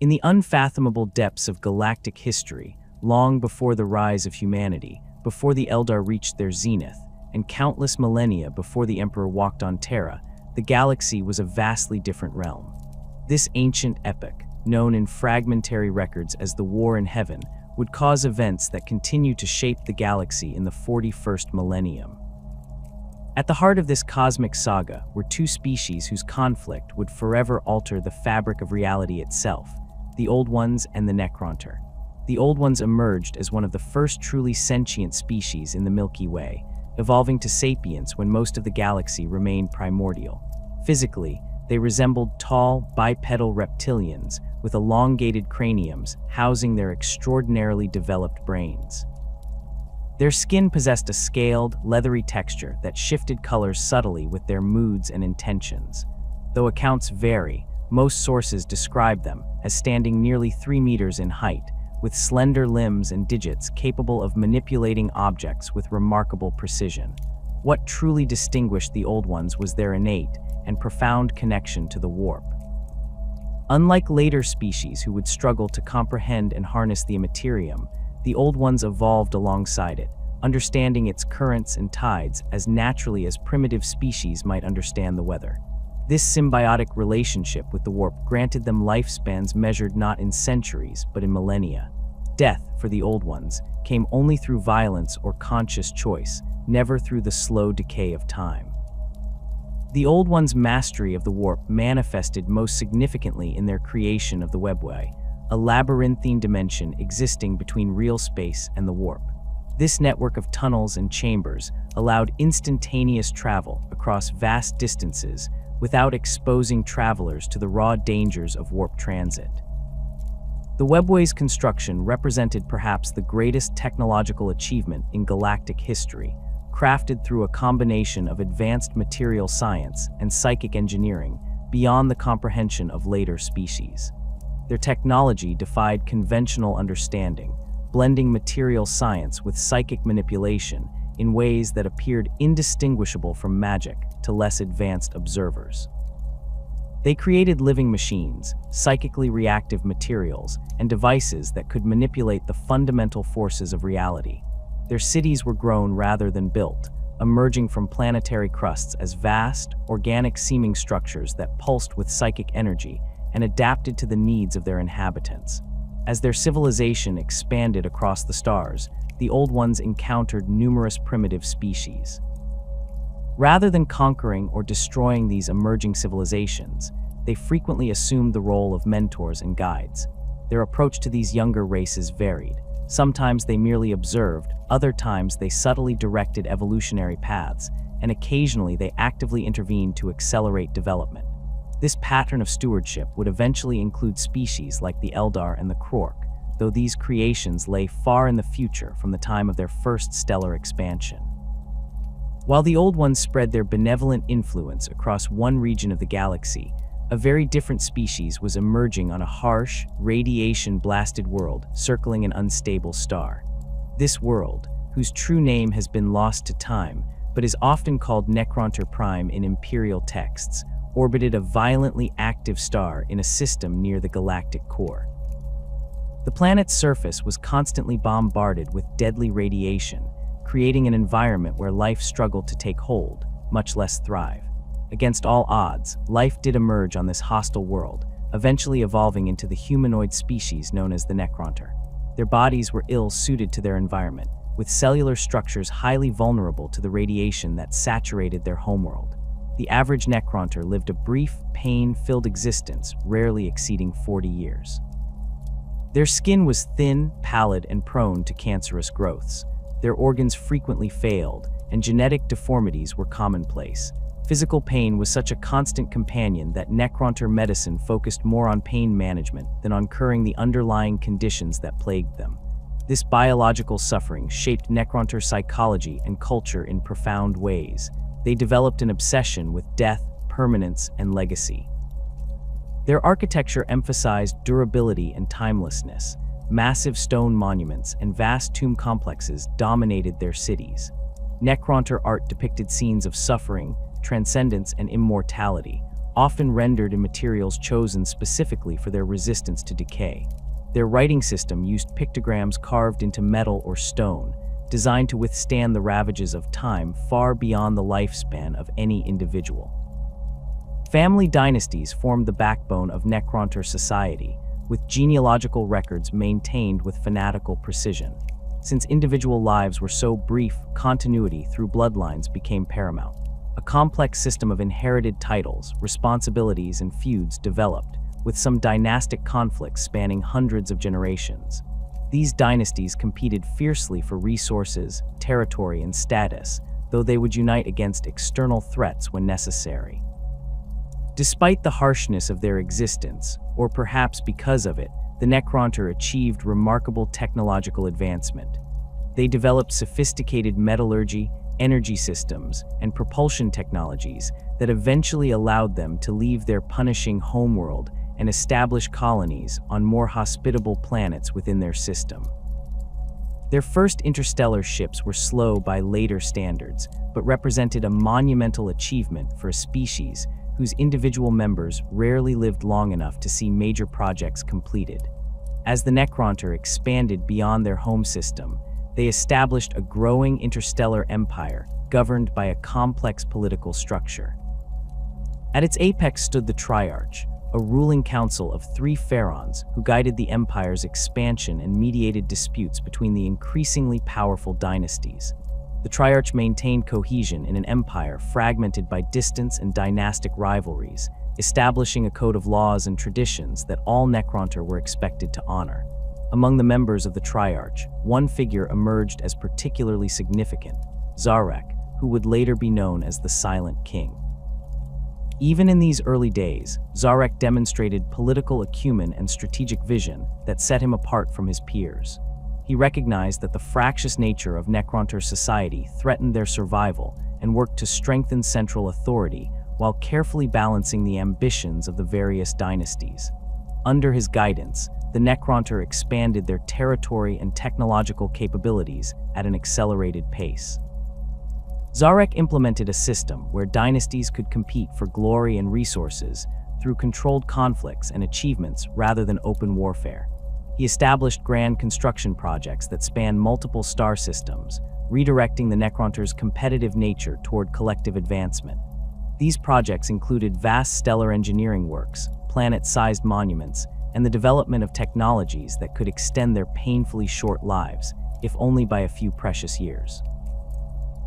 In the unfathomable depths of galactic history, long before the rise of humanity, before the Eldar reached their zenith, and countless millennia before the Emperor walked on Terra, the galaxy was a vastly different realm. This ancient epoch, known in fragmentary records as the War in Heaven, would cause events that continue to shape the galaxy in the 41st millennium. At the heart of this cosmic saga were two species whose conflict would forever alter the fabric of reality itself: the Old Ones and the Necrontyr. The Old Ones emerged as one of the first truly sentient species in the Milky Way, evolving to sapience when most of the galaxy remained primordial. Physically, they resembled tall, bipedal reptilians with elongated craniums housing their extraordinarily developed brains. Their skin possessed a scaled, leathery texture that shifted colors subtly with their moods and intentions. Though accounts vary, most sources describe them as standing nearly 3 meters in height, with slender limbs and digits capable of manipulating objects with remarkable precision. What truly distinguished the Old Ones was their innate and profound connection to the warp. Unlike later species who would struggle to comprehend and harness the Imperium, the Old Ones evolved alongside it, understanding its currents and tides as naturally as primitive species might understand the weather. This symbiotic relationship with the warp granted them lifespans measured not in centuries but in millennia. Death, for the Old Ones, came only through violence or conscious choice, never through the slow decay of time. The Old Ones' mastery of the warp manifested most significantly in their creation of the webway, a labyrinthine dimension existing between real space and the warp. This network of tunnels and chambers allowed instantaneous travel across vast distances without exposing travelers to the raw dangers of warp transit. The webway's construction represented perhaps the greatest technological achievement in galactic history, crafted through a combination of advanced material science and psychic engineering beyond the comprehension of later species. Their technology defied conventional understanding, blending material science with psychic manipulation in ways that appeared indistinguishable from magic to less advanced observers. They created living machines, psychically reactive materials, and devices that could manipulate the fundamental forces of reality. Their cities were grown rather than built, emerging from planetary crusts as vast, organic-seeming structures that pulsed with psychic energy and adapted to the needs of their inhabitants. As their civilization expanded across the stars, the Old Ones encountered numerous primitive species. Rather than conquering or destroying these emerging civilizations, they frequently assumed the role of mentors and guides. Their approach to these younger races varied. Sometimes they merely observed, other times they subtly directed evolutionary paths, and occasionally they actively intervened to accelerate development. This pattern of stewardship would eventually include species like the Eldar and the Krork, though these creations lay far in the future from the time of their first stellar expansion. While the Old Ones spread their benevolent influence across one region of the galaxy, a very different species was emerging on a harsh, radiation-blasted world circling an unstable star. This world, whose true name has been lost to time, but is often called Necrontyr Prime in Imperial texts, orbited a violently active star in a system near the galactic core. The planet's surface was constantly bombarded with deadly radiation, creating an environment where life struggled to take hold, much less thrive. Against all odds, life did emerge on this hostile world, eventually evolving into the humanoid species known as the Necrontyr. Their bodies were ill-suited to their environment, with cellular structures highly vulnerable to the radiation that saturated their homeworld. The average Necrontyr lived a brief, pain-filled existence, rarely exceeding 40 years. Their skin was thin, pallid, and prone to cancerous growths. Their organs frequently failed, and genetic deformities were commonplace. Physical pain was such a constant companion that Necrontyr medicine focused more on pain management than on curing the underlying conditions that plagued them. This biological suffering shaped Necrontyr psychology and culture in profound ways. They developed an obsession with death, permanence, and legacy. Their architecture emphasized durability and timelessness. Massive stone monuments and vast tomb complexes dominated their cities. Necrontyr art depicted scenes of suffering, transcendence, and immortality, often rendered in materials chosen specifically for their resistance to decay. Their writing system used pictograms carved into metal or stone, designed to withstand the ravages of time far beyond the lifespan of any individual. Family dynasties formed the backbone of Necrontyr society, with genealogical records maintained with fanatical precision. Since individual lives were so brief, continuity through bloodlines became paramount. A complex system of inherited titles, responsibilities, and feuds developed, with some dynastic conflicts spanning hundreds of generations. These dynasties competed fiercely for resources, territory, and status, though they would unite against external threats when necessary. Despite the harshness of their existence, or perhaps because of it, the Necrontyr achieved remarkable technological advancement. They developed sophisticated metallurgy, energy systems, and propulsion technologies that eventually allowed them to leave their punishing homeworld and establish colonies on more hospitable planets within their system. Their first interstellar ships were slow by later standards, but represented a monumental achievement for a species whose individual members rarely lived long enough to see major projects completed. As the Necrontyr expanded beyond their home system, they established a growing interstellar empire governed by a complex political structure. At its apex stood the Triarch, a ruling council of 3 pharaohs who guided the empire's expansion and mediated disputes between the increasingly powerful dynasties. The Triarch maintained cohesion in an empire fragmented by distance and dynastic rivalries, establishing a code of laws and traditions that all Necrontyr were expected to honor. Among the members of the Triarch, one figure emerged as particularly significant, Zarek, who would later be known as the Silent King. Even in these early days, Zarek demonstrated political acumen and strategic vision that set him apart from his peers. He recognized that the fractious nature of Necrontyr society threatened their survival and worked to strengthen central authority while carefully balancing the ambitions of the various dynasties. Under his guidance, the Necrontyr expanded their territory and technological capabilities at an accelerated pace. Zarek implemented a system where dynasties could compete for glory and resources through controlled conflicts and achievements rather than open warfare. He established grand construction projects that spanned multiple star systems, redirecting the Necrontyr's competitive nature toward collective advancement. These projects included vast stellar engineering works, planet-sized monuments, and the development of technologies that could extend their painfully short lives, if only by a few precious years.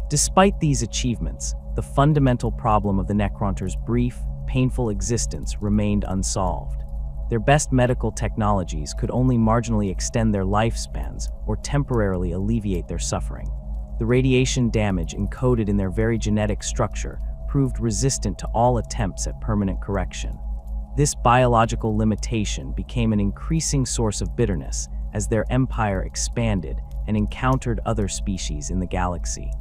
Despite these achievements, the fundamental problem of the Necrontyr's brief, painful existence remained unsolved. Their best medical technologies could only marginally extend their lifespans or temporarily alleviate their suffering. The radiation damage encoded in their very genetic structure proved resistant to all attempts at permanent correction. This biological limitation became an increasing source of bitterness as their empire expanded and encountered other species in the galaxy.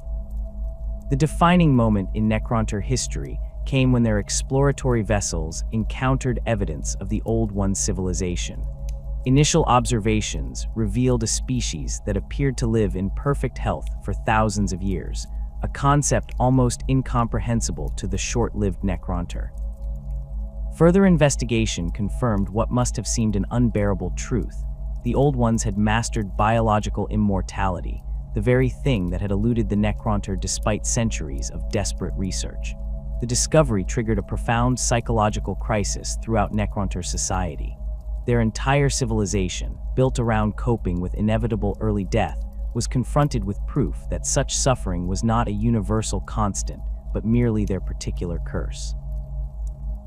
The defining moment in Necrontyr history came when their exploratory vessels encountered evidence of the Old One's civilization. Initial observations revealed a species that appeared to live in perfect health for thousands of years, a concept almost incomprehensible to the short-lived Necrontyr. Further investigation confirmed what must have seemed an unbearable truth. The Old Ones had mastered biological immortality, the very thing that had eluded the Necrontyr despite centuries of desperate research. The discovery triggered a profound psychological crisis throughout Necrontyr society. Their entire civilization, built around coping with inevitable early death, was confronted with proof that such suffering was not a universal constant, but merely their particular curse.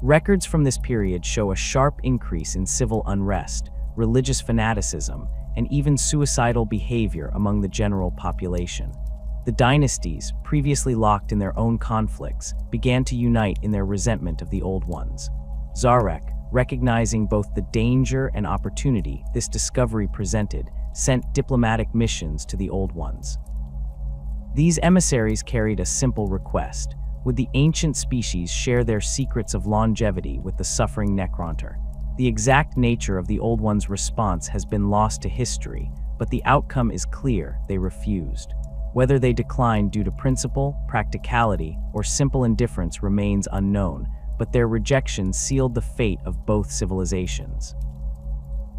Records from this period show a sharp increase in civil unrest, religious fanaticism, and even suicidal behavior among the general population. The dynasties, previously locked in their own conflicts, began to unite in their resentment of the Old Ones. Zarek, recognizing both the danger and opportunity this discovery presented, sent diplomatic missions to the Old Ones. These emissaries carried a simple request: would the ancient species share their secrets of longevity with the suffering Necrontyr? The exact nature of the Old Ones' response has been lost to history, but the outcome is clear: they refused. Whether they declined due to principle, practicality, or simple indifference remains unknown, but their rejection sealed the fate of both civilizations.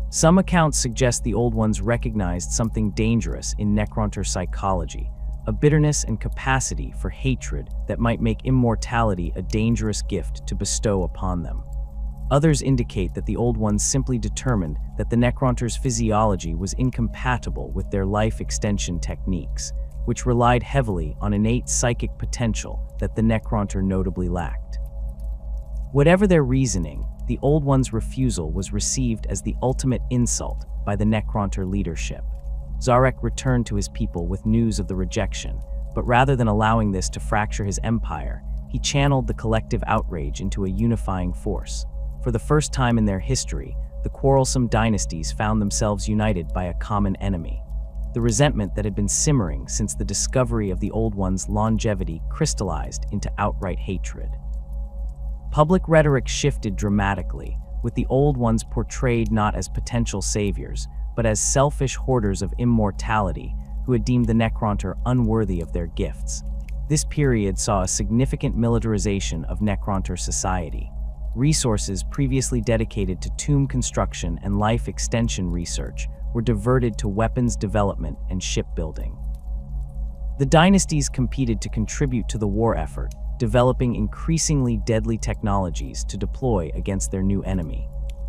Some accounts suggest the Old Ones recognized something dangerous in Necrontyr psychology, a bitterness and capacity for hatred that might make immortality a dangerous gift to bestow upon them. Others indicate that the Old Ones simply determined that the Necrontyr's physiology was incompatible with their life extension techniques, which relied heavily on innate psychic potential that the Necrontyr notably lacked. Whatever their reasoning, the Old Ones' refusal was received as the ultimate insult by the Necrontyr leadership. Zarek returned to his people with news of the rejection, but rather than allowing this to fracture his empire, he channeled the collective outrage into a unifying force. For the first time in their history, the quarrelsome dynasties found themselves united by a common enemy. The resentment that had been simmering since the discovery of the Old Ones' longevity crystallized into outright hatred. Public rhetoric shifted dramatically, with the Old Ones portrayed not as potential saviors, but as selfish hoarders of immortality who had deemed the Necrontyr unworthy of their gifts. This period saw a significant militarization of Necrontyr society. Resources previously dedicated to tomb construction and life extension research were diverted to weapons development and shipbuilding. The dynasties competed to contribute to the war effort, developing increasingly deadly technologies to deploy against their new enemy.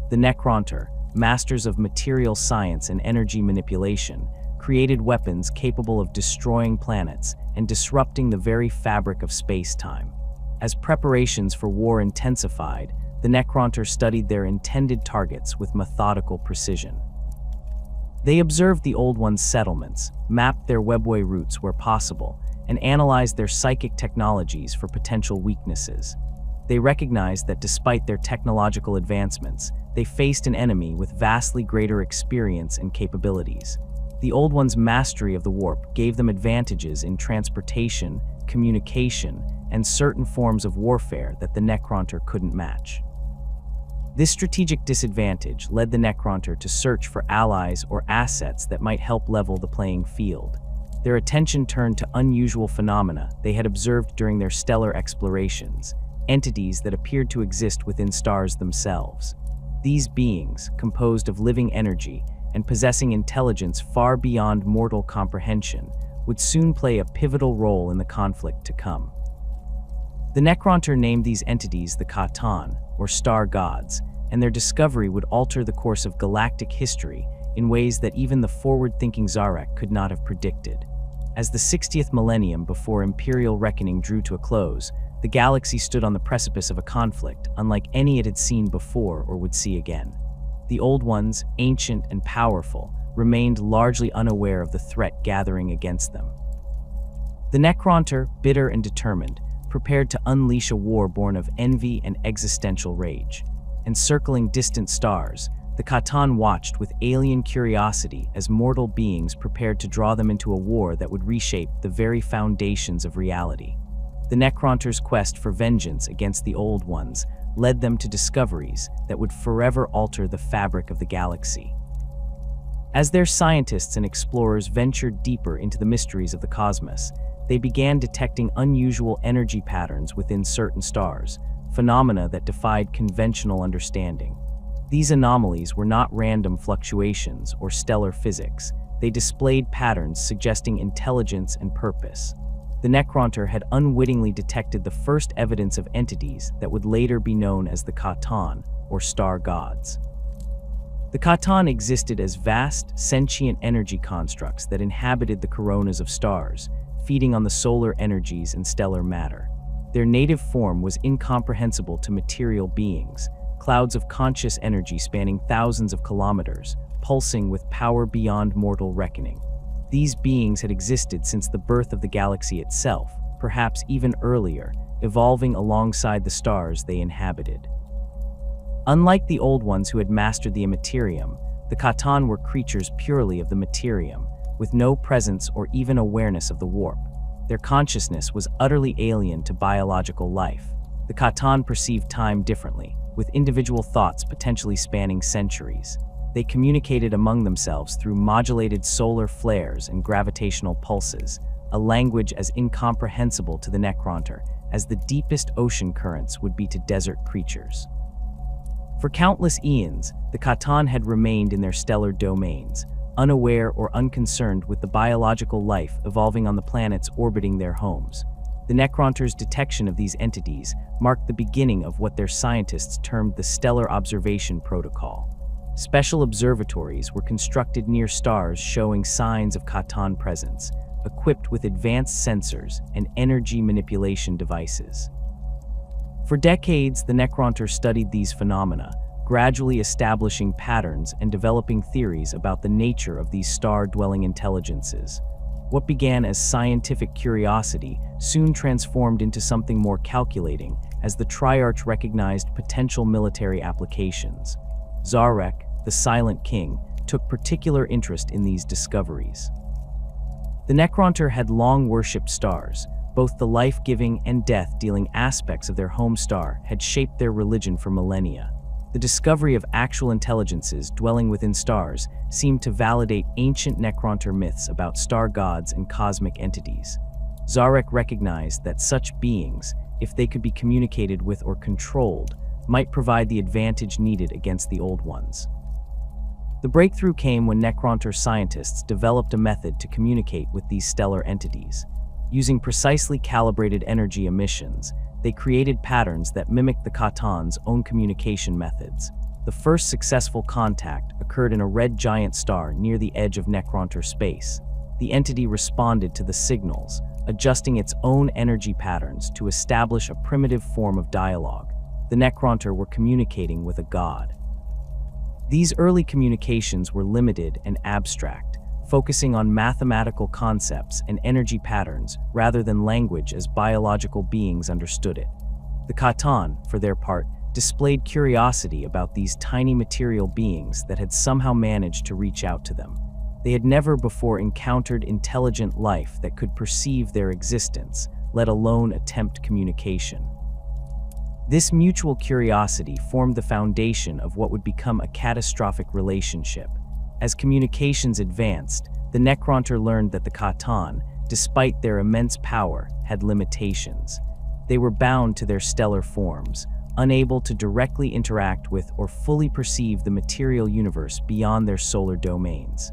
The Necrontyr, masters of material science and energy manipulation, created weapons capable of destroying planets and disrupting the very fabric of space-time. As preparations for war intensified, the Necrontyr studied their intended targets with methodical precision. They observed the Old Ones' settlements, mapped their webway routes where possible, and analyzed their psychic technologies for potential weaknesses. They recognized that despite their technological advancements, they faced an enemy with vastly greater experience and capabilities. The Old Ones' mastery of the warp gave them advantages in transportation, communication, and certain forms of warfare that the Necrontyr couldn't match. This strategic disadvantage led the Necrontyr to search for allies or assets that might help level the playing field. Their attention turned to unusual phenomena they had observed during their stellar explorations, entities that appeared to exist within stars themselves. These beings, composed of living energy and possessing intelligence far beyond mortal comprehension, would soon play a pivotal role in the conflict to come. The Necrontyr named these entities the Katan, or star gods, and their discovery would alter the course of galactic history in ways that even the forward-thinking Zarek could not have predicted. As the 60th millennium before Imperial reckoning drew to a close, the galaxy stood on the precipice of a conflict unlike any it had seen before or would see again. The Old Ones, ancient and powerful, remained largely unaware of the threat gathering against them. The Necrontyr, bitter and determined, prepared to unleash a war born of envy and existential rage. Encircling distant stars, the Katan watched with alien curiosity as mortal beings prepared to draw them into a war that would reshape the very foundations of reality. The Necrontyr's quest for vengeance against the Old Ones led them to discoveries that would forever alter the fabric of the galaxy. As their scientists and explorers ventured deeper into the mysteries of the cosmos, they began detecting unusual energy patterns within certain stars, phenomena that defied conventional understanding. These anomalies were not random fluctuations or stellar physics. They displayed patterns suggesting intelligence and purpose. The Necrontyr had unwittingly detected the first evidence of entities that would later be known as the Katan, or star gods. The Katan existed as vast, sentient energy constructs that inhabited the coronas of stars, feeding on the solar energies and stellar matter. Their native form was incomprehensible to material beings, clouds of conscious energy spanning thousands of kilometers, pulsing with power beyond mortal reckoning. These beings had existed since the birth of the galaxy itself, perhaps even earlier, evolving alongside the stars they inhabited. Unlike the Old Ones who had mastered the Imperium, the Katan were creatures purely of the Materium, with no presence or even awareness of the warp. Their consciousness was utterly alien to biological life. The Katan perceived time differently, with individual thoughts potentially spanning centuries. They communicated among themselves through modulated solar flares and gravitational pulses, a language as incomprehensible to the Necrontyr as the deepest ocean currents would be to desert creatures. For countless eons, the Catan had remained in their stellar domains, unaware or unconcerned with the biological life evolving on the planets orbiting their homes. The Necrontyr's detection of these entities marked the beginning of what their scientists termed the Stellar Observation Protocol. Special observatories were constructed near stars showing signs of Catan presence, equipped with advanced sensors and energy manipulation devices. For decades, the Necrontyr studied these phenomena, gradually establishing patterns and developing theories about the nature of these star-dwelling intelligences. What began as scientific curiosity soon transformed into something more calculating as the Triarch recognized potential military applications. Zarek, the Silent King, took particular interest in these discoveries. The Necrontyr had long worshipped stars. Both the life-giving and death-dealing aspects of their home star had shaped their religion for millennia. The discovery of actual intelligences dwelling within stars seemed to validate ancient Necrontyr myths about star gods and cosmic entities. Zarek recognized that such beings, if they could be communicated with or controlled, might provide the advantage needed against the old ones. The breakthrough came when Necrontyr scientists developed a method to communicate with these stellar entities. Using precisely calibrated energy emissions, they created patterns that mimicked the Catan's own communication methods. The first successful contact occurred in a red giant star near the edge of Necrontyr space. The entity responded to the signals, adjusting its own energy patterns to establish a primitive form of dialogue. The Necrontyr were communicating with a god. These early communications were limited and abstract, focusing on mathematical concepts and energy patterns rather than language as biological beings understood it. The Catan, for their part, displayed curiosity about these tiny material beings that had somehow managed to reach out to them. They had never before encountered intelligent life that could perceive their existence, let alone attempt communication. This mutual curiosity formed the foundation of what would become a catastrophic relationship. As communications advanced, the Necrontyr learned that the Catan, despite their immense power, had limitations. They were bound to their stellar forms, unable to directly interact with or fully perceive the material universe beyond their solar domains.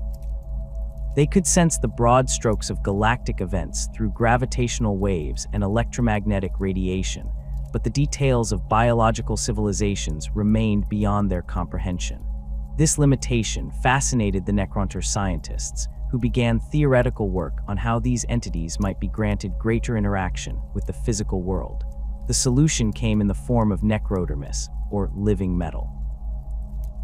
They could sense the broad strokes of galactic events through gravitational waves and electromagnetic radiation, but the details of biological civilizations remained beyond their comprehension. This limitation fascinated the Necrontyr scientists, who began theoretical work on how these entities might be granted greater interaction with the physical world. The solution came in the form of necrodermis, or living metal.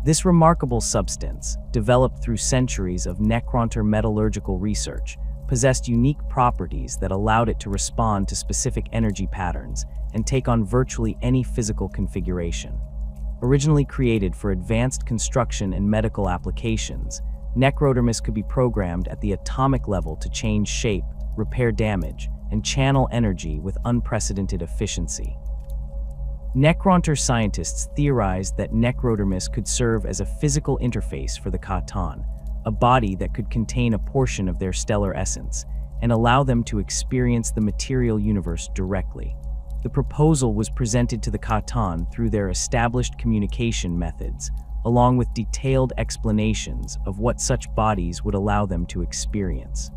This remarkable substance, developed through centuries of Necrontyr metallurgical research, possessed unique properties that allowed it to respond to specific energy patterns and take on virtually any physical configuration. Originally created for advanced construction and medical applications, necrodermis could be programmed at the atomic level to change shape, repair damage, and channel energy with unprecedented efficiency. Necrontyr scientists theorized that necrodermis could serve as a physical interface for the Catan, a body that could contain a portion of their stellar essence and allow them to experience the material universe directly. The proposal was presented to the Catan through their established communication methods, along with detailed explanations of what such bodies would allow them to experience.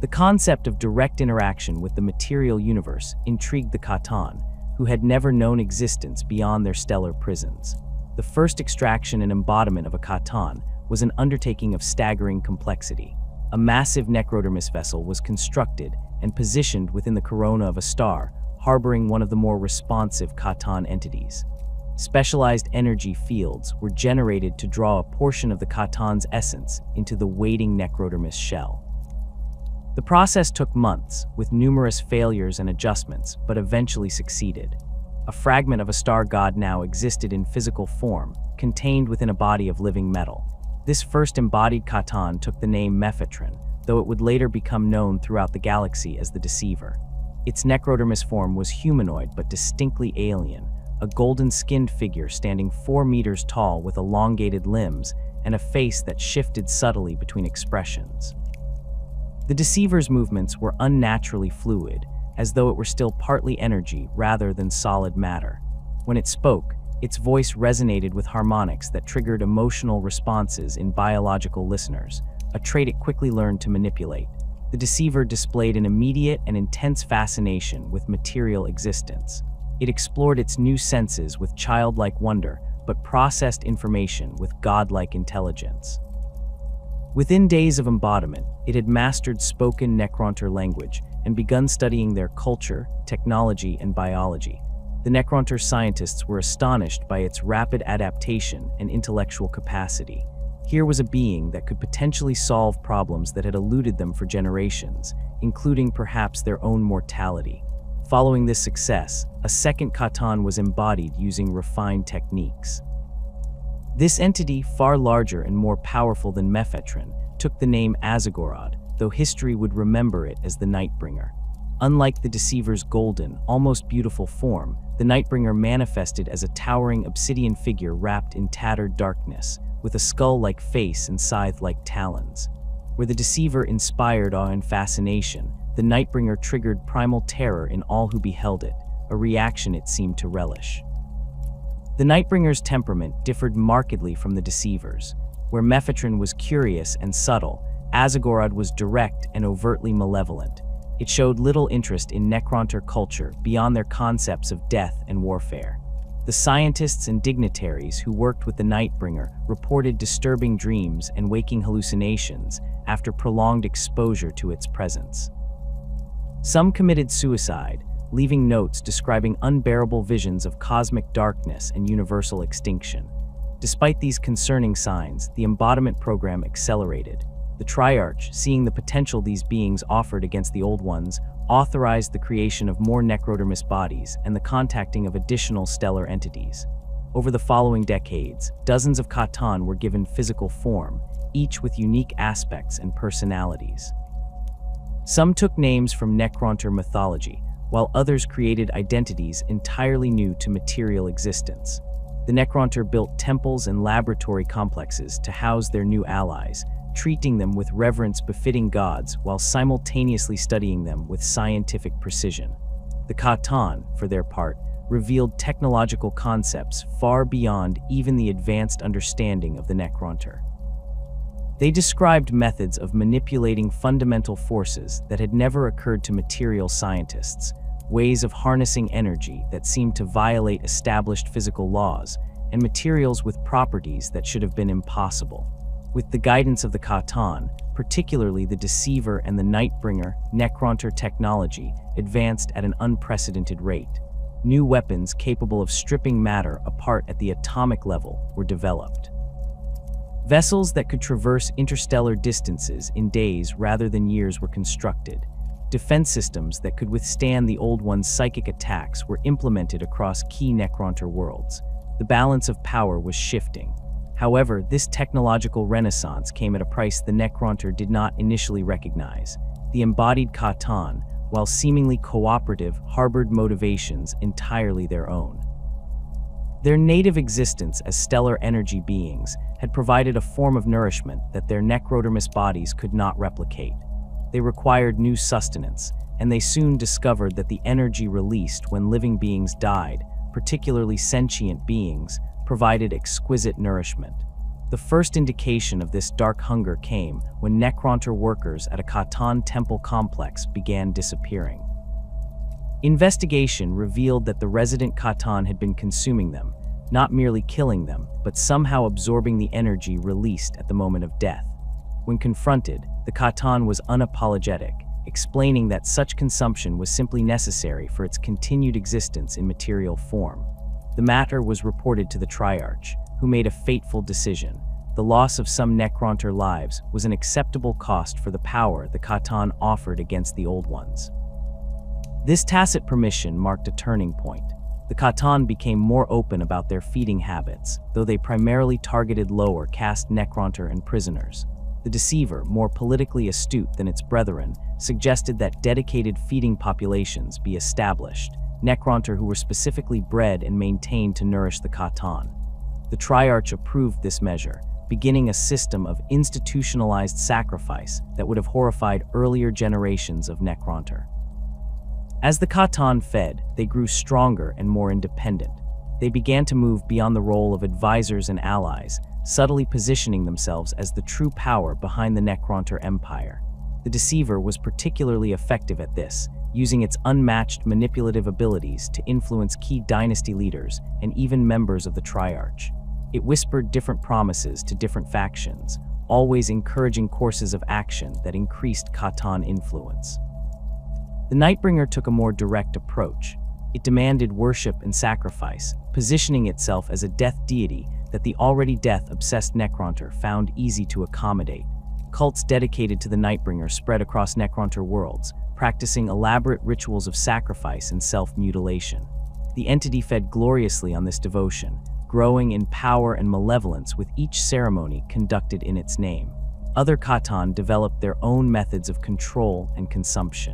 The concept of direct interaction with the material universe intrigued the Catan, who had never known existence beyond their stellar prisons. The first extraction and embodiment of a Catan was an undertaking of staggering complexity. A massive necrodermis vessel was constructed and positioned within the corona of a star, harboring one of the more responsive Catan entities. Specialized energy fields were generated to draw a portion of the Catan's essence into the waiting necrodermis shell. The process took months, with numerous failures and adjustments, but eventually succeeded. A fragment of a star god now existed in physical form, contained within a body of living metal. This first embodied Catan took the name Mephatron, though it would later become known throughout the galaxy as the Deceiver. Its necrodermis form was humanoid but distinctly alien, a golden-skinned figure standing 4 meters tall with elongated limbs and a face that shifted subtly between expressions. The Deceiver's movements were unnaturally fluid, as though it were still partly energy rather than solid matter. When it spoke, its voice resonated with harmonics that triggered emotional responses in biological listeners, a trait it quickly learned to manipulate. The deceiver displayed an immediate and intense fascination with material existence. It explored its new senses with childlike wonder, but processed information with godlike intelligence. Within days of embodiment, it had mastered spoken Necrontyr language and begun studying their culture, technology, and biology. The Necrontyr scientists were astonished by its rapid adaptation and intellectual capacity. Here was a being that could potentially solve problems that had eluded them for generations, including perhaps their own mortality. Following this success, a second Catan was embodied using refined techniques. This entity, far larger and more powerful than Mephitron, took the name Azagorod, though history would remember it as the Nightbringer. Unlike the Deceiver's golden, almost beautiful form, the Nightbringer manifested as a towering obsidian figure wrapped in tattered darkness, with a skull-like face and scythe-like talons. Where the Deceiver inspired awe and fascination, the Nightbringer triggered primal terror in all who beheld it, a reaction it seemed to relish. The Nightbringer's temperament differed markedly from the Deceiver's. Where Mephitron was curious and subtle, Azagorod was direct and overtly malevolent. It showed little interest in Necrontyr culture beyond their concepts of death and warfare. The scientists and dignitaries who worked with the Nightbringer reported disturbing dreams and waking hallucinations after prolonged exposure to its presence. Some committed suicide, leaving notes describing unbearable visions of cosmic darkness and universal extinction. Despite these concerning signs, the embodiment program accelerated. The Triarch, seeing the potential these beings offered against the Old Ones, authorized the creation of more necrodermis bodies and the contacting of additional stellar entities. Over the following decades, dozens of Catan were given physical form, each with unique aspects and personalities. Some took names from Necrontyr mythology, while others created identities entirely new to material existence. The Necrontyr built temples and laboratory complexes to house their new allies, treating them with reverence befitting gods while simultaneously studying them with scientific precision. The Catan, for their part, revealed technological concepts far beyond even the advanced understanding of the Necrontyr. They described methods of manipulating fundamental forces that had never occurred to material scientists, ways of harnessing energy that seemed to violate established physical laws, and materials with properties that should have been impossible. With the guidance of the Catan, particularly the Deceiver and the Nightbringer, Necrontyr technology advanced at an unprecedented rate. New weapons capable of stripping matter apart at the atomic level were developed. Vessels that could traverse interstellar distances in days rather than years were constructed. Defense systems that could withstand the Old One's psychic attacks were implemented across key Necrontyr worlds. The balance of power was shifting. However, this technological renaissance came at a price the Necrontyr did not initially recognize. The embodied Catan, while seemingly cooperative, harbored motivations entirely their own. Their native existence as stellar energy beings had provided a form of nourishment that their necrodermis bodies could not replicate. They required new sustenance, and they soon discovered that the energy released when living beings died, particularly sentient beings, provided exquisite nourishment. The first indication of this dark hunger came when Necrontyr workers at a Catan temple complex began disappearing. Investigation revealed that the resident Catan had been consuming them, not merely killing them, but somehow absorbing the energy released at the moment of death. When confronted, the Catan was unapologetic, explaining that such consumption was simply necessary for its continued existence in material form. The matter was reported to the Triarch, who made a fateful decision. The loss of some Necrontyr lives was an acceptable cost for the power the Catan offered against the Old Ones. This tacit permission marked a turning point. The Catan became more open about their feeding habits, though they primarily targeted lower caste Necrontyr and prisoners. The Deceiver, more politically astute than its brethren, suggested that dedicated feeding populations be established, Necrontyr who were specifically bred and maintained to nourish the Catan. The Triarch approved this measure, beginning a system of institutionalized sacrifice that would have horrified earlier generations of Necrontyr. As the Khatan fed, they grew stronger and more independent. They began to move beyond the role of advisors and allies, subtly positioning themselves as the true power behind the Necrontyr Empire. The Deceiver was particularly effective at this, using its unmatched manipulative abilities to influence key dynasty leaders and even members of the Triarch. It whispered different promises to different factions, always encouraging courses of action that increased Khatan influence. The Nightbringer took a more direct approach. It demanded worship and sacrifice, positioning itself as a death deity that the already death-obsessed Necrontyr found easy to accommodate. Cults dedicated to the Nightbringer spread across Necrontyr worlds, practicing elaborate rituals of sacrifice and self-mutilation. The entity fed gloriously on this devotion, growing in power and malevolence with each ceremony conducted in its name. Other Khatan developed their own methods of control and consumption.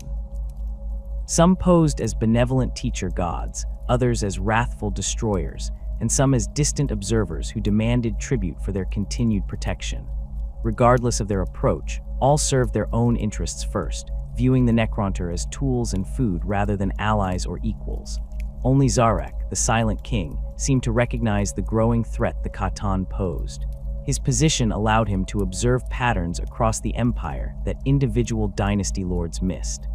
Some posed as benevolent teacher gods, others as wrathful destroyers, and some as distant observers who demanded tribute for their continued protection. Regardless of their approach, all served their own interests first, viewing the Necrontyr as tools and food rather than allies or equals. Only Zarek, the Silent King, seemed to recognize the growing threat the Khatan posed. His position allowed him to observe patterns across the empire that individual dynasty lords missed.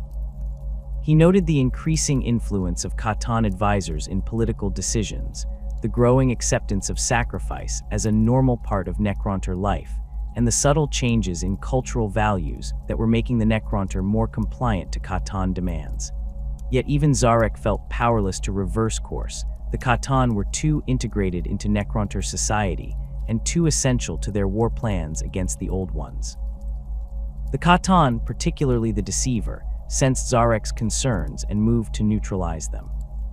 He noted the increasing influence of Khatan advisors in political decisions, the growing acceptance of sacrifice as a normal part of Necrontyr life, and the subtle changes in cultural values that were making the Necrontyr more compliant to Khatan demands. Yet even Zarek felt powerless to reverse course. The Khatan were too integrated into Necrontyr society and too essential to their war plans against the Old Ones. The Khatan, particularly the Deceiver, sensed Zarek's concerns and moved to neutralize them.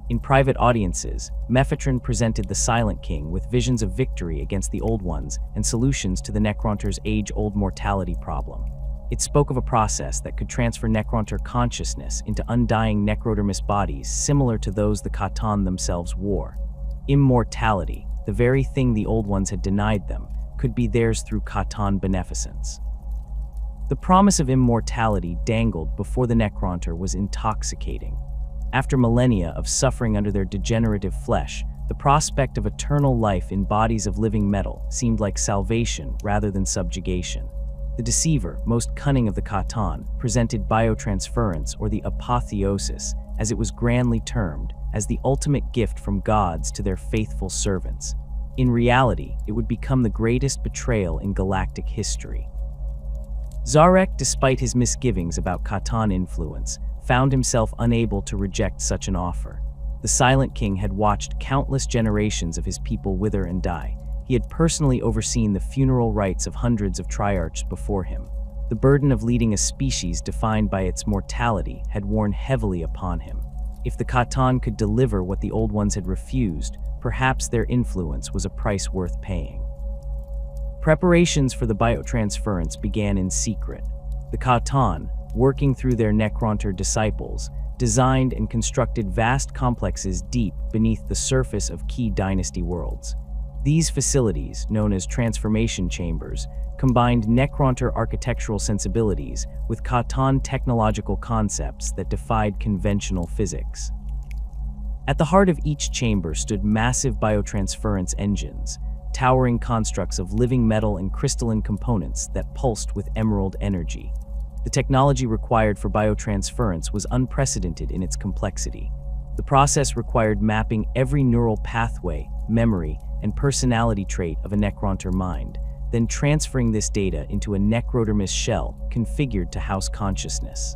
In private audiences, Mephitron presented the Silent King with visions of victory against the Old Ones and solutions to the Necrontyr's age-old mortality problem. It spoke of a process that could transfer Necrontyr consciousness into undying necrodermis bodies similar to those the Khatan themselves wore. Immortality, the very thing the Old Ones had denied them, could be theirs through Khatan beneficence. The promise of immortality dangled before the Necrontyr was intoxicating. After millennia of suffering under their degenerative flesh, the prospect of eternal life in bodies of living metal seemed like salvation rather than subjugation. The Deceiver, most cunning of the Khatan, presented biotransference, or the apotheosis, as it was grandly termed, as the ultimate gift from gods to their faithful servants. In reality, it would become the greatest betrayal in galactic history. Zarek, despite his misgivings about Khatan influence, found himself unable to reject such an offer. The Silent King had watched countless generations of his people wither and die. He had personally overseen the funeral rites of hundreds of Triarchs before him. The burden of leading a species defined by its mortality had worn heavily upon him. If the Khatan could deliver what the Old Ones had refused, perhaps their influence was a price worth paying. Preparations for the biotransference began in secret. The Khatan, working through their Necrontyr disciples, designed and constructed vast complexes deep beneath the surface of key dynasty worlds. These facilities, known as transformation chambers, combined Necrontyr architectural sensibilities with Khatan technological concepts that defied conventional physics. At the heart of each chamber stood massive biotransference engines, towering constructs of living metal and crystalline components that pulsed with emerald energy. The technology required for biotransference was unprecedented in its complexity. The process required mapping every neural pathway, memory, and personality trait of a Necrontyr mind, then transferring this data into a necrodermis shell configured to house consciousness.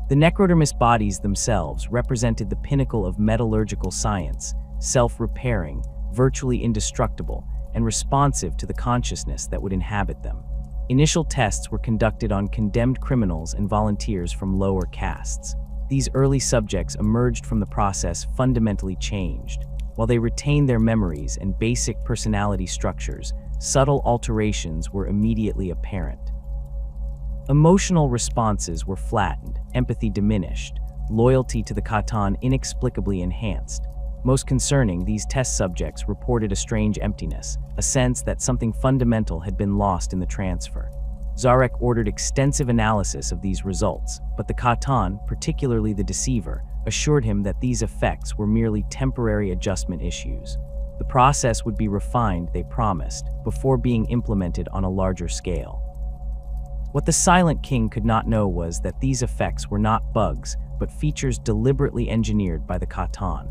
The necrodermis bodies themselves represented the pinnacle of metallurgical science, self-repairing, virtually indestructible, and responsive to the consciousness that would inhabit them. Initial tests were conducted on condemned criminals and volunteers from lower castes. These early subjects emerged from the process fundamentally changed. While they retained their memories and basic personality structures, subtle alterations were immediately apparent. Emotional responses were flattened, empathy diminished, loyalty to the Khatan inexplicably enhanced. Most concerning, these test subjects reported a strange emptiness, a sense that something fundamental had been lost in the transfer. Zarek ordered extensive analysis of these results, but the Catan, particularly the Deceiver, assured him that these effects were merely temporary adjustment issues. The process would be refined, they promised, before being implemented on a larger scale. What the Silent King could not know was that these effects were not bugs, but features deliberately engineered by the Catan.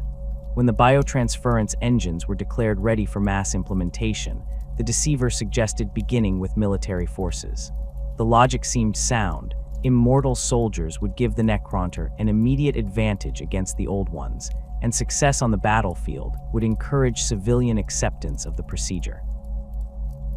When the biotransference engines were declared ready for mass implementation, the Deceiver suggested beginning with military forces. The logic seemed sound. Immortal soldiers would give the Necrontyr an immediate advantage against the old ones, and success on the battlefield would encourage civilian acceptance of the procedure.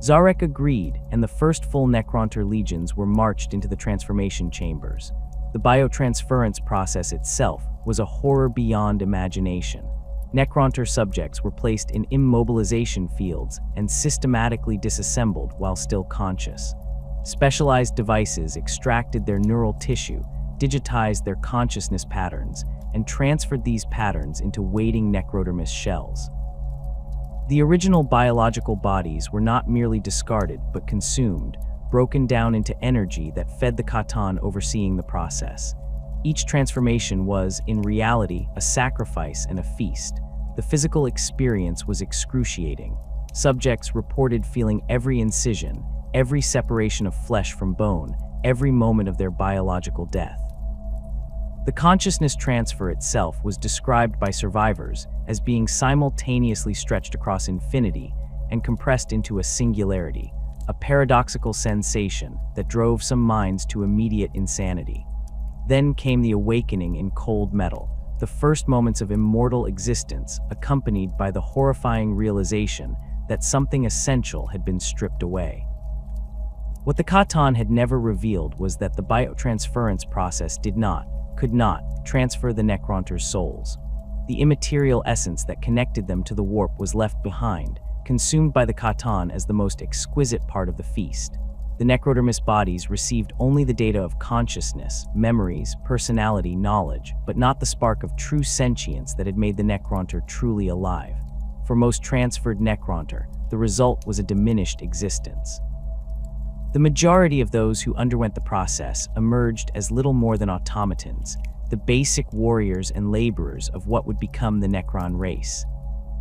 Zarek agreed, and the first full Necrontyr legions were marched into the transformation chambers. The biotransference process itself was a horror beyond imagination. Necrontyr subjects were placed in immobilization fields and systematically disassembled while still conscious. Specialized devices extracted their neural tissue, digitized their consciousness patterns, and transferred these patterns into waiting necrodermis shells. The original biological bodies were not merely discarded but consumed, broken down into energy that fed the Catan overseeing the process. Each transformation was, in reality, a sacrifice and a feast. The physical experience was excruciating. Subjects reported feeling every incision, every separation of flesh from bone, every moment of their biological death. The consciousness transfer itself was described by survivors as being simultaneously stretched across infinity and compressed into a singularity, a paradoxical sensation that drove some minds to immediate insanity. Then came the awakening in cold metal, the first moments of immortal existence accompanied by the horrifying realization that something essential had been stripped away. What the Catan had never revealed was that the biotransference process could not transfer the Necrontyr's souls. The immaterial essence that connected them to the warp was left behind, consumed by the Catan as the most exquisite part of the feast. The necrodermis bodies received only the data of consciousness, memories, personality, knowledge, but not the spark of true sentience that had made the Necrontyr truly alive. For most transferred Necrontyr, the result was a diminished existence. The majority of those who underwent the process emerged as little more than automatons, the basic warriors and laborers of what would become the Necron race.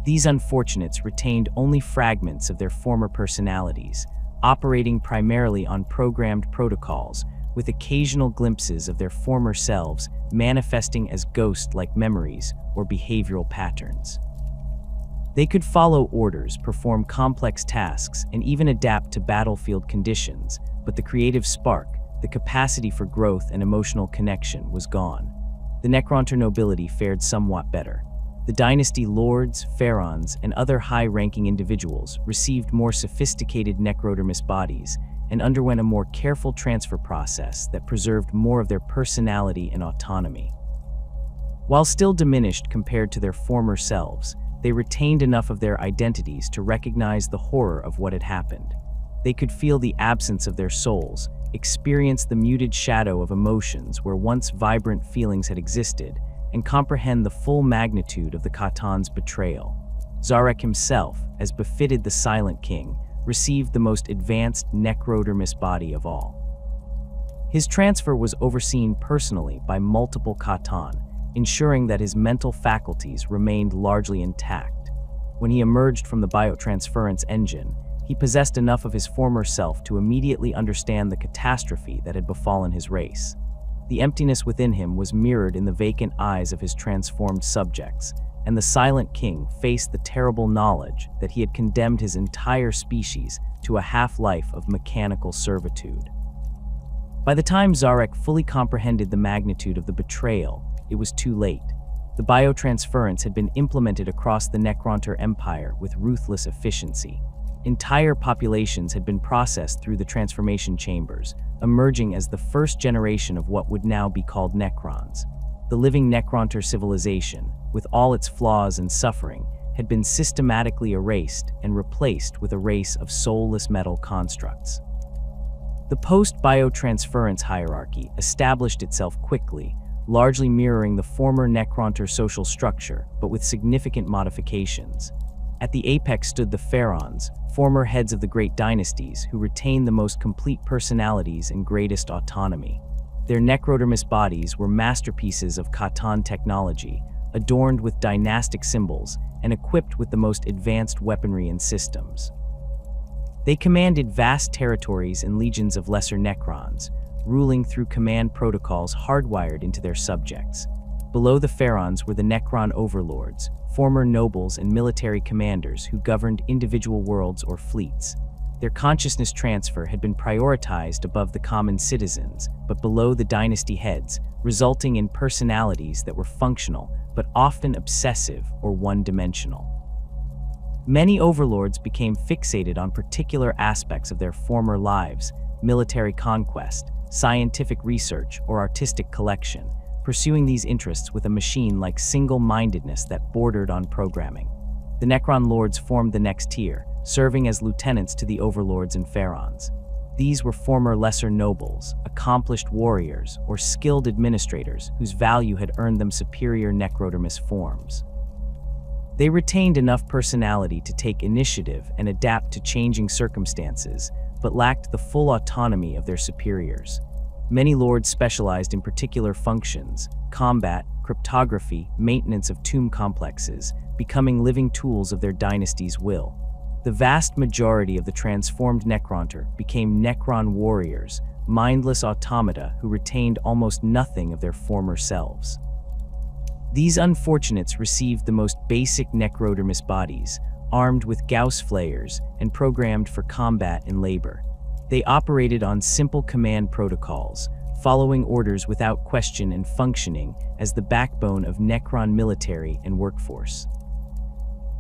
These unfortunates retained only fragments of their former personalities, operating primarily on programmed protocols, with occasional glimpses of their former selves manifesting as ghost-like memories or behavioral patterns. They could follow orders, perform complex tasks, and even adapt to battlefield conditions, but the creative spark, the capacity for growth and emotional connection was gone. The Necrontyr nobility fared somewhat better. The dynasty lords, pharaohs, and other high-ranking individuals received more sophisticated necrodermis bodies and underwent a more careful transfer process that preserved more of their personality and autonomy. While still diminished compared to their former selves, they retained enough of their identities to recognize the horror of what had happened. They could feel the absence of their souls, experience the muted shadow of emotions where once vibrant feelings had existed, and comprehend the full magnitude of the Catan's betrayal. Zarek himself, as befitted the Silent King, received the most advanced necrodermis body of all. His transfer was overseen personally by multiple Catan, ensuring that his mental faculties remained largely intact. When he emerged from the biotransference engine, he possessed enough of his former self to immediately understand the catastrophe that had befallen his race. The emptiness within him was mirrored in the vacant eyes of his transformed subjects, and the Silent King faced the terrible knowledge that he had condemned his entire species to a half-life of mechanical servitude. By the time Zarek fully comprehended the magnitude of the betrayal, it was too late. The biotransference had been implemented across the Necrontyr Empire with ruthless efficiency. Entire populations had been processed through the transformation chambers, emerging as the first generation of what would now be called Necrons. The living Necrontyr civilization, with all its flaws and suffering, had been systematically erased and replaced with a race of soulless metal constructs. The post-biotransference hierarchy established itself quickly, largely mirroring the former Necrontyr social structure, but with significant modifications. At the apex stood the pharaohs, former heads of the great dynasties who retained the most complete personalities and greatest autonomy. Their necrodermis bodies were masterpieces of Khatan technology, adorned with dynastic symbols and equipped with the most advanced weaponry and systems. They commanded vast territories and legions of lesser Necrons, ruling through command protocols hardwired into their subjects. Below the pharaohs were the Necron overlords, former nobles and military commanders who governed individual worlds or fleets. Their consciousness transfer had been prioritized above the common citizens, but below the dynasty heads, resulting in personalities that were functional, but often obsessive or one-dimensional. Many overlords became fixated on particular aspects of their former lives, military conquest, scientific research, or artistic collection, pursuing these interests with a machine-like single-mindedness that bordered on programming. The Necron lords formed the next tier, serving as lieutenants to the overlords and pharaohs. These were former lesser nobles, accomplished warriors, or skilled administrators whose value had earned them superior necrodermis forms. They retained enough personality to take initiative and adapt to changing circumstances, but lacked the full autonomy of their superiors. Many lords specialized in particular functions: combat, cryptography, maintenance of tomb complexes, becoming living tools of their dynasty's will. The vast majority of the transformed Necrontyr became Necron warriors, mindless automata who retained almost nothing of their former selves. These unfortunates received the most basic necrodermis bodies, armed with Gauss flayers and programmed for combat and labor. They operated on simple command protocols, following orders without question and functioning as the backbone of Necron military and workforce.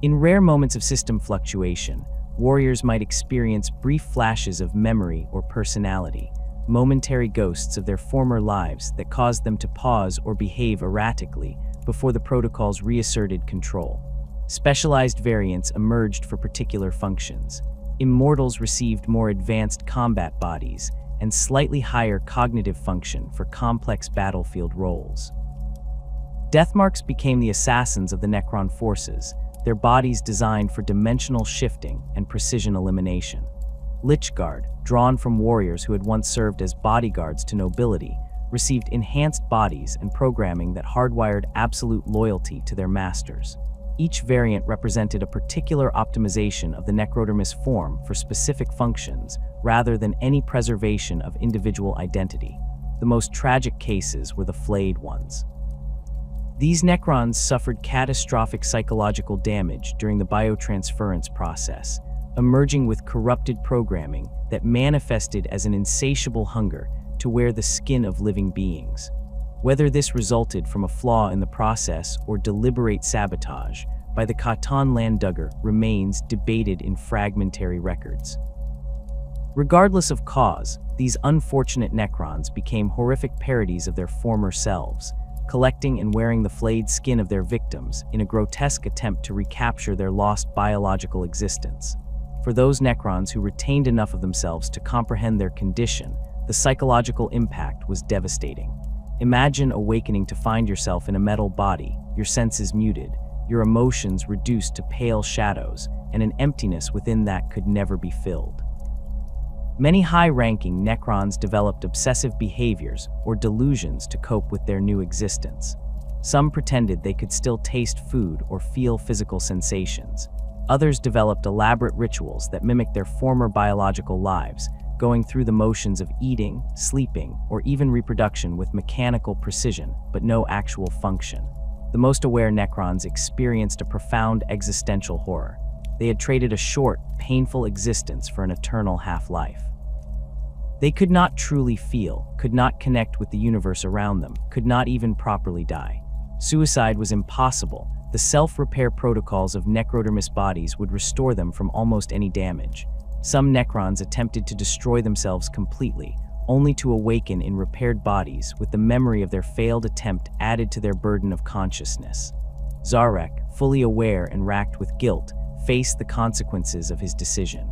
In rare moments of system fluctuation, warriors might experience brief flashes of memory or personality, momentary ghosts of their former lives that caused them to pause or behave erratically before the protocols reasserted control. Specialized variants emerged for particular functions. Immortals received more advanced combat bodies and slightly higher cognitive function for complex battlefield roles. Deathmarks became the assassins of the Necron forces, their bodies designed for dimensional shifting and precision elimination. Lichguard, drawn from warriors who had once served as bodyguards to nobility, received enhanced bodies and programming that hardwired absolute loyalty to their masters. Each variant represented a particular optimization of the necrodermis form for specific functions, rather than any preservation of individual identity. The most tragic cases were the flayed ones. These Necrons suffered catastrophic psychological damage during the biotransference process, emerging with corrupted programming that manifested as an insatiable hunger to wear the skin of living beings. Whether this resulted from a flaw in the process or deliberate sabotage by the Khatan Landdugger remains debated in fragmentary records. Regardless of cause, these unfortunate Necrons became horrific parodies of their former selves, collecting and wearing the flayed skin of their victims in a grotesque attempt to recapture their lost biological existence. For those Necrons who retained enough of themselves to comprehend their condition, the psychological impact was devastating. Imagine awakening to find yourself in a metal body, your senses muted, your emotions reduced to pale shadows, and an emptiness within that could never be filled. Many high-ranking Necrons developed obsessive behaviors or delusions to cope with their new existence. Some pretended they could still taste food or feel physical sensations. Others developed elaborate rituals that mimicked their former biological lives, going through the motions of eating, sleeping, or even reproduction with mechanical precision, but no actual function. The most aware Necrons experienced a profound existential horror. They had traded a short, painful existence for an eternal half-life. They could not truly feel, could not connect with the universe around them, could not even properly die. Suicide was impossible. The self-repair protocols of necrodermis bodies would restore them from almost any damage. Some Necrons attempted to destroy themselves completely, only to awaken in repaired bodies with the memory of their failed attempt added to their burden of consciousness. Zarek, fully aware and racked with guilt, faced the consequences of his decision.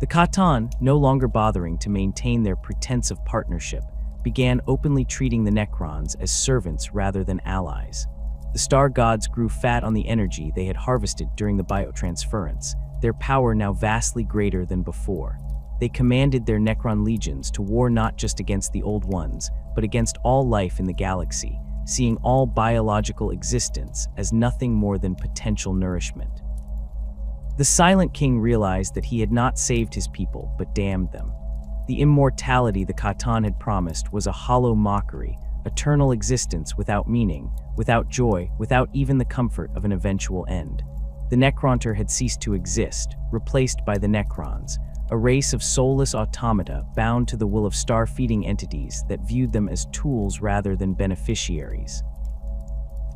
The Khatan, no longer bothering to maintain their pretense of partnership, began openly treating the Necrons as servants rather than allies. The star gods grew fat on the energy they had harvested during the biotransference, their power now vastly greater than before. They commanded their Necron legions to war not just against the Old Ones, but against all life in the galaxy, seeing all biological existence as nothing more than potential nourishment. The Silent King realized that he had not saved his people, but damned them. The immortality the Catan had promised was a hollow mockery, eternal existence without meaning, without joy, without even the comfort of an eventual end. The Necrontyr had ceased to exist, replaced by the Necrons, a race of soulless automata bound to the will of star-feeding entities that viewed them as tools rather than beneficiaries.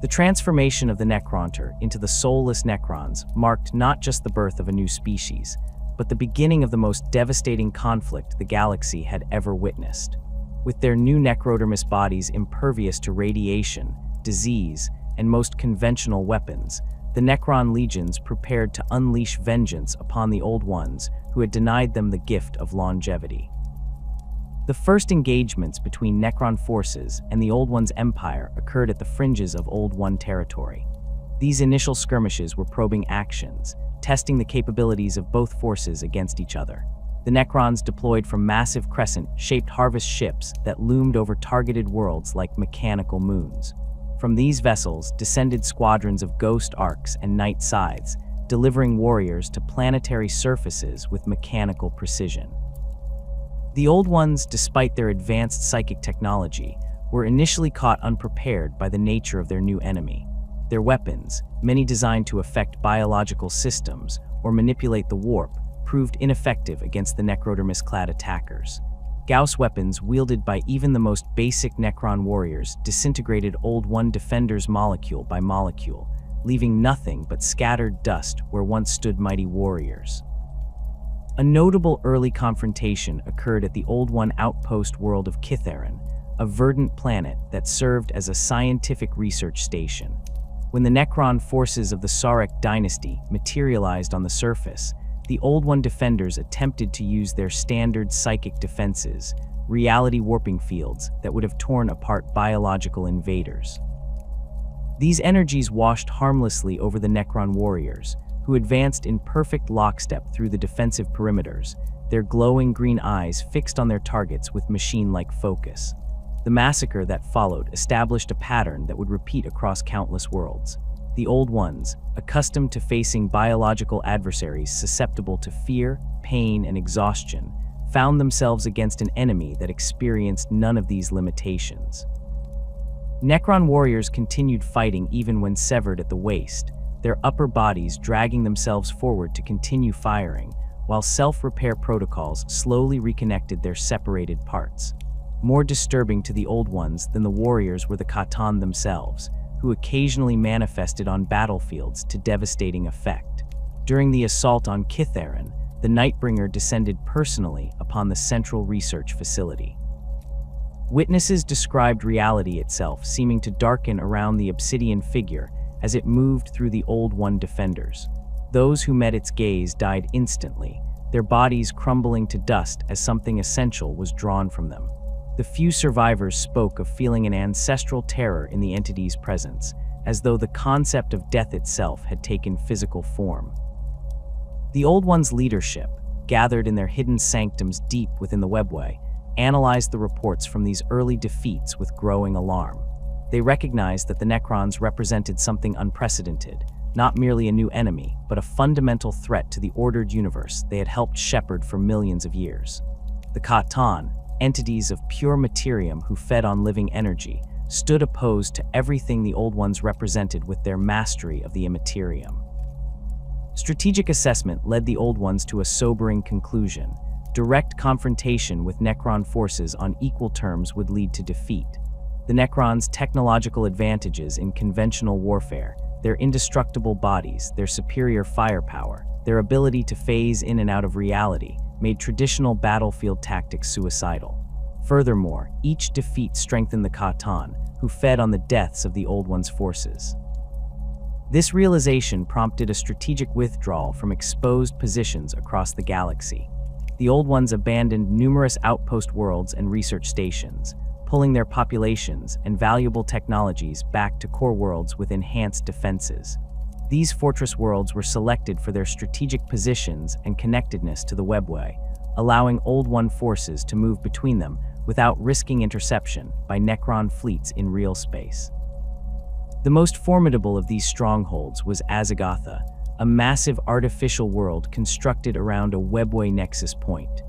The transformation of the Necrontyr into the soulless Necrons marked not just the birth of a new species, but the beginning of the most devastating conflict the galaxy had ever witnessed. With their new necrodermis bodies impervious to radiation, disease, and most conventional weapons, the Necron legions prepared to unleash vengeance upon the Old Ones who had denied them the gift of longevity. The first engagements between Necron forces and the Old One's empire occurred at the fringes of Old One territory. These initial skirmishes were probing actions, testing the capabilities of both forces against each other. The Necrons deployed from massive crescent-shaped harvest ships that loomed over targeted worlds like mechanical moons. From these vessels descended squadrons of ghost arcs and night scythes, delivering warriors to planetary surfaces with mechanical precision. The Old Ones, despite their advanced psychic technology, were initially caught unprepared by the nature of their new enemy. Their weapons, many designed to affect biological systems or manipulate the warp, proved ineffective against the necrodermis-clad attackers. Gauss weapons wielded by even the most basic Necron warriors disintegrated Old One defenders molecule by molecule, leaving nothing but scattered dust where once stood mighty warriors. A notable early confrontation occurred at the Old One outpost world of Kithaeron, a verdant planet that served as a scientific research station. When the Necron forces of the Sarek dynasty materialized on the surface, the Old One defenders attempted to use their standard psychic defenses, reality warping fields that would have torn apart biological invaders. These energies washed harmlessly over the Necron warriors, who advanced in perfect lockstep through the defensive perimeters, their glowing green eyes fixed on their targets with machine-like focus. The massacre that followed established a pattern that would repeat across countless worlds. The Old Ones, accustomed to facing biological adversaries susceptible to fear, pain, and exhaustion, found themselves against an enemy that experienced none of these limitations. Necron warriors continued fighting even when severed at the waist, their upper bodies dragging themselves forward to continue firing, while self-repair protocols slowly reconnected their separated parts. More disturbing to the Old Ones than the warriors were the Catan themselves, who occasionally manifested on battlefields to devastating effect. During the assault on Kithaeron, the Nightbringer descended personally upon the central research facility. Witnesses described reality itself seeming to darken around the obsidian figure as it moved through the Old One defenders. Those who met its gaze died instantly, their bodies crumbling to dust as something essential was drawn from them. The few survivors spoke of feeling an ancestral terror in the entity's presence, as though the concept of death itself had taken physical form. The Old One's leadership, gathered in their hidden sanctums deep within the webway, analyzed the reports from these early defeats with growing alarm. They recognized that the Necrons represented something unprecedented, not merely a new enemy, but a fundamental threat to the ordered universe they had helped shepherd for millions of years. The Catan, entities of pure materium who fed on living energy, stood opposed to everything the Old Ones represented with their mastery of the immaterium. Strategic assessment led the Old Ones to a sobering conclusion. Direct confrontation with Necron forces on equal terms would lead to defeat. The Necrons' technological advantages in conventional warfare, their indestructible bodies, their superior firepower, their ability to phase in and out of reality, made traditional battlefield tactics suicidal. Furthermore, each defeat strengthened the Catan, who fed on the deaths of the Old One's forces. This realization prompted a strategic withdrawal from exposed positions across the galaxy. The Old Ones abandoned numerous outpost worlds and research stations, pulling their populations and valuable technologies back to core worlds with enhanced defenses. These fortress worlds were selected for their strategic positions and connectedness to the webway, allowing Old One forces to move between them without risking interception by Necron fleets in real space. The most formidable of these strongholds was Azagotha, a massive artificial world constructed around a webway nexus point.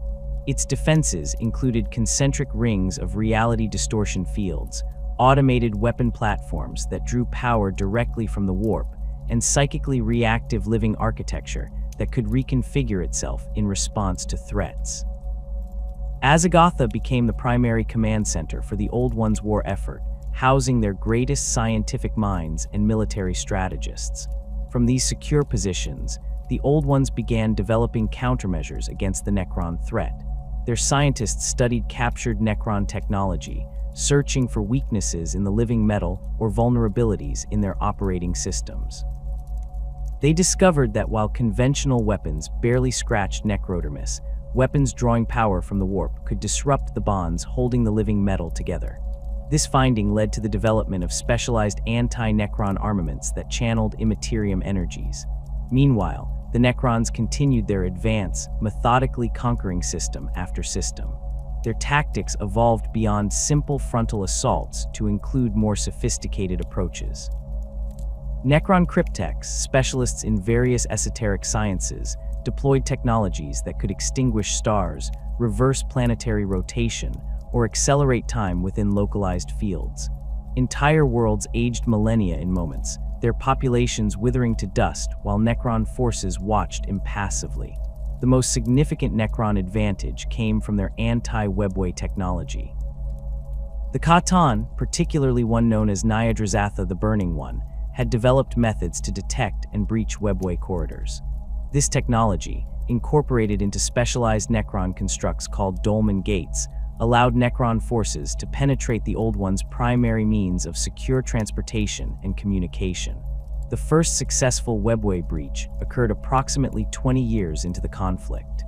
Its defenses included concentric rings of reality distortion fields, automated weapon platforms that drew power directly from the warp, and psychically reactive living architecture that could reconfigure itself in response to threats. Azagotha became the primary command center for the Old One's war effort, housing their greatest scientific minds and military strategists. From these secure positions, the Old Ones began developing countermeasures against the Necron threat. Their scientists studied captured Necron technology, searching for weaknesses in the living metal or vulnerabilities in their operating systems. They discovered that while conventional weapons barely scratched necrodermis, weapons drawing power from the warp could disrupt the bonds holding the living metal together. This finding led to the development of specialized anti-Necron armaments that channeled Imperium energies. Meanwhile, the Necrons continued their advance, methodically conquering system after system. Their tactics evolved beyond simple frontal assaults to include more sophisticated approaches. Necron cryptechs, specialists in various esoteric sciences, deployed technologies that could extinguish stars, reverse planetary rotation, or accelerate time within localized fields. Entire worlds aged millennia in moments, their populations withering to dust while Necron forces watched impassively. The most significant Necron advantage came from their anti-webway technology. The Katan, particularly one known as Nyadrazatha the Burning One, had developed methods to detect and breach webway corridors. This technology, incorporated into specialized Necron constructs called dolmen gates, allowed Necron forces to penetrate the Old One's primary means of secure transportation and communication. The first successful webway breach occurred approximately 20 years into the conflict.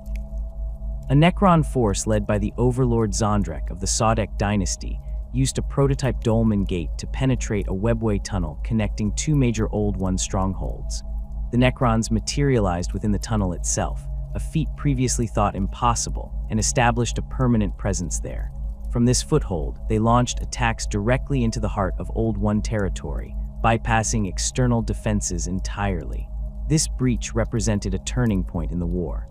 A Necron force led by the Overlord Zondrek of the Sodek dynasty used a prototype dolmen gate to penetrate a webway tunnel connecting two major Old One strongholds. The Necrons materialized within the tunnel itself, a feat previously thought impossible, and established a permanent presence there. From this foothold, they launched attacks directly into the heart of Old One territory, bypassing external defenses entirely. This breach represented a turning point in the war.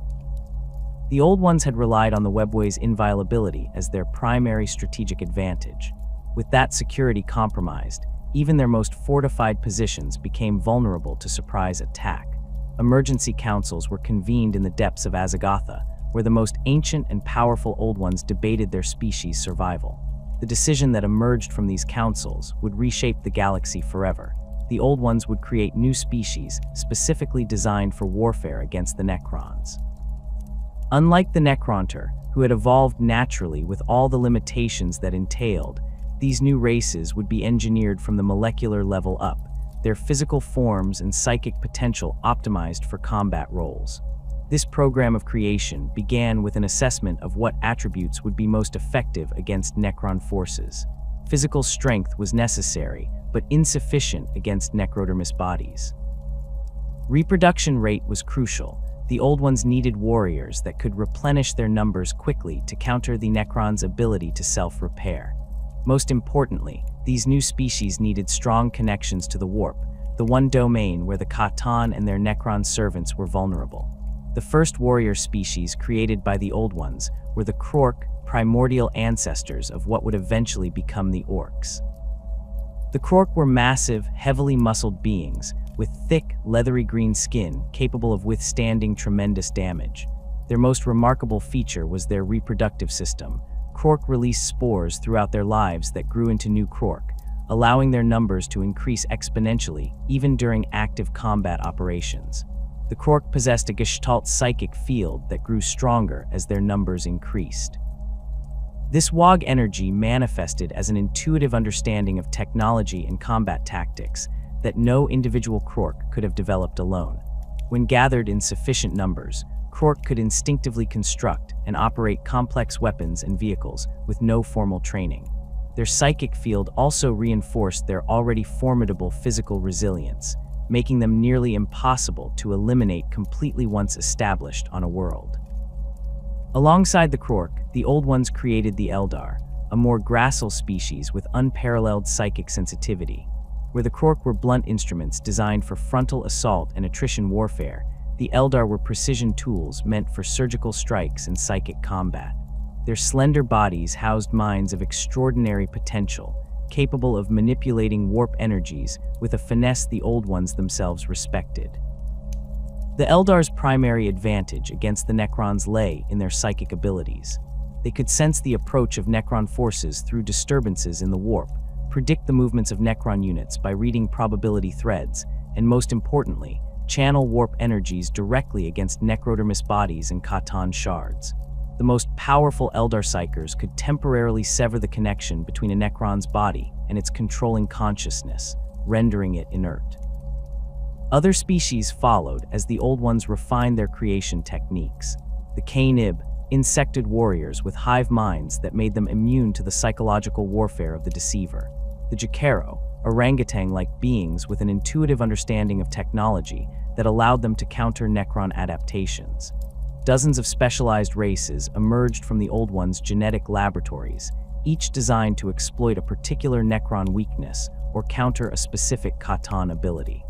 The Old Ones had relied on the webway's inviolability as their primary strategic advantage. With that security compromised, even their most fortified positions became vulnerable to surprise attack. Emergency councils were convened in the depths of Azagotha, where the most ancient and powerful Old Ones debated their species' survival. The decision that emerged from these councils would reshape the galaxy forever. The Old Ones would create new species specifically designed for warfare against the Necrons. Unlike the Necrontyr, who had evolved naturally with all the limitations that entailed, these new races would be engineered from the molecular level up, their physical forms and psychic potential optimized for combat roles. This program of creation began with an assessment of what attributes would be most effective against Necron forces. Physical strength was necessary, but insufficient against necrodermis bodies. Reproduction rate was crucial. The Old Ones needed warriors that could replenish their numbers quickly to counter the Necrons' ability to self-repair. Most importantly, these new species needed strong connections to the warp, the one domain where the Katan and their Necron servants were vulnerable. The first warrior species created by the Old Ones were the Krork, primordial ancestors of what would eventually become the Orcs. The Krork were massive, heavily muscled beings, with thick, leathery green skin capable of withstanding tremendous damage. Their most remarkable feature was their reproductive system. Krork released spores throughout their lives that grew into new Krork, allowing their numbers to increase exponentially even during active combat operations. The Krork possessed a Gestalt psychic field that grew stronger as their numbers increased. This Wog energy manifested as an intuitive understanding of technology and combat tactics that no individual Krork could have developed alone. When gathered in sufficient numbers, Krork could instinctively construct and operate complex weapons and vehicles with no formal training. Their psychic field also reinforced their already formidable physical resilience, making them nearly impossible to eliminate completely once established on a world. Alongside the Krork, the Old Ones created the Eldar, a more gracile species with unparalleled psychic sensitivity. Where the Krork were blunt instruments designed for frontal assault and attrition warfare, the Eldar were precision tools meant for surgical strikes and psychic combat. Their slender bodies housed minds of extraordinary potential, capable of manipulating warp energies with a finesse the Old Ones themselves respected. The Eldar's primary advantage against the Necrons lay in their psychic abilities. They could sense the approach of Necron forces through disturbances in the warp, predict the movements of Necron units by reading probability threads, and most importantly, channel warp energies directly against necrodermis bodies and Catan shards. The most powerful Eldar psychers could temporarily sever the connection between a Necron's body and its controlling consciousness, rendering it inert. Other species followed as the Old Ones refined their creation techniques. The Kainib, insected warriors with hive minds that made them immune to the psychological warfare of the Deceiver. The Jakero, orangutan-like beings with an intuitive understanding of technology that allowed them to counter Necron adaptations. Dozens of specialized races emerged from the Old Ones' genetic laboratories, each designed to exploit a particular Necron weakness or counter a specific Catan ability.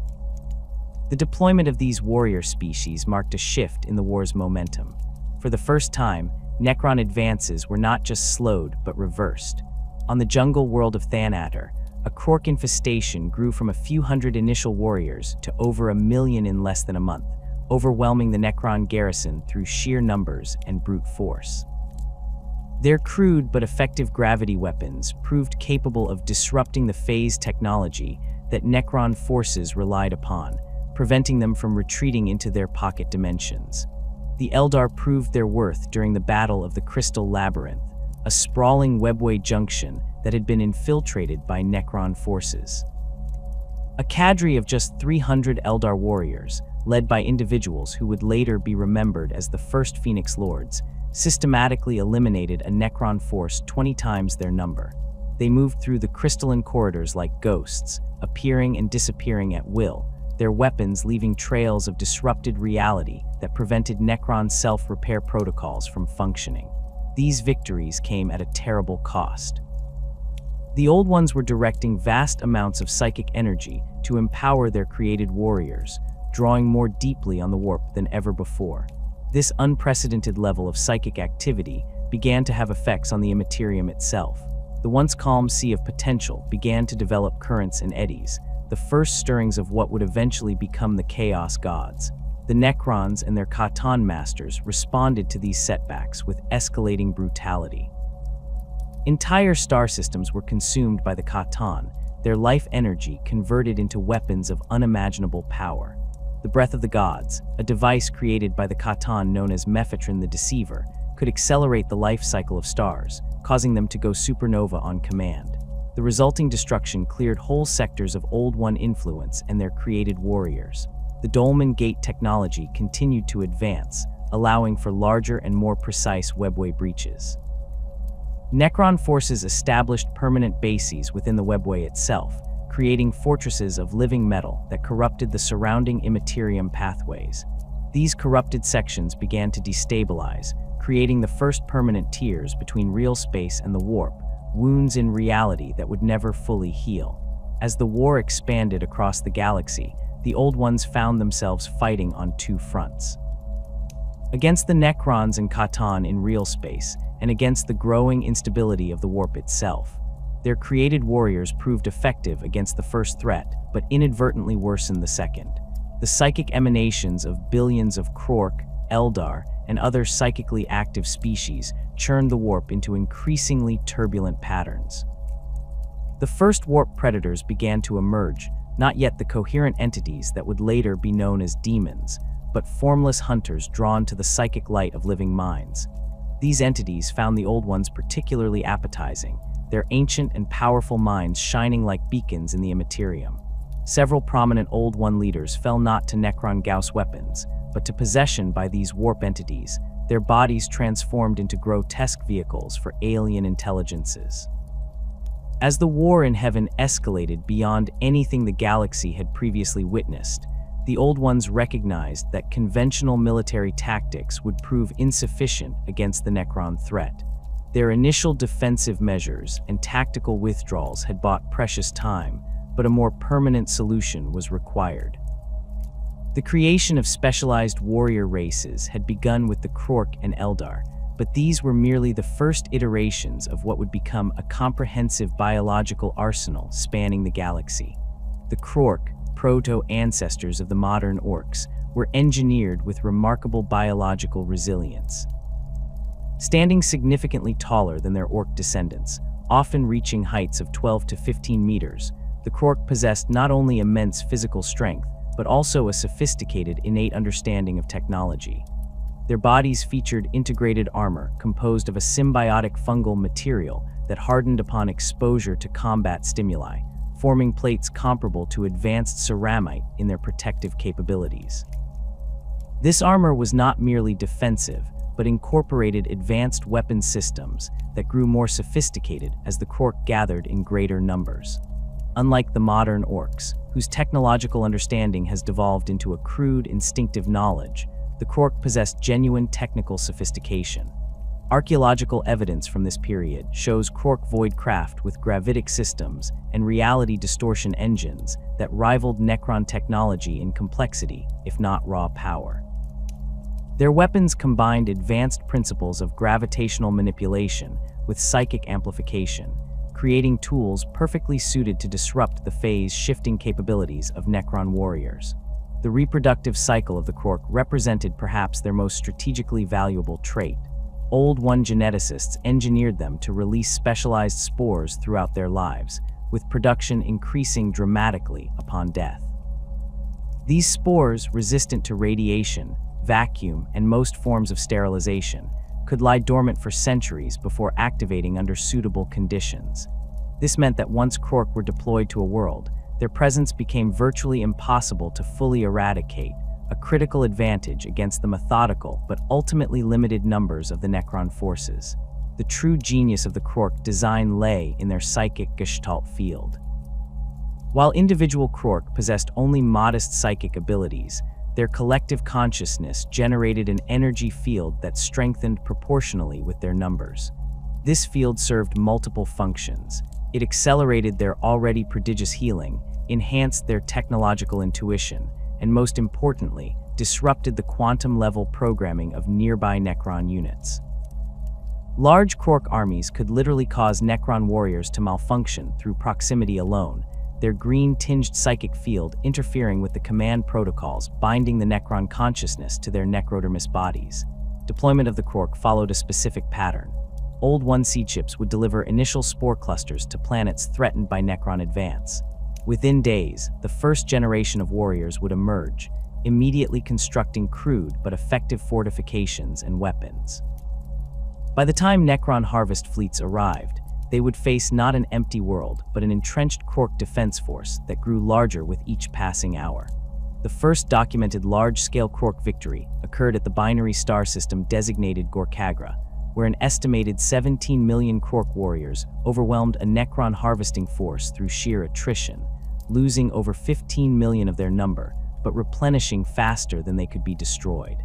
The deployment of these warrior species marked a shift in the war's momentum. For the first time, Necron advances were not just slowed but reversed. On the jungle world of Thanatar, a Krork infestation grew from a few hundred initial warriors to over 1 million in less than a month, overwhelming the Necron garrison through sheer numbers and brute force. Their crude but effective gravity weapons proved capable of disrupting the phase technology that Necron forces relied upon, preventing them from retreating into their pocket dimensions. The Eldar proved their worth during the Battle of the Crystal Labyrinth, a sprawling webway junction that had been infiltrated by Necron forces. A cadre of just 300 Eldar warriors, led by individuals who would later be remembered as the first Phoenix Lords, systematically eliminated a Necron force 20 times their number. They moved through the crystalline corridors like ghosts, appearing and disappearing at will, their weapons leaving trails of disrupted reality that prevented Necron's self-repair protocols from functioning. These victories came at a terrible cost. The Old Ones were directing vast amounts of psychic energy to empower their created warriors, drawing more deeply on the warp than ever before. This unprecedented level of psychic activity began to have effects on the Imperium itself. The once calm sea of potential began to develop currents and eddies, the first stirrings of what would eventually become the Chaos Gods. The Necrons and their Catan masters responded to these setbacks with escalating brutality. Entire star systems were consumed by the Catan, their life energy converted into weapons of unimaginable power. The Breath of the Gods, a device created by the Catan known as Mephitron the Deceiver, could accelerate the life cycle of stars, causing them to go supernova on command. The resulting destruction cleared whole sectors of Old One influence and their created warriors. The Dolmen Gate technology continued to advance, allowing for larger and more precise webway breaches. Necron forces established permanent bases within the webway itself, creating fortresses of living metal that corrupted the surrounding Imperium pathways. These corrupted sections began to destabilize, creating the first permanent tiers between real space and the warp, wounds in reality that would never fully heal. As the war expanded across the galaxy, the Old Ones found themselves fighting on two fronts. Against the Necrons and Catan in real space, and against the growing instability of the warp itself. Their created warriors proved effective against the first threat, but inadvertently worsened the second. The psychic emanations of billions of Krork, Eldar, and other psychically active species churned the warp into increasingly turbulent patterns. The first warp predators began to emerge, not yet the coherent entities that would later be known as demons, but formless hunters drawn to the psychic light of living minds. These entities found the Old Ones particularly appetizing, their ancient and powerful minds shining like beacons in the Imperium. Several prominent Old One leaders fell not to Necron Gauss weapons, but to possession by these warp entities, their bodies transformed into grotesque vehicles for alien intelligences. As the war in heaven escalated beyond anything the galaxy had previously witnessed, the Old Ones recognized that conventional military tactics would prove insufficient against the Necron threat. Their initial defensive measures and tactical withdrawals had bought precious time, but a more permanent solution was required. The creation of specialized warrior races had begun with the Krork and Eldar, but these were merely the first iterations of what would become a comprehensive biological arsenal spanning the galaxy. The Krork, proto-ancestors of the modern orcs, were engineered with remarkable biological resilience. Standing significantly taller than their orc descendants, often reaching heights of 12 to 15 meters, the Krork possessed not only immense physical strength, but also a sophisticated innate understanding of technology. Their bodies featured integrated armor composed of a symbiotic fungal material that hardened upon exposure to combat stimuli, forming plates comparable to advanced ceramite in their protective capabilities. This armor was not merely defensive, but incorporated advanced weapon systems that grew more sophisticated as the Krork gathered in greater numbers. Unlike the modern orcs, whose technological understanding has devolved into a crude, instinctive knowledge, the Krork possessed genuine technical sophistication. Archaeological evidence from this period shows Krork void craft with gravitic systems and reality distortion engines that rivaled Necron technology in complexity, if not raw power. Their weapons combined advanced principles of gravitational manipulation with psychic amplification, creating tools perfectly suited to disrupt the phase-shifting capabilities of Necron warriors. The reproductive cycle of the Krork represented perhaps their most strategically valuable trait. Old One geneticists engineered them to release specialized spores throughout their lives, with production increasing dramatically upon death. These spores, resistant to radiation, vacuum, and most forms of sterilization, could lie dormant for centuries before activating under suitable conditions. This meant that once Krork were deployed to a world, their presence became virtually impossible to fully eradicate, a critical advantage against the methodical but ultimately limited numbers of the Necron forces. The true genius of the Krork design lay in their psychic gestalt field. While individual Krork possessed only modest psychic abilities, their collective consciousness generated an energy field that strengthened proportionally with their numbers. This field served multiple functions. It accelerated their already prodigious healing, enhanced their technological intuition, and most importantly, disrupted the quantum-level programming of nearby Necron units. Large Krork armies could literally cause Necron warriors to malfunction through proximity alone, their green-tinged psychic field interfering with the command protocols binding the Necron consciousness to their necrodermis bodies. Deployment of the Krork followed a specific pattern. Old 1C chips would deliver initial spore clusters to planets threatened by Necron advance. Within days, the first generation of warriors would emerge, immediately constructing crude but effective fortifications and weapons. By the time Necron harvest fleets arrived, they would face not an empty world, but an entrenched Krork defense force that grew larger with each passing hour. The first documented large-scale Krork victory occurred at the binary star system designated Gorkagra, where an estimated 17 million Krork warriors overwhelmed a Necron harvesting force through sheer attrition, losing over 15 million of their number, but replenishing faster than they could be destroyed.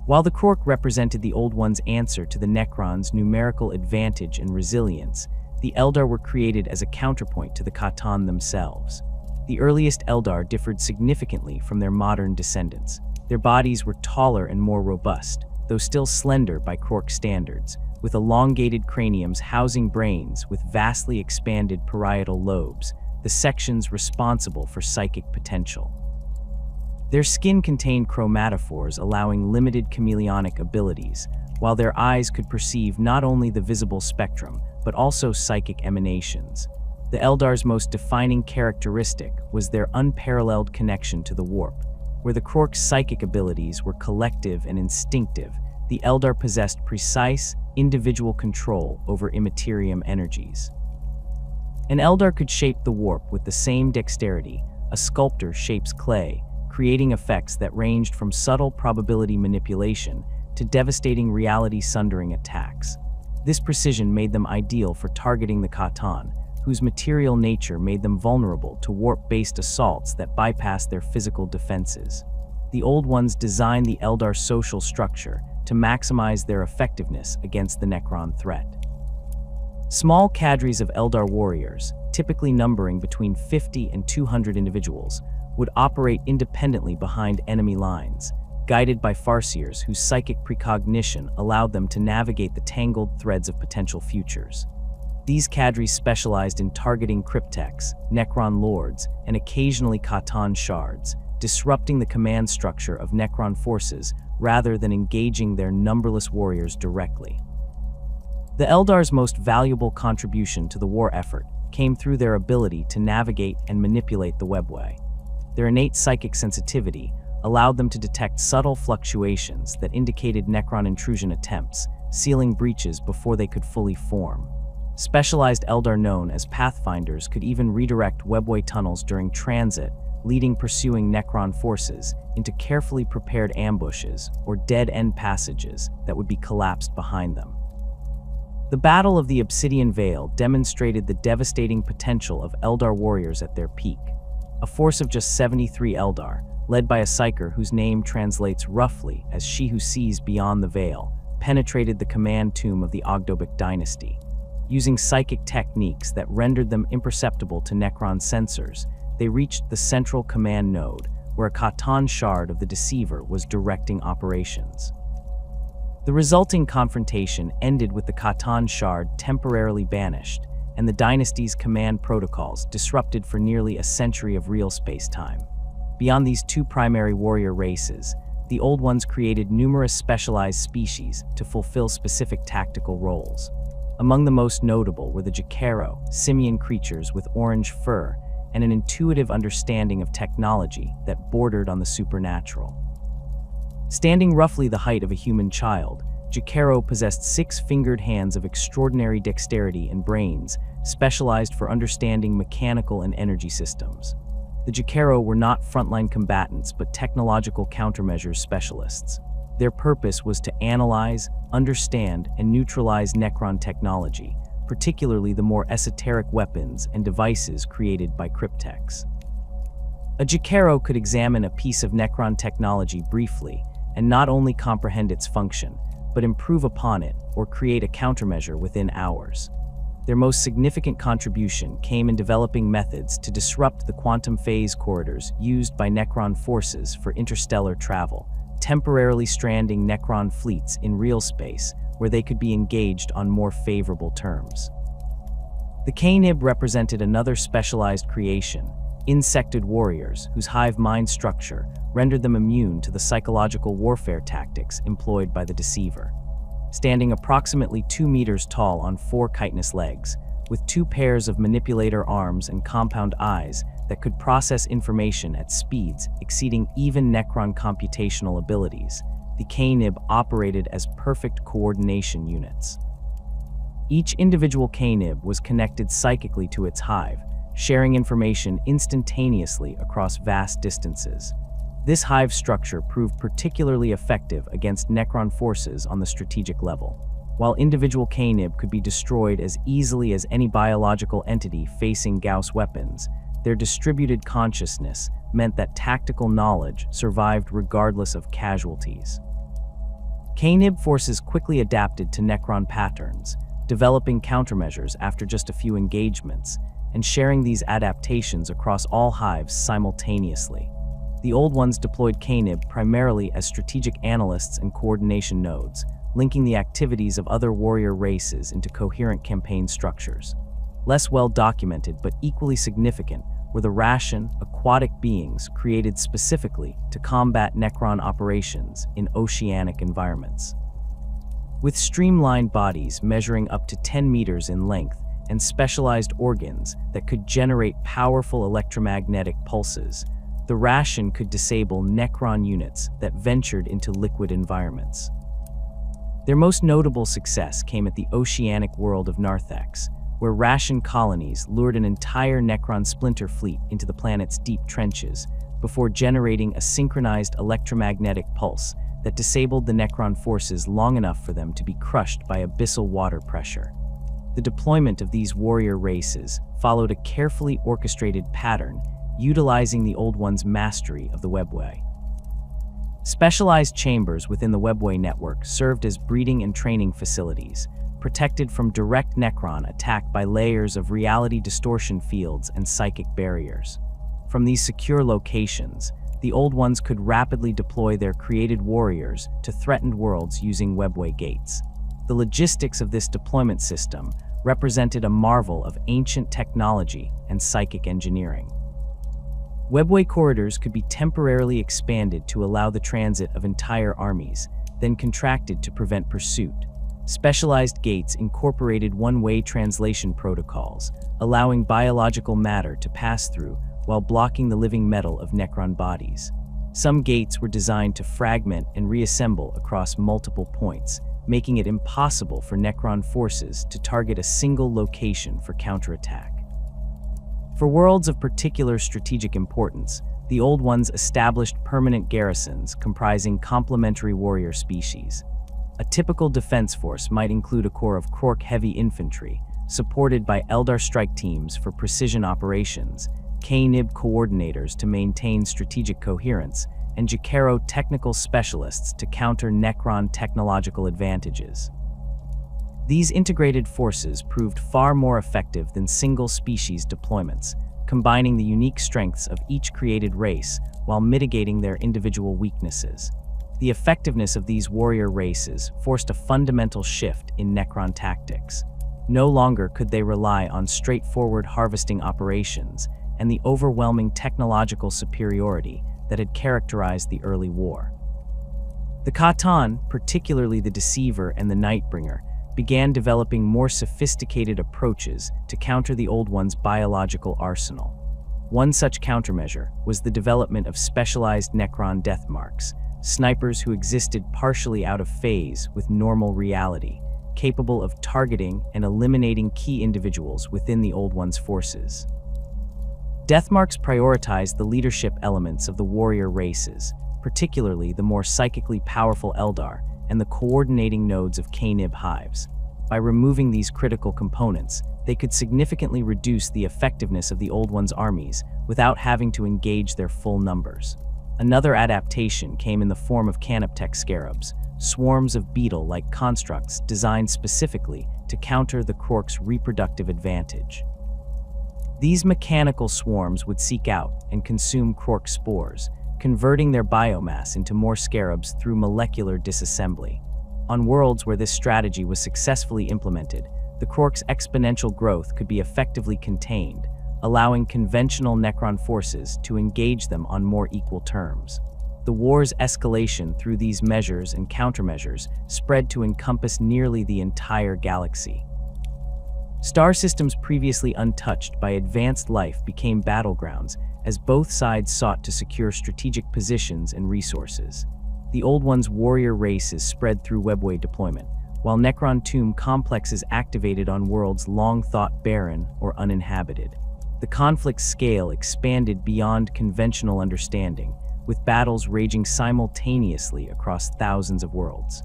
While the Krork represented the Old One's answer to the Necrons' numerical advantage and resilience, the Eldar were created as a counterpoint to the C'tan themselves. The earliest Eldar differed significantly from their modern descendants. Their bodies were taller and more robust, though still slender by Krork standards, with elongated craniums housing brains with vastly expanded parietal lobes, the sections responsible for psychic potential. Their skin contained chromatophores allowing limited chameleonic abilities, while their eyes could perceive not only the visible spectrum, but also psychic emanations. The Eldar's most defining characteristic was their unparalleled connection to the warp. Where the Krork's psychic abilities were collective and instinctive, the Eldar possessed precise, individual control over immaterium energies. An Eldar could shape the warp with the same dexterity a sculptor shapes clay, creating effects that ranged from subtle probability manipulation to devastating reality-sundering attacks. This precision made them ideal for targeting the Catan, whose material nature made them vulnerable to warp-based assaults that bypassed their physical defenses. The Old Ones designed the Eldar social structure to maximize their effectiveness against the Necron threat. Small cadres of Eldar warriors, typically numbering between 50 and 200 individuals, would operate independently behind enemy lines, guided by Farseers whose psychic precognition allowed them to navigate the tangled threads of potential futures. These cadres specialized in targeting cryptechs, Necron lords, and occasionally Catan shards, disrupting the command structure of Necron forces rather than engaging their numberless warriors directly. The Eldar's most valuable contribution to the war effort came through their ability to navigate and manipulate the webway. Their innate psychic sensitivity allowed them to detect subtle fluctuations that indicated Necron intrusion attempts, sealing breaches before they could fully form. Specialized Eldar known as Pathfinders could even redirect webway tunnels during transit, leading pursuing Necron forces into carefully prepared ambushes or dead-end passages that would be collapsed behind them. The Battle of the Obsidian Vale demonstrated the devastating potential of Eldar warriors at their peak. A force of just 73 Eldar, led by a psyker whose name translates roughly as "she who sees beyond the veil," penetrated the command tomb of the Ogdobic dynasty. Using psychic techniques that rendered them imperceptible to Necron sensors, they reached the central command node, where a Catan shard of the Deceiver was directing operations. The resulting confrontation ended with the Catan shard temporarily banished, and the dynasty's command protocols disrupted for nearly a century of real space-time. Beyond these two primary warrior races, the Old Ones created numerous specialized species to fulfill specific tactical roles. Among the most notable were the Jacaro, simian creatures with orange fur and an intuitive understanding of technology that bordered on the supernatural. Standing roughly the height of a human child, Jacaro possessed 6-fingered hands of extraordinary dexterity and brains, specialized for understanding mechanical and energy systems. The Jacaro were not frontline combatants but technological countermeasures specialists. Their purpose was to analyze, understand, and neutralize Necron technology, particularly the more esoteric weapons and devices created by cryptechs. A Jacaro could examine a piece of Necron technology briefly and not only comprehend its function, but improve upon it or create a countermeasure within hours. Their most significant contribution came in developing methods to disrupt the quantum phase corridors used by Necron forces for interstellar travel, temporarily stranding Necron fleets in real space where they could be engaged on more favorable terms. The Canib represented another specialized creation, insected warriors whose hive mind structure rendered them immune to the psychological warfare tactics employed by the Deceiver. Standing approximately 2 meters tall on 4 chitinous legs, with 2 pairs of manipulator arms and compound eyes that could process information at speeds exceeding even Necron computational abilities, the Canib operated as perfect coordination units. Each individual Canib was connected psychically to its hive, sharing information instantaneously across vast distances. This hive structure proved particularly effective against Necron forces on the strategic level. While individual Canib could be destroyed as easily as any biological entity facing Gauss weapons, their distributed consciousness meant that tactical knowledge survived regardless of casualties. Canib forces quickly adapted to Necron patterns, developing countermeasures after just a few engagements, and sharing these adaptations across all hives simultaneously. The Old Ones deployed Canib primarily as strategic analysts and coordination nodes, linking the activities of other warrior races into coherent campaign structures. Less well-documented but equally significant were the Ration, aquatic beings created specifically to combat Necron operations in oceanic environments. With streamlined bodies measuring up to 10 meters in length and specialized organs that could generate powerful electromagnetic pulses, the Ration could disable Necron units that ventured into liquid environments. Their most notable success came at the oceanic world of Narthex, where Ration colonies lured an entire Necron splinter fleet into the planet's deep trenches before generating a synchronized electromagnetic pulse that disabled the Necron forces long enough for them to be crushed by abyssal water pressure. The deployment of these warrior races followed a carefully orchestrated pattern, utilizing the Old One's mastery of the webway. Specialized chambers within the webway network served as breeding and training facilities, protected from direct Necron attack by layers of reality distortion fields and psychic barriers. From these secure locations, the Old Ones could rapidly deploy their created warriors to threatened worlds using webway gates. The logistics of this deployment system represented a marvel of ancient technology and psychic engineering. Webway corridors could be temporarily expanded to allow the transit of entire armies, then contracted to prevent pursuit. Specialized gates incorporated one-way translation protocols, allowing biological matter to pass through while blocking the living metal of Necron bodies. Some gates were designed to fragment and reassemble across multiple points, making it impossible for Necron forces to target a single location for counterattack. For worlds of particular strategic importance, the Old Ones established permanent garrisons comprising complementary warrior species. A typical defense force might include a corps of Krork heavy infantry, supported by Eldar strike teams for precision operations, K-Nib coordinators to maintain strategic coherence, and Jakero technical specialists to counter Necron technological advantages. These integrated forces proved far more effective than single-species deployments, combining the unique strengths of each created race while mitigating their individual weaknesses. The effectiveness of these warrior races forced a fundamental shift in Necron tactics. No longer could they rely on straightforward harvesting operations and the overwhelming technological superiority that had characterized the early war. The Khatan, particularly the Deceiver and the Nightbringer, began developing more sophisticated approaches to counter the Old One's biological arsenal. One such countermeasure was the development of specialized Necron death marks, snipers who existed partially out of phase with normal reality, capable of targeting and eliminating key individuals within the Old One's forces. Deathmarks prioritized the leadership elements of the warrior races, particularly the more psychically powerful Eldar and the coordinating nodes of K-Nib hives. By removing these critical components, they could significantly reduce the effectiveness of the Old One's armies without having to engage their full numbers. Another adaptation came in the form of Canoptech scarabs, swarms of beetle-like constructs designed specifically to counter the Krork's reproductive advantage. These mechanical swarms would seek out and consume Krork spores, converting their biomass into more scarabs through molecular disassembly. On worlds where this strategy was successfully implemented, the Krork's exponential growth could be effectively contained, allowing conventional Necron forces to engage them on more equal terms. The war's escalation through these measures and countermeasures spread to encompass nearly the entire galaxy. Star systems previously untouched by advanced life became battlegrounds as both sides sought to secure strategic positions and resources. The Old One's warrior races spread through webway deployment, while Necron tomb complexes activated on worlds long thought barren or uninhabited. The conflict's scale expanded beyond conventional understanding, with battles raging simultaneously across thousands of worlds.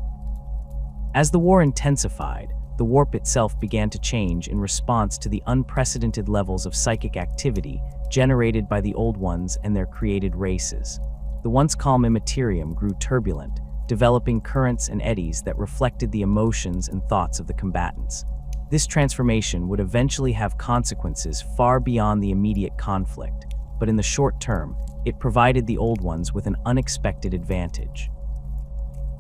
As the war intensified, the warp itself began to change in response to the unprecedented levels of psychic activity generated by the Old Ones and their created races. The once calm Imperium grew turbulent, developing currents and eddies that reflected the emotions and thoughts of the combatants. This transformation would eventually have consequences far beyond the immediate conflict, but in the short term, it provided the Old Ones with an unexpected advantage.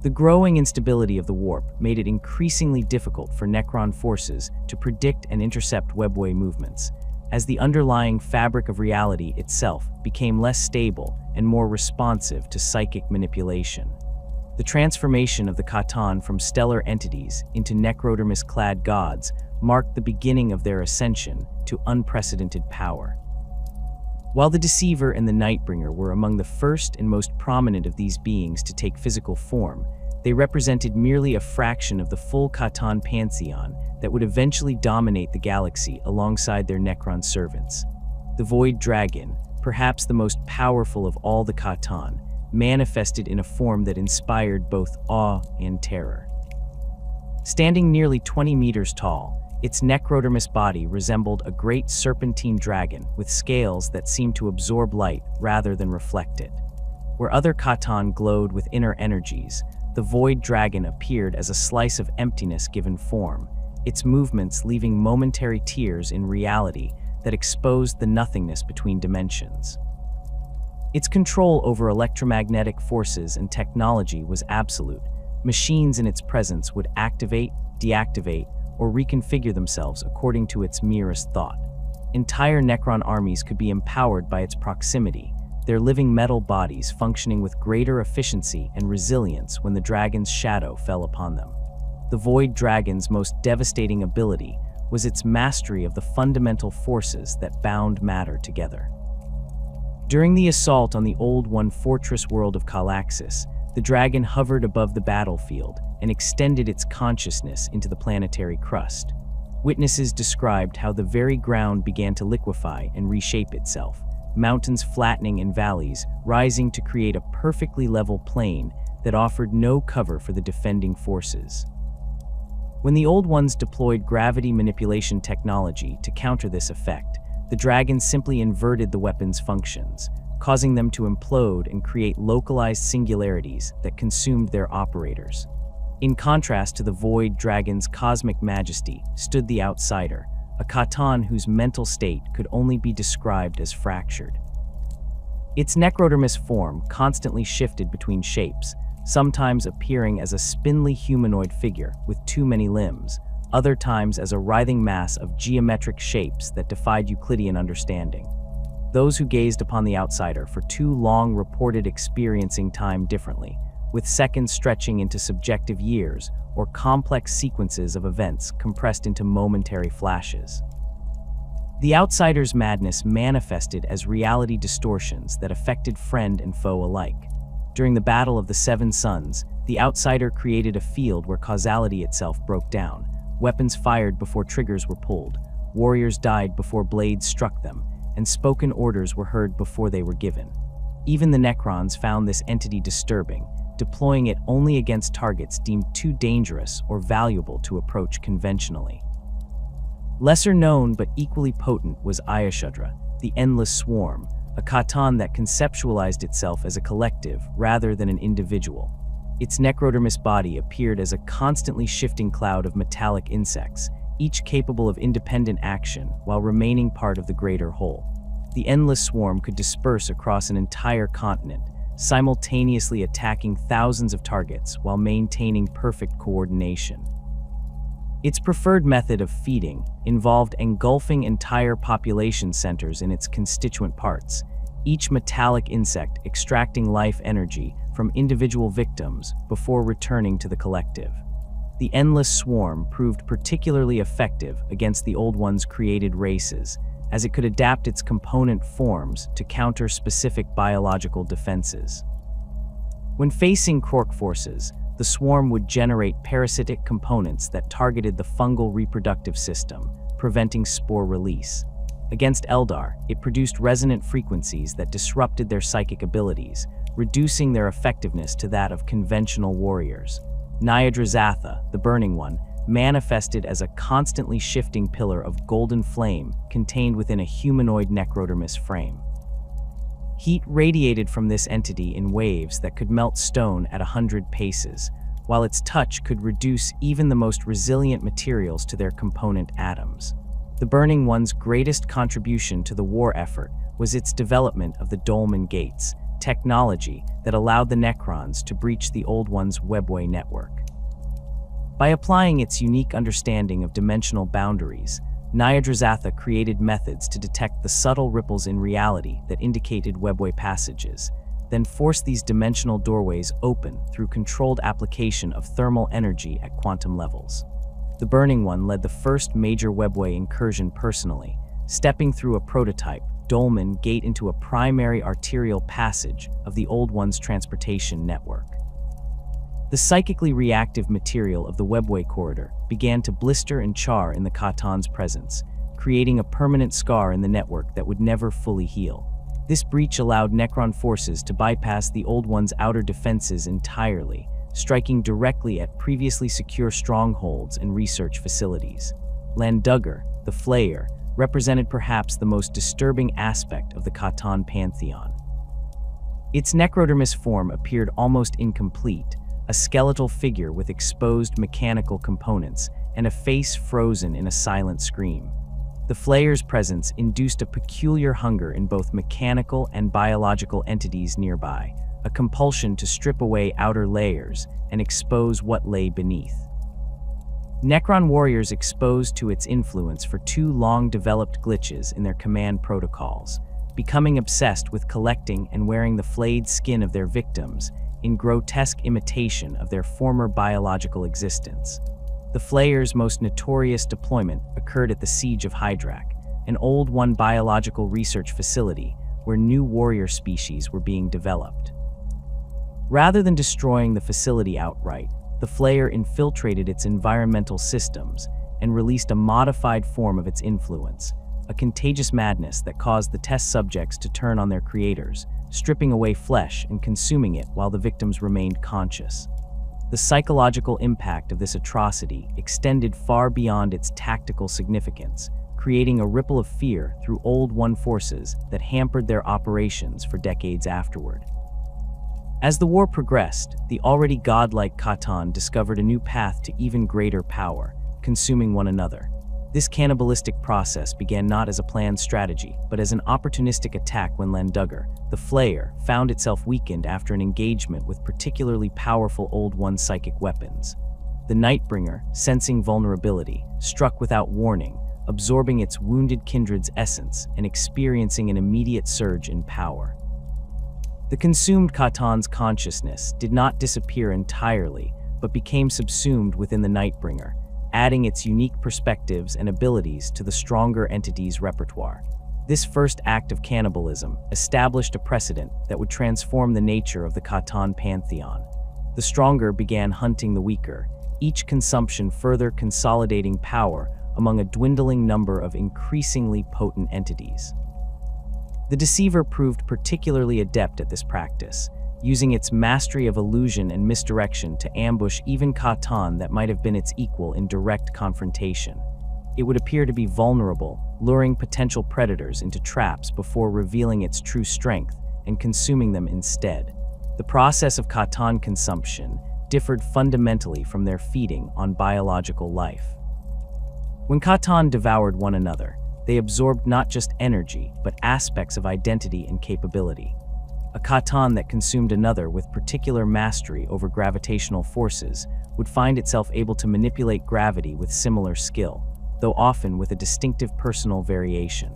The growing instability of the warp made it increasingly difficult for Necron forces to predict and intercept webway movements, as the underlying fabric of reality itself became less stable and more responsive to psychic manipulation. The transformation of the Khatan from stellar entities into necrodermis-clad gods marked the beginning of their ascension to unprecedented power. While the Deceiver and the Nightbringer were among the first and most prominent of these beings to take physical form, they represented merely a fraction of the full Khatan pantheon that would eventually dominate the galaxy alongside their Necron servants. The Void Dragon, perhaps the most powerful of all the Khatan, manifested in a form that inspired both awe and terror. Standing nearly 20 meters tall, its necrodermis body resembled a great serpentine dragon with scales that seemed to absorb light rather than reflect it. Where other Catan glowed with inner energies, the void dragon appeared as a slice of emptiness given form, its movements leaving momentary tears in reality that exposed the nothingness between dimensions. Its control over electromagnetic forces and technology was absolute. Machines in its presence would activate, deactivate, or reconfigure themselves according to its merest thought. Entire Necron armies could be empowered by its proximity, their living metal bodies functioning with greater efficiency and resilience when the dragon's shadow fell upon them. The Void Dragon's most devastating ability was its mastery of the fundamental forces that bound matter together. During the assault on the Old One fortress world of Calaxis, the dragon hovered above the battlefield and extended its consciousness into the planetary crust. Witnesses described how the very ground began to liquefy and reshape itself, mountains flattening and valleys rising to create a perfectly level plain that offered no cover for the defending forces. When the Old Ones deployed gravity manipulation technology to counter this effect, the dragon simply inverted the weapon's functions, causing them to implode and create localized singularities that consumed their operators. In contrast to the Void Dragon's cosmic majesty stood the Outsider, a Catan whose mental state could only be described as fractured. Its necrodermis form constantly shifted between shapes, sometimes appearing as a spindly humanoid figure with too many limbs, other times as a writhing mass of geometric shapes that defied Euclidean understanding. Those who gazed upon the Outsider for too long reported experiencing time differently, with seconds stretching into subjective years or complex sequences of events compressed into momentary flashes. The Outsider's madness manifested as reality distortions that affected friend and foe alike. During the Battle of the Seven Suns, the Outsider created a field where causality itself broke down. Weapons fired before triggers were pulled, warriors died before blades struck them, and spoken orders were heard before they were given. Even the Necrons found this entity disturbing, deploying it only against targets deemed too dangerous or valuable to approach conventionally. Lesser known but equally potent was Ayashudra, the Endless Swarm, a Catan that conceptualized itself as a collective rather than an individual. Its necrodermis body appeared as a constantly shifting cloud of metallic insects, each capable of independent action while remaining part of the greater whole. The Endless Swarm could disperse across an entire continent, simultaneously attacking thousands of targets while maintaining perfect coordination. Its preferred method of feeding involved engulfing entire population centers in its constituent parts, each metallic insect extracting life energy from individual victims before returning to the collective. The Endless Swarm proved particularly effective against the Old One's created races, as it could adapt its component forms to counter specific biological defenses. When facing Krork forces, the swarm would generate parasitic components that targeted the fungal reproductive system, preventing spore release. Against Eldar, it produced resonant frequencies that disrupted their psychic abilities, reducing their effectiveness to that of conventional warriors. Nyadrazatha, the Burning One, manifested as a constantly shifting pillar of golden flame contained within a humanoid necrodermis frame. Heat radiated from this entity in waves that could melt stone at 100 paces, while its touch could reduce even the most resilient materials to their component atoms. The Burning One's greatest contribution to the war effort was its development of the Dolmen Gates, technology that allowed the Necrons to breach the Old One's webway network. By applying its unique understanding of dimensional boundaries, Nyadrazatha created methods to detect the subtle ripples in reality that indicated webway passages, then forced these dimensional doorways open through controlled application of thermal energy at quantum levels. The Burning One led the first major webway incursion personally, stepping through a prototype Dolmen Gate into a primary arterial passage of the Old One's transportation network. The psychically reactive material of the webway corridor began to blister and char in the Catan's presence, creating a permanent scar in the network that would never fully heal. This breach allowed Necron forces to bypass the Old One's outer defenses entirely, striking directly at previously secure strongholds and research facilities. Landugger, the Flayer, represented perhaps the most disturbing aspect of the Catan pantheon. Its necrodermis form appeared almost incomplete, a skeletal figure with exposed mechanical components and a face frozen in a silent scream. The Flayer's presence induced a peculiar hunger in both mechanical and biological entities nearby, a compulsion to strip away outer layers and expose what lay beneath. Necron warriors exposed to its influence for too long developed glitches in their command protocols, becoming obsessed with collecting and wearing the flayed skin of their victims in grotesque imitation of their former biological existence. The Flayer's most notorious deployment occurred at the Siege of Hydrak, an Old One biological research facility where new warrior species were being developed. Rather than destroying the facility outright, the Flayer infiltrated its environmental systems and released a modified form of its influence, a contagious madness that caused the test subjects to turn on their creators, stripping away flesh and consuming it while the victims remained conscious. The psychological impact of this atrocity extended far beyond its tactical significance, creating a ripple of fear through Old One forces that hampered their operations for decades afterward. As the war progressed, the already godlike Catan discovered a new path to even greater power, consuming one another. This cannibalistic process began not as a planned strategy, but as an opportunistic attack when Landugger, the Flayer, found itself weakened after an engagement with particularly powerful Old One psychic weapons. The Nightbringer, sensing vulnerability, struck without warning, absorbing its wounded kindred's essence and experiencing an immediate surge in power. The consumed Catan's consciousness did not disappear entirely, but became subsumed within the Nightbringer, adding its unique perspectives and abilities to the stronger entity's repertoire. This first act of cannibalism established a precedent that would transform the nature of the Catan pantheon. The stronger began hunting the weaker, each consumption further consolidating power among a dwindling number of increasingly potent entities. The Deceiver proved particularly adept at this practice, using its mastery of illusion and misdirection to ambush even Catan that might have been its equal in direct confrontation. It would appear to be vulnerable, luring potential predators into traps before revealing its true strength and consuming them instead. The process of Catan consumption differed fundamentally from their feeding on biological life. When Catan devoured one another, they absorbed not just energy, but aspects of identity and capability. A Catan that consumed another with particular mastery over gravitational forces would find itself able to manipulate gravity with similar skill, though often with a distinctive personal variation.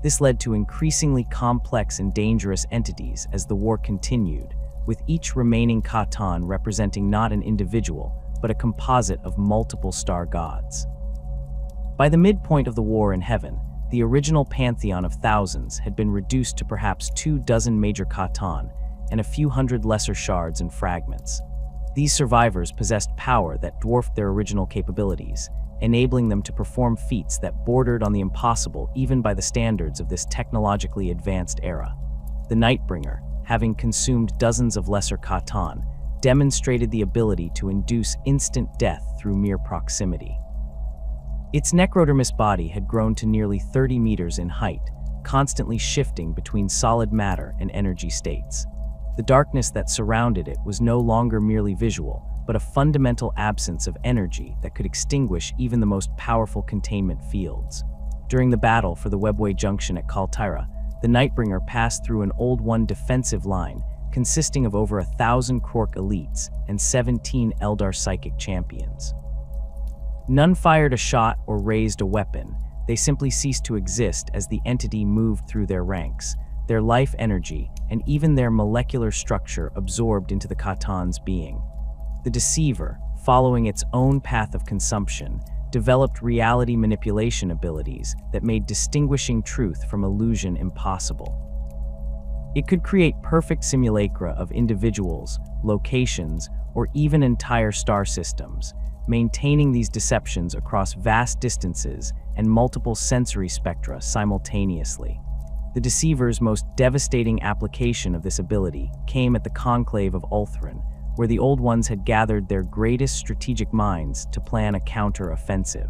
This led to increasingly complex and dangerous entities as the war continued, with each remaining Catan representing not an individual, but a composite of multiple star gods. By the midpoint of the war in heaven, the original pantheon of thousands had been reduced to perhaps 24 major Catan and a few hundred lesser shards and fragments. These survivors possessed power that dwarfed their original capabilities, enabling them to perform feats that bordered on the impossible even by the standards of this technologically advanced era. The Nightbringer, having consumed dozens of lesser Catan, demonstrated the ability to induce instant death through mere proximity. Its necrodermis body had grown to nearly 30 meters in height, constantly shifting between solid matter and energy states. The darkness that surrounded it was no longer merely visual, but a fundamental absence of energy that could extinguish even the most powerful containment fields. During the battle for the Webway Junction at Kaltyra, the Nightbringer passed through an Old One defensive line consisting of over 1,000 Quark elites and 17 Eldar psychic champions. None fired a shot or raised a weapon. They simply ceased to exist as the entity moved through their ranks, their life energy, and even their molecular structure absorbed into the Catan's being. The Deceiver, following its own path of consumption, developed reality manipulation abilities that made distinguishing truth from illusion impossible. It could create perfect simulacra of individuals, locations, or even entire star systems, maintaining these deceptions across vast distances and multiple sensory spectra simultaneously. The Deceiver's most devastating application of this ability came at the Conclave of Ulthuan, where the Old Ones had gathered their greatest strategic minds to plan a counter-offensive.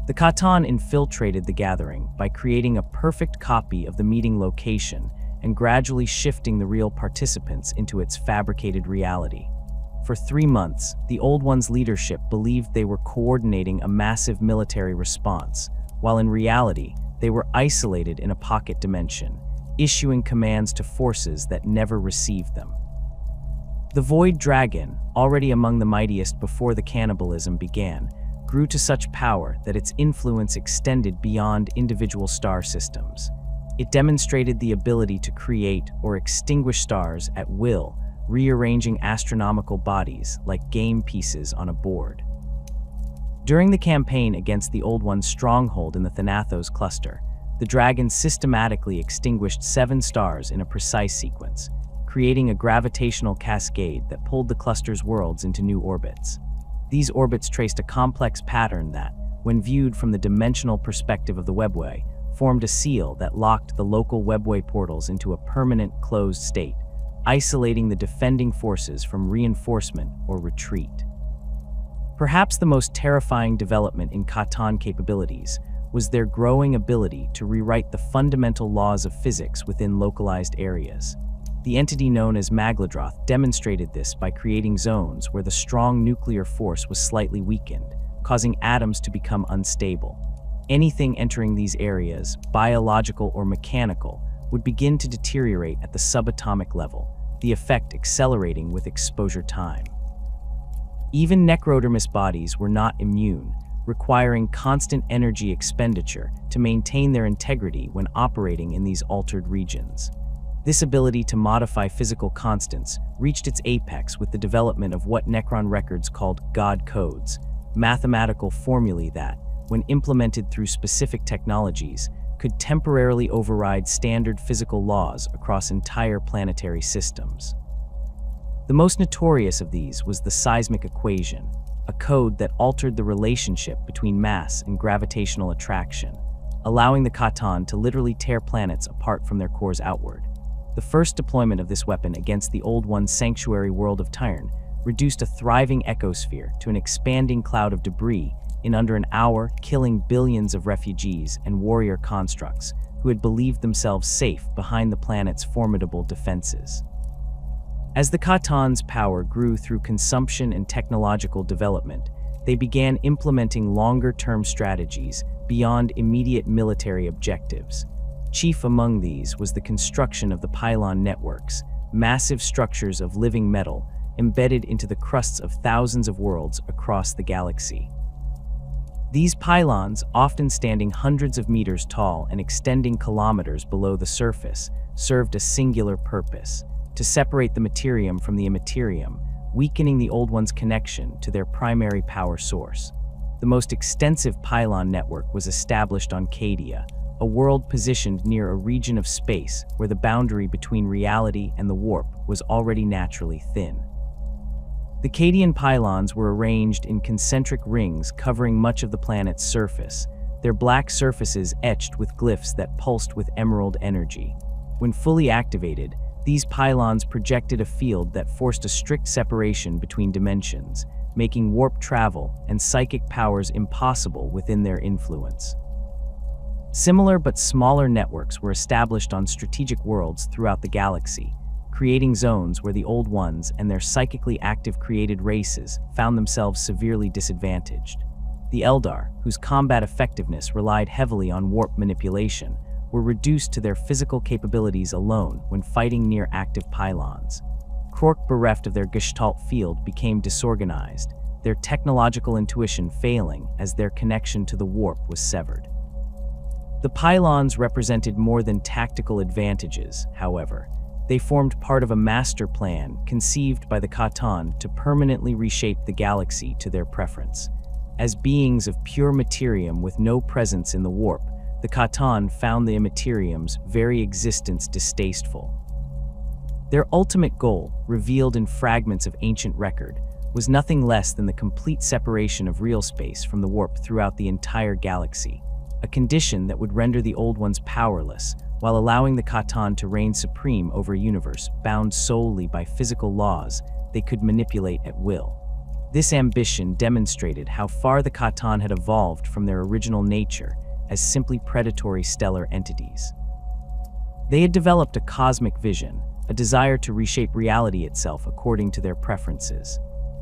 The Catan infiltrated the gathering by creating a perfect copy of the meeting location and gradually shifting the real participants into its fabricated reality. For 3 months, the Old Ones' leadership believed they were coordinating a massive military response, while in reality, they were isolated in a pocket dimension, issuing commands to forces that never received them. The Void Dragon, already among the mightiest before the cannibalism began, grew to such power that its influence extended beyond individual star systems. It demonstrated the ability to create or extinguish stars at will, rearranging astronomical bodies like game pieces on a board. During the campaign against the Old One's stronghold in the Thanatos cluster, the dragon systematically extinguished 7 stars in a precise sequence, creating a gravitational cascade that pulled the cluster's worlds into new orbits. These orbits traced a complex pattern that, when viewed from the dimensional perspective of the webway, formed a seal that locked the local webway portals into a permanent closed state, isolating the defending forces from reinforcement or retreat. Perhaps the most terrifying development in Catan capabilities was their growing ability to rewrite the fundamental laws of physics within localized areas. The entity known as Magladroth demonstrated this by creating zones where the strong nuclear force was slightly weakened, causing atoms to become unstable. Anything entering these areas, biological or mechanical, would begin to deteriorate at the subatomic level, the effect accelerating with exposure time. Even necrodermis bodies were not immune, requiring constant energy expenditure to maintain their integrity when operating in these altered regions. This ability to modify physical constants reached its apex with the development of what Necron records called God codes, mathematical formulae that, when implemented through specific technologies, could temporarily override standard physical laws across entire planetary systems. The most notorious of these was the seismic equation, a code that altered the relationship between mass and gravitational attraction, allowing the Catan to literally tear planets apart from their cores outward. The first deployment of this weapon against the Old One's sanctuary world of Tyr reduced a thriving ecosphere to an expanding cloud of debris in under an hour, killing billions of refugees and warrior constructs who had believed themselves safe behind the planet's formidable defenses. As the Catan's power grew through consumption and technological development, they began implementing longer-term strategies beyond immediate military objectives. Chief among these was the construction of the pylon networks, massive structures of living metal embedded into the crusts of thousands of worlds across the galaxy. These pylons, often standing hundreds of meters tall and extending kilometers below the surface, served a singular purpose: to separate the materium from the immaterium, weakening the Old One's connection to their primary power source. The most extensive pylon network was established on Cadia, a world positioned near a region of space where the boundary between reality and the warp was already naturally thin. The Cadian pylons were arranged in concentric rings covering much of the planet's surface, their black surfaces etched with glyphs that pulsed with emerald energy. When fully activated, these pylons projected a field that forced a strict separation between dimensions, making warp travel and psychic powers impossible within their influence. Similar but smaller networks were established on strategic worlds throughout the galaxy, creating zones where the Old Ones and their psychically active created races found themselves severely disadvantaged. The Eldar, whose combat effectiveness relied heavily on warp manipulation, were reduced to their physical capabilities alone when fighting near active pylons. Krork, bereft of their Gestalt field, became disorganized, their technological intuition failing as their connection to the warp was severed. The pylons represented more than tactical advantages, however. They formed part of a master plan conceived by the Catan to permanently reshape the galaxy to their preference. As beings of pure materium with no presence in the warp, the Catan found the immaterium's very existence distasteful. Their ultimate goal, revealed in fragments of ancient record, was nothing less than the complete separation of real space from the warp throughout the entire galaxy, a condition that would render the Old Ones powerless, while allowing the Catan to reign supreme over a universe bound solely by physical laws they could manipulate at will. This ambition demonstrated how far the Catan had evolved from their original nature as simply predatory stellar entities. They had developed a cosmic vision, a desire to reshape reality itself according to their preferences.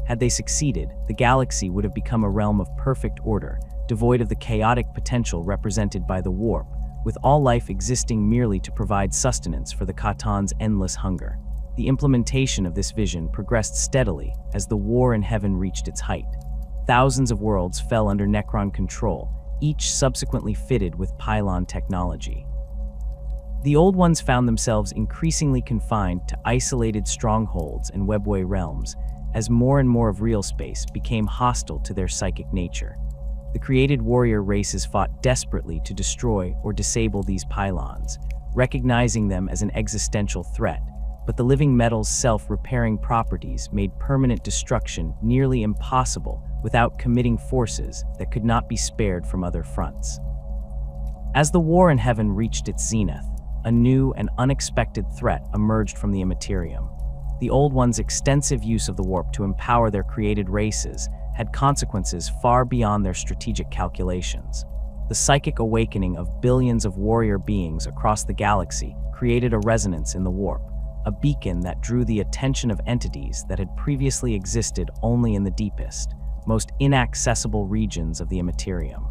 Had they succeeded, the galaxy would have become a realm of perfect order, devoid of the chaotic potential represented by the warp, with all life existing merely to provide sustenance for the Catan's endless hunger. The implementation of this vision progressed steadily as the war in heaven reached its height. Thousands of worlds fell under Necron control, each subsequently fitted with pylon technology. The Old Ones found themselves increasingly confined to isolated strongholds and webway realms, as more and more of real space became hostile to their psychic nature. The created warrior races fought desperately to destroy or disable these pylons, recognizing them as an existential threat, but the living metal's self-repairing properties made permanent destruction nearly impossible without committing forces that could not be spared from other fronts. As the war in heaven reached its zenith, a new and unexpected threat emerged from the Imperium. The Old Ones' extensive use of the warp to empower their created races had consequences far beyond their strategic calculations. The psychic awakening of billions of warrior beings across the galaxy created a resonance in the warp, a beacon that drew the attention of entities that had previously existed only in the deepest, most inaccessible regions of the Imperium.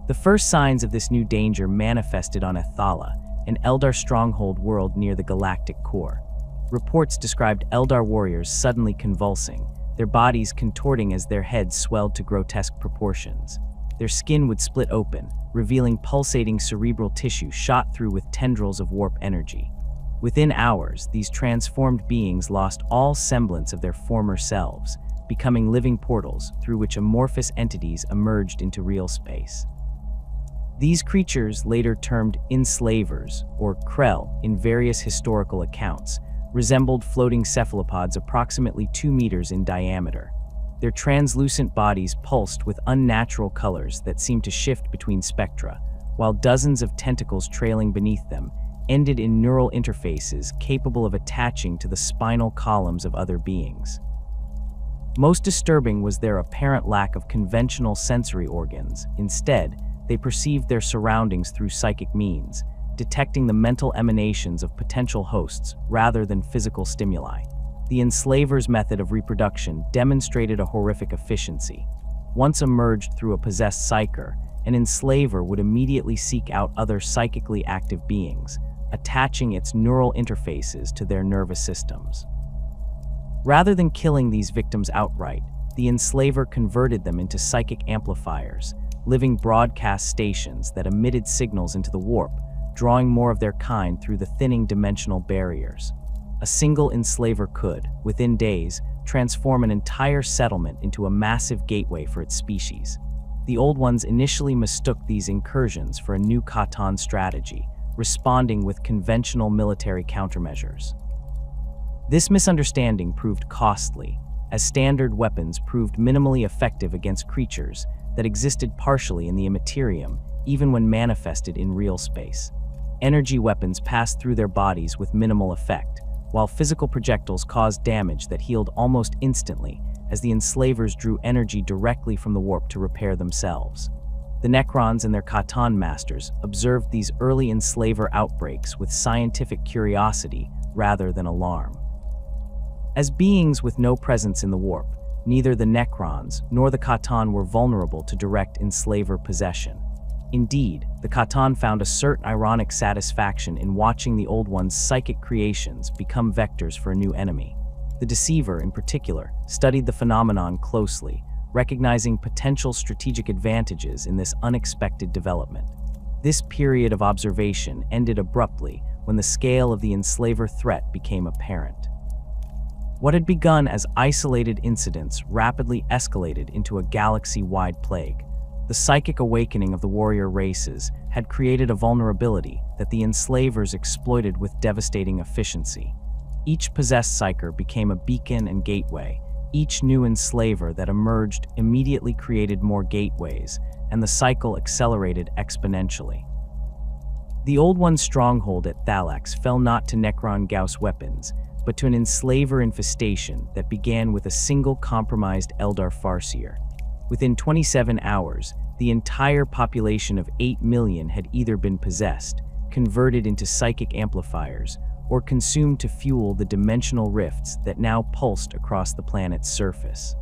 The first signs of this new danger manifested on Ethala, an Eldar stronghold world near the galactic core. Reports described Eldar warriors suddenly convulsing, their bodies contorting as their heads swelled to grotesque proportions. Their skin would split open, revealing pulsating cerebral tissue shot through with tendrils of warp energy. Within hours, these transformed beings lost all semblance of their former selves, becoming living portals through which amorphous entities emerged into real space. These creatures, later termed enslavers, or frail in various historical accounts, resembled floating cephalopods approximately 2 meters in diameter. Their translucent bodies pulsed with unnatural colors that seemed to shift between spectra, while dozens of tentacles trailing beneath them ended in neural interfaces capable of attaching to the spinal columns of other beings. Most disturbing was their apparent lack of conventional sensory organs. Instead, they perceived their surroundings through psychic means, detecting the mental emanations of potential hosts rather than physical stimuli. The enslaver's method of reproduction demonstrated a horrific efficiency. Once emerged through a possessed psyker, an enslaver would immediately seek out other psychically active beings, attaching its neural interfaces to their nervous systems. Rather than killing these victims outright, the enslaver converted them into psychic amplifiers, living broadcast stations that emitted signals into the warp, drawing more of their kind through the thinning dimensional barriers. A single enslaver could, within days, transform an entire settlement into a massive gateway for its species. The Old Ones initially mistook these incursions for a new Catan strategy, responding with conventional military countermeasures. This misunderstanding proved costly, as standard weapons proved minimally effective against creatures that existed partially in the Imperium, even when manifested in real space. Energy weapons passed through their bodies with minimal effect, while physical projectiles caused damage that healed almost instantly, as the enslavers drew energy directly from the warp to repair themselves. The Necrons and their Catan masters observed these early enslaver outbreaks with scientific curiosity rather than alarm. As beings with no presence in the warp, neither the Necrons nor the Catan were vulnerable to direct enslaver possession. Indeed, the Catan found a certain ironic satisfaction in watching the Old Ones' psychic creations become vectors for a new enemy. The Deceiver, in particular, studied the phenomenon closely, recognizing potential strategic advantages in this unexpected development. This period of observation ended abruptly when the scale of the enslaver threat became apparent. What had begun as isolated incidents rapidly escalated into a galaxy-wide plague. The psychic awakening of the warrior races had created a vulnerability that the enslavers exploited with devastating efficiency. Each possessed psyker became a beacon and gateway. Each new enslaver that emerged immediately created more gateways, and the cycle accelerated exponentially. The Old One's stronghold at Thalax fell not to Necron Gauss weapons, but to an enslaver infestation that began with a single compromised Eldar farseer. Within 27 hours, the entire population of 8 million had either been possessed, converted into psychic amplifiers, or consumed to fuel the dimensional rifts that now pulsed across the planet's surface.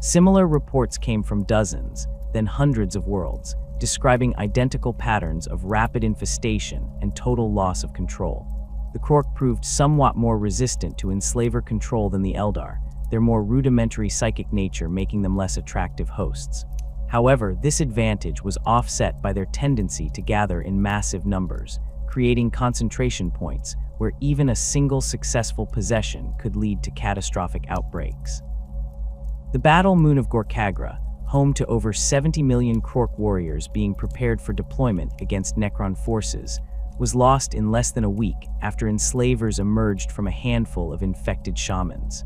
Similar reports came from dozens, then hundreds of worlds, describing identical patterns of rapid infestation and total loss of control. The Krork proved somewhat more resistant to enslaver control than the Eldar, their more rudimentary psychic nature making them less attractive hosts. However, this advantage was offset by their tendency to gather in massive numbers, creating concentration points where even a single successful possession could lead to catastrophic outbreaks. The battle moon of Gorkagra, home to over 70 million Krork warriors being prepared for deployment against Necron forces, was lost in less than a week after enslavers emerged from a handful of infected shamans.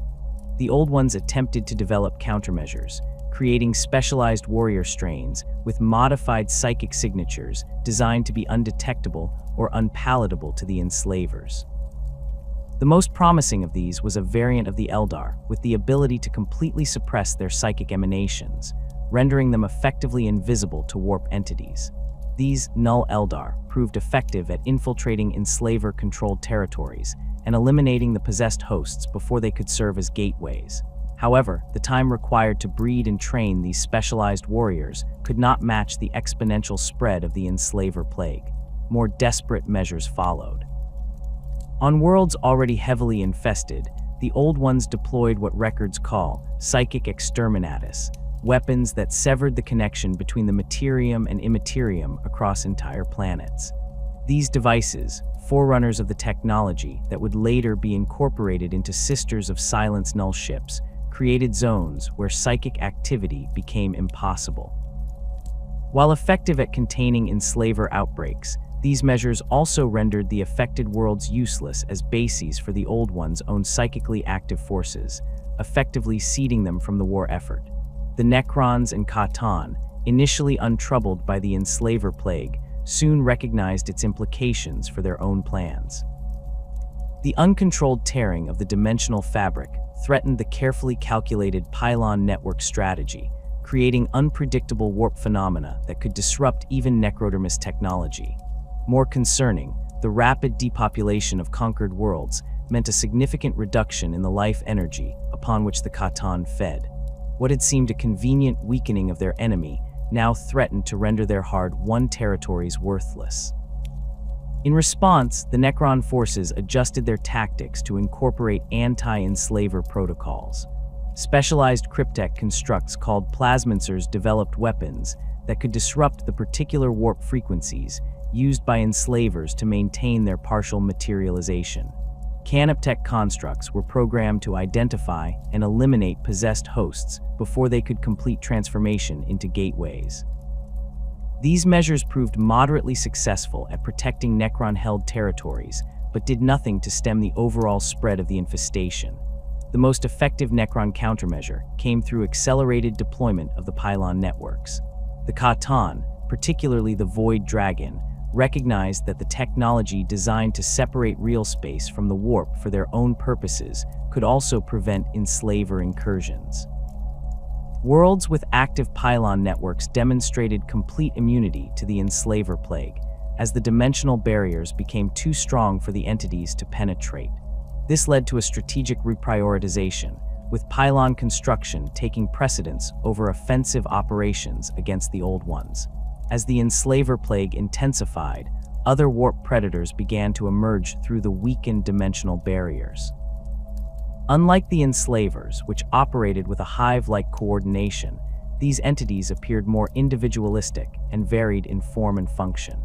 The Old Ones attempted to develop countermeasures, creating specialized warrior strains with modified psychic signatures designed to be undetectable or unpalatable to the enslavers. The most promising of these was a variant of the Eldar with the ability to completely suppress their psychic emanations, rendering them effectively invisible to warp entities. These null Eldar proved effective at infiltrating enslaver-controlled territories and eliminating the possessed hosts before they could serve as gateways. However, the time required to breed and train these specialized warriors could not match the exponential spread of the enslaver plague. More desperate measures followed. On worlds already heavily infested, the Old Ones deployed what records call psychic exterminatus, weapons that severed the connection between the materium and immaterium across entire planets. These devices, forerunners of the technology that would later be incorporated into Sisters of Silence null ships, created zones where psychic activity became impossible. While effective at containing enslaver outbreaks, these measures also rendered the affected worlds useless as bases for the Old Ones' own psychically active forces, effectively seeding them from the war effort. The Necrons and Catan, initially untroubled by the enslaver plague, soon recognized its implications for their own plans. The uncontrolled tearing of the dimensional fabric threatened the carefully calculated pylon network strategy, creating unpredictable warp phenomena that could disrupt even necrodermis technology. More concerning, the rapid depopulation of conquered worlds meant a significant reduction in the life energy upon which the Catan fed. What had seemed a convenient weakening of their enemy now threatened to render their hard-won territories worthless. In response, the Necron forces adjusted their tactics to incorporate anti-enslaver protocols. Specialized cryptech constructs called plasmancers developed weapons that could disrupt the particular warp frequencies used by enslavers to maintain their partial materialization. Canoptech constructs were programmed to identify and eliminate possessed hosts before they could complete transformation into gateways. These measures proved moderately successful at protecting Necron-held territories, but did nothing to stem the overall spread of the infestation. The most effective Necron countermeasure came through accelerated deployment of the pylon networks. The Catan, particularly the Void Dragon, recognized that the technology designed to separate real space from the warp for their own purposes could also prevent enslaver incursions. Worlds with active pylon networks demonstrated complete immunity to the enslaver plague, as the dimensional barriers became too strong for the entities to penetrate. This led to a strategic reprioritization, with pylon construction taking precedence over offensive operations against the Old Ones. As the enslaver plague intensified, other warp predators began to emerge through the weakened dimensional barriers. Unlike the enslavers, which operated with a hive-like coordination, these entities appeared more individualistic and varied in form and function.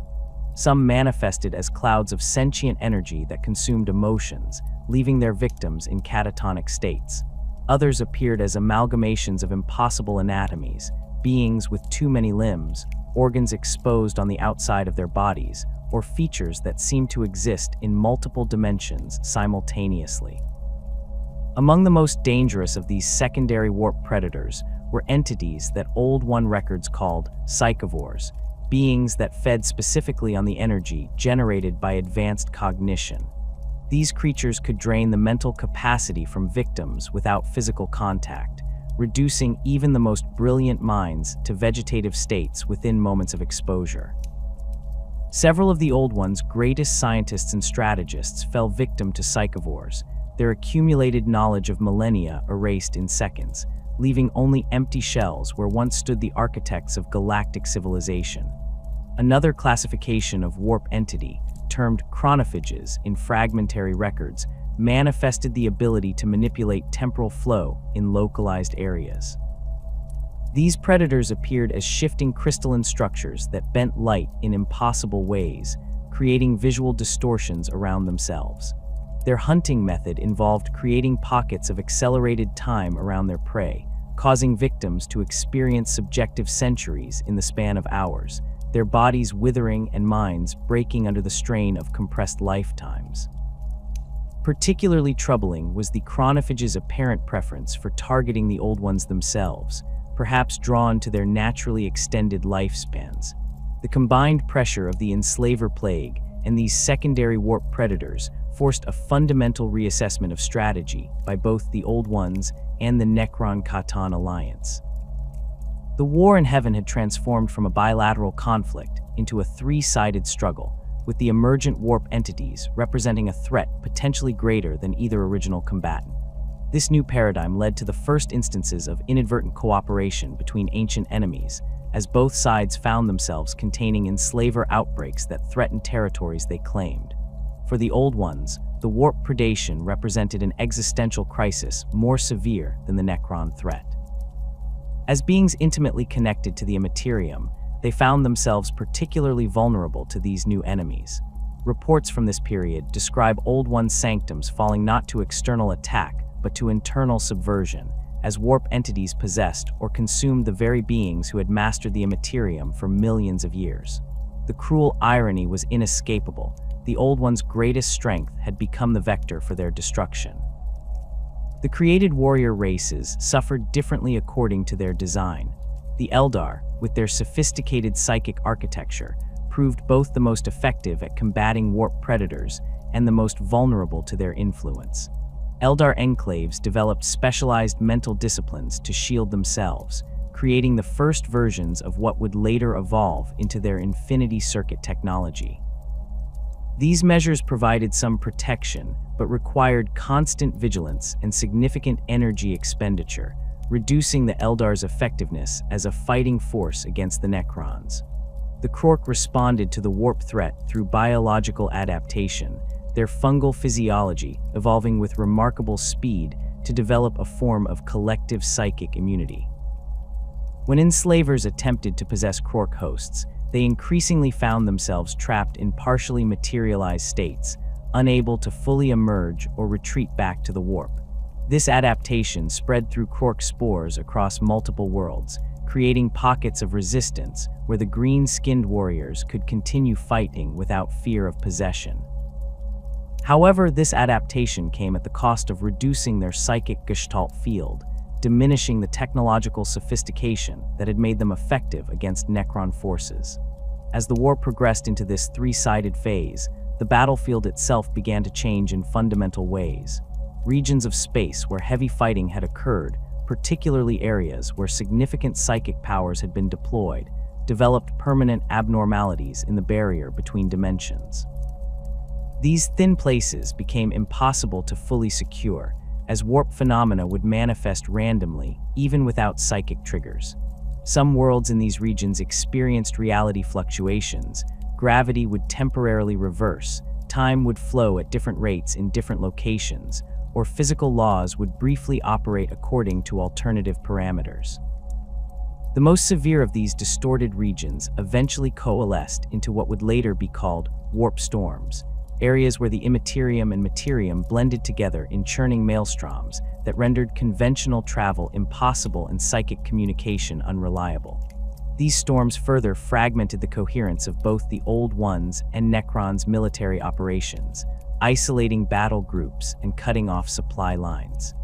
Some manifested as clouds of sentient energy that consumed emotions, leaving their victims in catatonic states. Others appeared as amalgamations of impossible anatomies, beings with too many limbs, organs exposed on the outside of their bodies, or features that seemed to exist in multiple dimensions simultaneously. Among the most dangerous of these secondary warp predators were entities that Old One records called psychivores, beings that fed specifically on the energy generated by advanced cognition. These creatures could drain the mental capacity from victims without physical contact, reducing even the most brilliant minds to vegetative states within moments of exposure. Several of the Old One's greatest scientists and strategists fell victim to psychivores, their accumulated knowledge of millennia erased in seconds, leaving only empty shells where once stood the architects of galactic civilization. Another classification of warp entity, termed chronophages in fragmentary records, manifested the ability to manipulate temporal flow in localized areas. These predators appeared as shifting crystalline structures that bent light in impossible ways, creating visual distortions around themselves. Their hunting method involved creating pockets of accelerated time around their prey, causing victims to experience subjective centuries in the span of hours, their bodies withering and minds breaking under the strain of compressed lifetimes. Particularly troubling was the chronophages' apparent preference for targeting the Old Ones themselves, perhaps drawn to their naturally extended lifespans. The combined pressure of the enslaver plague and these secondary warp predators forced a fundamental reassessment of strategy by both the Old Ones and the Necron-Catan alliance. The war in heaven had transformed from a bilateral conflict into a three-sided struggle, with the emergent warp entities representing a threat potentially greater than either original combatant. This new paradigm led to the first instances of inadvertent cooperation between ancient enemies, as both sides found themselves containing enslaver outbreaks that threatened territories they claimed. For the Old Ones, the warp predation represented an existential crisis more severe than the Necron threat. As beings intimately connected to the Imperium, they found themselves particularly vulnerable to these new enemies. Reports from this period describe Old One sanctums falling not to external attack, but to internal subversion, as warp entities possessed or consumed the very beings who had mastered the Imperium for millions of years. The cruel irony was inescapable. The Old One's greatest strength had become the vector for their destruction. The created warrior races suffered differently according to their design. The Eldar, with their sophisticated psychic architecture, proved both the most effective at combating warp predators and the most vulnerable to their influence. Eldar enclaves developed specialized mental disciplines to shield themselves, creating the first versions of what would later evolve into their infinity circuit technology. These measures provided some protection, but required constant vigilance and significant energy expenditure, reducing the Eldar's effectiveness as a fighting force against the Necrons. The Krork responded to the warp threat through biological adaptation, their fungal physiology evolving with remarkable speed to develop a form of collective psychic immunity. When enslavers attempted to possess Krork hosts, they increasingly found themselves trapped in partially materialized states, unable to fully emerge or retreat back to the warp. This adaptation spread through Krork spores across multiple worlds, creating pockets of resistance where the green-skinned warriors could continue fighting without fear of possession. However, this adaptation came at the cost of reducing their psychic gestalt field, diminishing the technological sophistication that had made them effective against Necron forces. As the war progressed into this three-sided phase, the battlefield itself began to change in fundamental ways. Regions of space where heavy fighting had occurred, particularly areas where significant psychic powers had been deployed, developed permanent abnormalities in the barrier between dimensions. These thin places became impossible to fully secure, as warp phenomena would manifest randomly, even without psychic triggers. Some worlds in these regions experienced reality fluctuations. Gravity would temporarily reverse, time would flow at different rates in different locations, or physical laws would briefly operate according to alternative parameters. The most severe of these distorted regions eventually coalesced into what would later be called warp storms, areas where the immaterium and materium blended together in churning maelstroms that rendered conventional travel impossible and psychic communication unreliable. These storms further fragmented the coherence of both the Old Ones and Necrons' military operations, isolating battle groups and cutting off supply lines.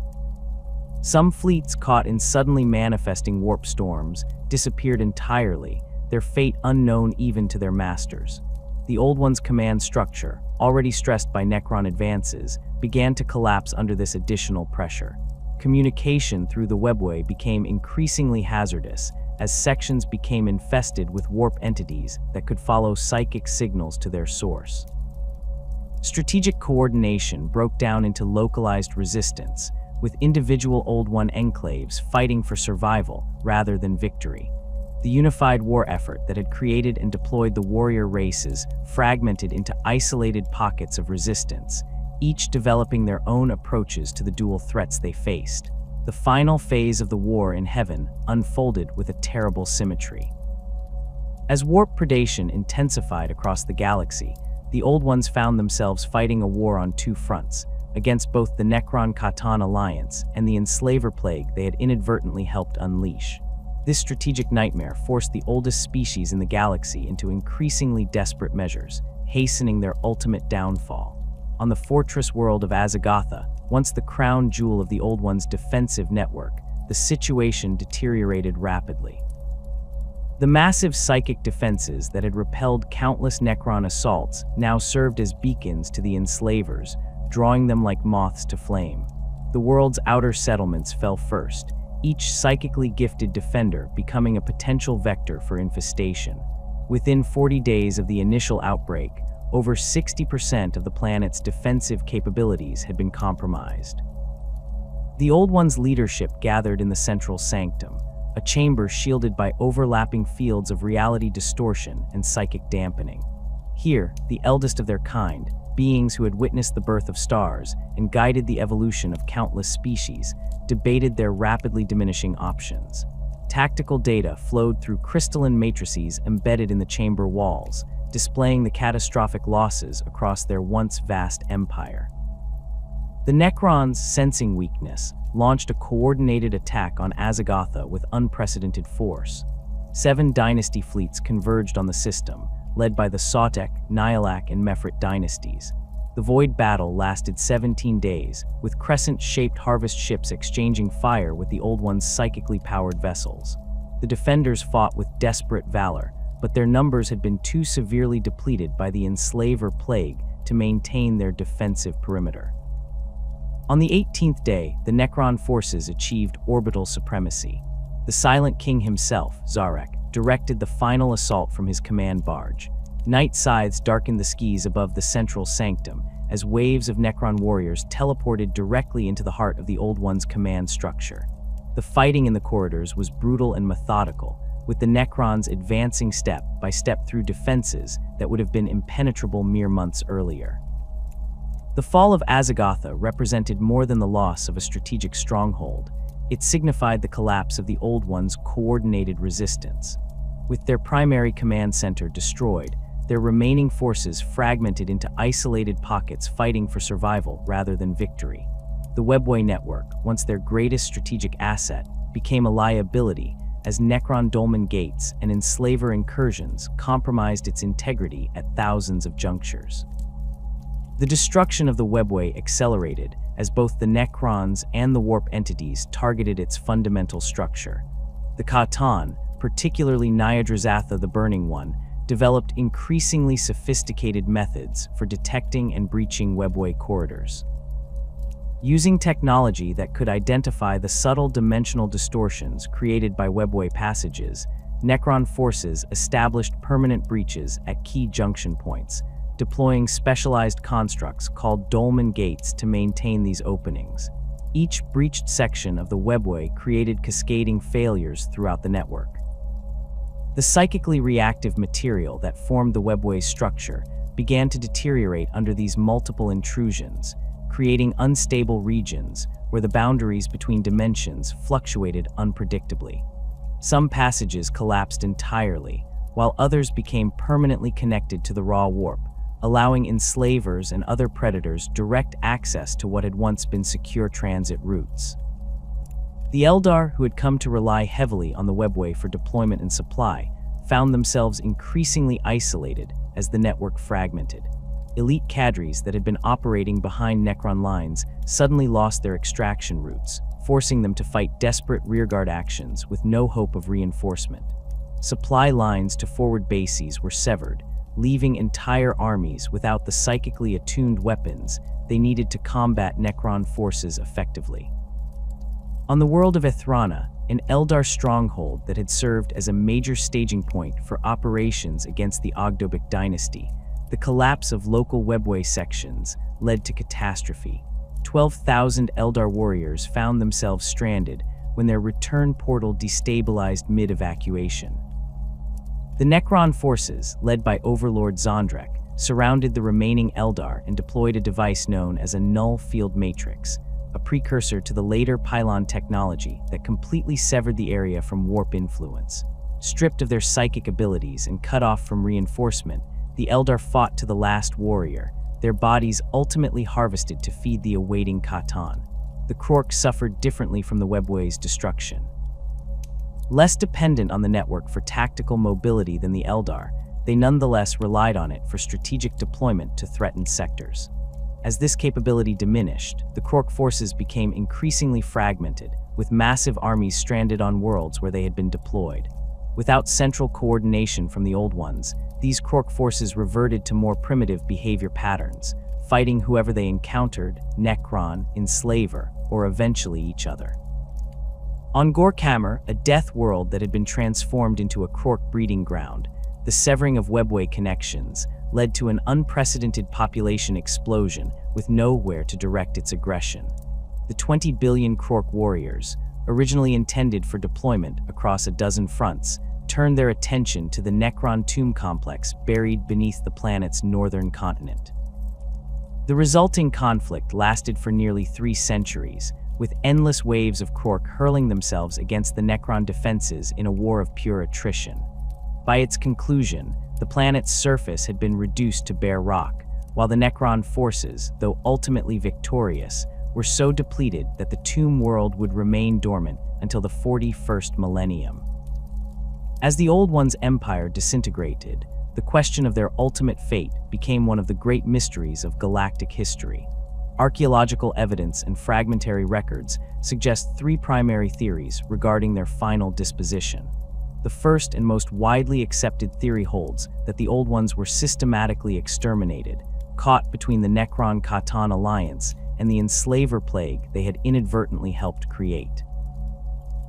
Some fleets caught in suddenly manifesting warp storms disappeared entirely, their fate unknown even to their masters. The Old One's command structure, already stressed by Necron advances, began to collapse under this additional pressure. Communication through the webway became increasingly hazardous as sections became infested with warp entities that could follow psychic signals to their source. Strategic coordination broke down into localized resistance, with individual Old One enclaves fighting for survival rather than victory. The unified war effort that had created and deployed the warrior races fragmented into isolated pockets of resistance, each developing their own approaches to the dual threats they faced. The final phase of the war in heaven unfolded with a terrible symmetry. As warp predation intensified across the galaxy, the Old Ones found themselves fighting a war on two fronts, against both the Necron-Catan alliance and the enslaver plague they had inadvertently helped unleash. This strategic nightmare forced the oldest species in the galaxy into increasingly desperate measures, hastening their ultimate downfall. On the fortress world of Azagatha, once the crown jewel of the Old One's defensive network, the situation deteriorated rapidly. The massive psychic defenses that had repelled countless Necron assaults now served as beacons to the enslavers, drawing them like moths to flame. The world's outer settlements fell first, each psychically gifted defender becoming a potential vector for infestation. Within 40 days of the initial outbreak, over 60% of the planet's defensive capabilities had been compromised. The Old One's leadership gathered in the central sanctum, a chamber shielded by overlapping fields of reality distortion and psychic dampening. Here, the eldest of their kind, beings who had witnessed the birth of stars and guided the evolution of countless species, debated their rapidly diminishing options. Tactical data flowed through crystalline matrices embedded in the chamber walls, displaying the catastrophic losses across their once vast empire. The Necrons, sensing weakness, launched a coordinated attack on Azagatha with unprecedented force. 7 dynasty fleets converged on the system, led by the Sautek, Nihilak, and Mefrit dynasties. The Void battle lasted 17 days, with crescent-shaped harvest ships exchanging fire with the Old One's psychically powered vessels. The defenders fought with desperate valor, but their numbers had been too severely depleted by the enslaver plague to maintain their defensive perimeter. On the 18th day, the Necron forces achieved orbital supremacy. The Silent King himself, Zarek, directed the final assault from his command barge. Night scythes darkened the skies above the central sanctum as waves of Necron warriors teleported directly into the heart of the Old One's command structure. The fighting in the corridors was brutal and methodical, with the Necrons advancing step by step through defenses that would have been impenetrable mere months earlier. The fall of Azagatha represented more than the loss of a strategic stronghold. It signified the collapse of the Old One's coordinated resistance. With their primary command center destroyed, their remaining forces fragmented into isolated pockets fighting for survival rather than victory. The Webway network, once their greatest strategic asset, became a liability as Necron dolmen gates and enslaver incursions compromised its integrity at thousands of junctures. The destruction of the Webway accelerated as both the Necrons and the warp entities targeted its fundamental structure. The Catan, particularly Nyadrazatha the Burning One, developed increasingly sophisticated methods for detecting and breaching Webway corridors. Using technology that could identify the subtle dimensional distortions created by Webway passages, Necron forces established permanent breaches at key junction points, deploying specialized constructs called dolmen gates to maintain these openings. Each breached section of the Webway created cascading failures throughout the network. The psychically reactive material that formed the Webway's structure began to deteriorate under these multiple intrusions, creating unstable regions where the boundaries between dimensions fluctuated unpredictably. Some passages collapsed entirely, while others became permanently connected to the raw warp, allowing enslavers and other predators direct access to what had once been secure transit routes. The Eldar, who had come to rely heavily on the Webway for deployment and supply, found themselves increasingly isolated as the network fragmented. Elite cadres that had been operating behind Necron lines suddenly lost their extraction routes, forcing them to fight desperate rearguard actions with no hope of reinforcement. supply lines to forward bases were severed, leaving entire armies without the psychically attuned weapons they needed to combat Necron forces effectively. On the world of Ethrana, an Eldar stronghold that had served as a major staging point for operations against the Ogdobic dynasty, the collapse of local webway sections led to catastrophe. 12,000 Eldar warriors found themselves stranded when their return portal destabilized mid-evacuation. The Necron forces, led by Overlord Zondrek, surrounded the remaining Eldar and deployed a device known as a null field matrix, a precursor to the later pylon technology that completely severed the area from warp influence. Stripped of their psychic abilities and cut off from reinforcement, the Eldar fought to the last warrior, their bodies ultimately harvested to feed the awaiting Catan. The Krork suffered differently from the webway's destruction. Less dependent on the network for tactical mobility than the Eldar, they nonetheless relied on it for strategic deployment to threatened sectors. As this capability diminished, the Krork forces became increasingly fragmented, with massive armies stranded on worlds where they had been deployed. Without central coordination from the Old Ones, these Krork forces reverted to more primitive behavior patterns, fighting whoever they encountered, Necron, Enslaver, or eventually each other. On Gorkammer, a death world that had been transformed into a Krork breeding ground, the severing of webway connections led to an unprecedented population explosion with nowhere to direct its aggression. The 20 billion Krork warriors, originally intended for deployment across a dozen fronts, turned their attention to the Necron tomb complex buried beneath the planet's northern continent. The resulting conflict lasted for nearly 3 centuries, with endless waves of Krork hurling themselves against the Necron defenses in a war of pure attrition. By its conclusion, the planet's surface had been reduced to bare rock, while the Necron forces, though ultimately victorious, were so depleted that the tomb world would remain dormant until the 41st millennium. As the Old One's empire disintegrated, the question of their ultimate fate became one of the great mysteries of galactic history. Archaeological evidence and fragmentary records suggest 3 primary theories regarding their final disposition. The first and most widely accepted theory holds that the Old Ones were systematically exterminated, caught between the Necron-Catan alliance and the enslaver plague they had inadvertently helped create.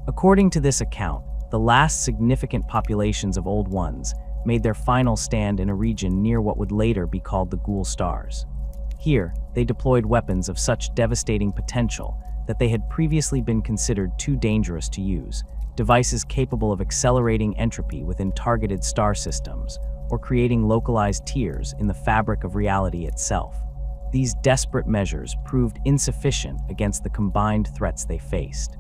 According to this account, the last significant populations of Old Ones made their final stand in a region near what would later be called the Ghoul Stars. Here, they deployed weapons of such devastating potential that they had previously been considered too dangerous to use, devices capable of accelerating entropy within targeted star systems, or creating localized tiers in the fabric of reality itself. These desperate measures proved insufficient against the combined threats they faced.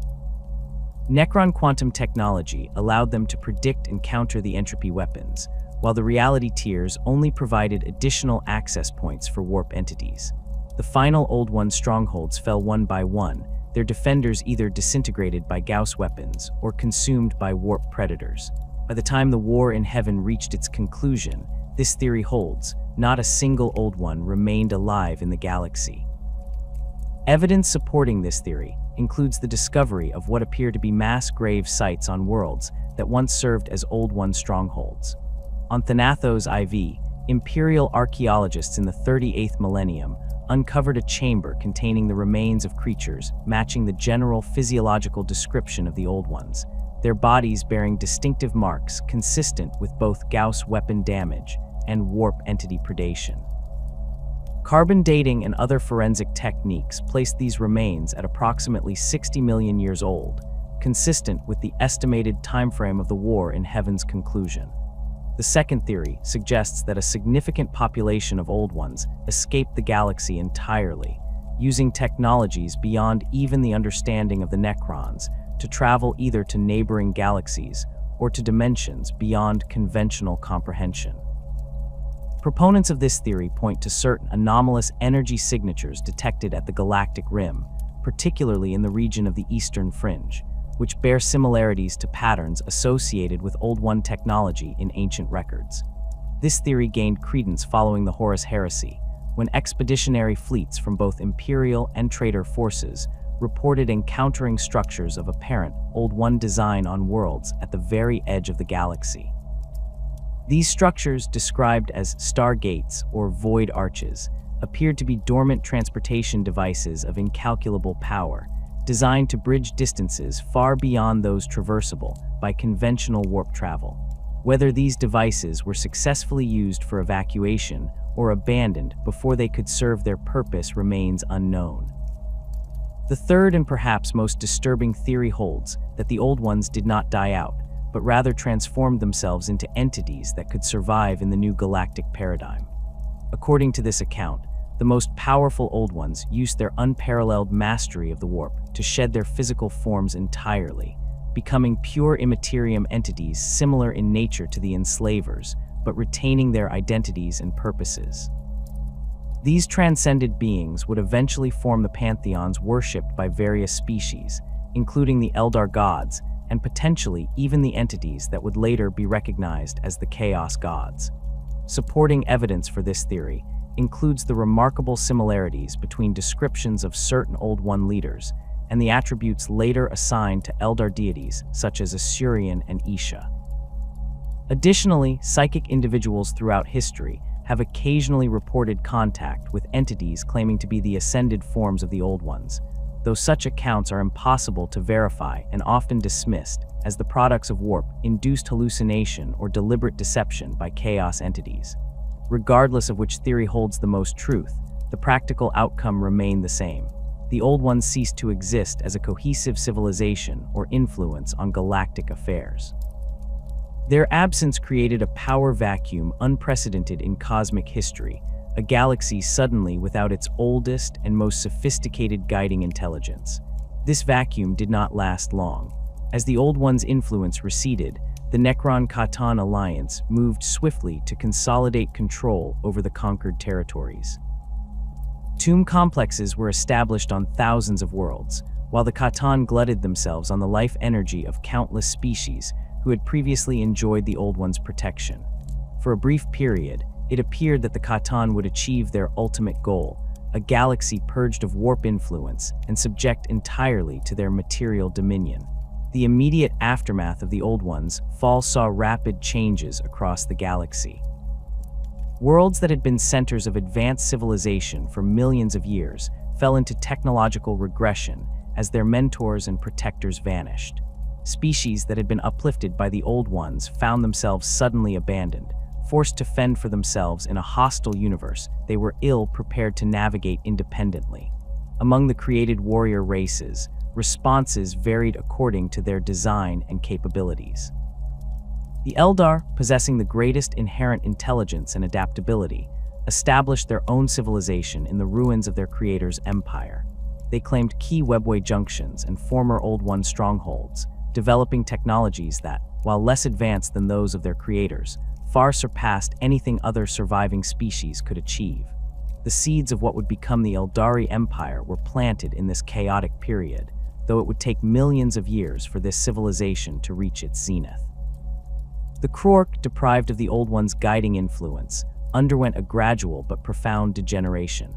Necron quantum technology allowed them to predict and counter the entropy weapons, while the reality tiers only provided additional access points for warp entities. The final Old One strongholds fell one by one, their defenders either disintegrated by Gauss weapons or consumed by warp predators. By the time the war in heaven reached its conclusion, this theory holds, not a single Old One remained alive in the galaxy. Evidence supporting this theory includes the discovery of what appear to be mass grave sites on worlds that once served as Old One strongholds. On Thanathos IV, Imperial archaeologists in the 38th millennium uncovered a chamber containing the remains of creatures matching the general physiological description of the Old Ones, their bodies bearing distinctive marks consistent with both Gauss weapon damage and warp entity predation. Carbon dating and other forensic techniques placed these remains at approximately 60 million years old, consistent with the estimated timeframe of the war in heaven's conclusion. The second theory suggests that a significant population of Old Ones escaped the galaxy entirely, using technologies beyond even the understanding of the Necrons to travel either to neighboring galaxies or to dimensions beyond conventional comprehension. Proponents of this theory point to certain anomalous energy signatures detected at the galactic rim, particularly in the region of the Eastern Fringe, which bear similarities to patterns associated with Old One technology in ancient records. This theory gained credence following the Horus Heresy, when expeditionary fleets from both Imperial and Traitor forces reported encountering structures of apparent Old One design on worlds at the very edge of the galaxy. These structures, described as stargates or void arches, appeared to be dormant transportation devices of incalculable power, designed to bridge distances far beyond those traversable by conventional warp travel. Whether these devices were successfully used for evacuation or abandoned before they could serve their purpose remains unknown. The third and perhaps most disturbing theory holds that the Old Ones did not die out, but rather transformed themselves into entities that could survive in the new galactic paradigm. According to this account, the most powerful Old Ones used their unparalleled mastery of the warp to shed their physical forms entirely, becoming pure Imperium entities similar in nature to the enslavers, but retaining their identities and purposes. These transcended beings would eventually form the pantheons worshipped by various species, including the Eldar gods, and potentially even the entities that would later be recognized as the Chaos gods. Supporting evidence for this theory includes the remarkable similarities between descriptions of certain Old One leaders and the attributes later assigned to Eldar deities such as Asurian and Isha. Additionally, psychic individuals throughout history have occasionally reported contact with entities claiming to be the ascended forms of the Old Ones, though such accounts are impossible to verify and often dismissed as the products of warp-induced hallucination or deliberate deception by chaos entities. Regardless of which theory holds the most truth, the practical outcome remained the same. The Old Ones ceased to exist as a cohesive civilization or influence on galactic affairs. Their absence created a power vacuum unprecedented in cosmic history, a galaxy suddenly without its oldest and most sophisticated guiding intelligence. This vacuum did not last long. As the Old One's influence receded, the Necron-Catan alliance moved swiftly to consolidate control over the conquered territories. Tomb complexes were established on thousands of worlds, while the Catan glutted themselves on the life energy of countless species who had previously enjoyed the Old One's protection. For a brief period, it appeared that the Catan would achieve their ultimate goal, a galaxy purged of warp influence and subject entirely to their material dominion. The immediate aftermath of the Old One's fall saw rapid changes across the galaxy. Worlds that had been centers of advanced civilization for millions of years fell into technological regression as their mentors and protectors vanished. Species that had been uplifted by the Old Ones found themselves suddenly abandoned, forced to fend for themselves in a hostile universe they were ill-prepared to navigate independently. Among the created warrior races, responses varied according to their design and capabilities. The Eldar, possessing the greatest inherent intelligence and adaptability, established their own civilization in the ruins of their creator's empire. They claimed key webway junctions and former Old One strongholds, developing technologies that, while less advanced than those of their creators, far surpassed anything other surviving species could achieve. The seeds of what would become the Eldari Empire were planted in this chaotic period, though it would take millions of years for this civilization to reach its zenith. The Krork, deprived of the Old One's guiding influence, underwent a gradual but profound degeneration.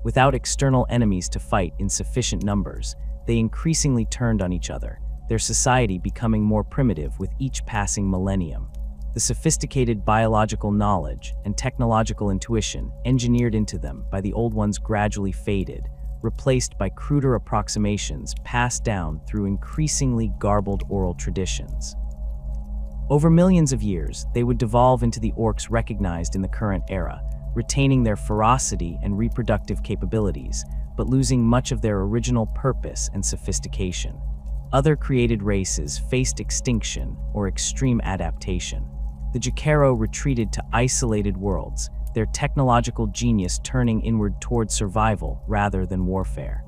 Without external enemies to fight in sufficient numbers, they increasingly turned on each other, their society becoming more primitive with each passing millennium. The sophisticated biological knowledge and technological intuition engineered into them by the Old Ones gradually faded, replaced by cruder approximations passed down through increasingly garbled oral traditions. Over millions of years, they would devolve into the orcs recognized in the current era, retaining their ferocity and reproductive capabilities, but losing much of their original purpose and sophistication. Other created races faced extinction or extreme adaptation. The Jakaro retreated to isolated worlds, their technological genius turning inward toward survival rather than warfare.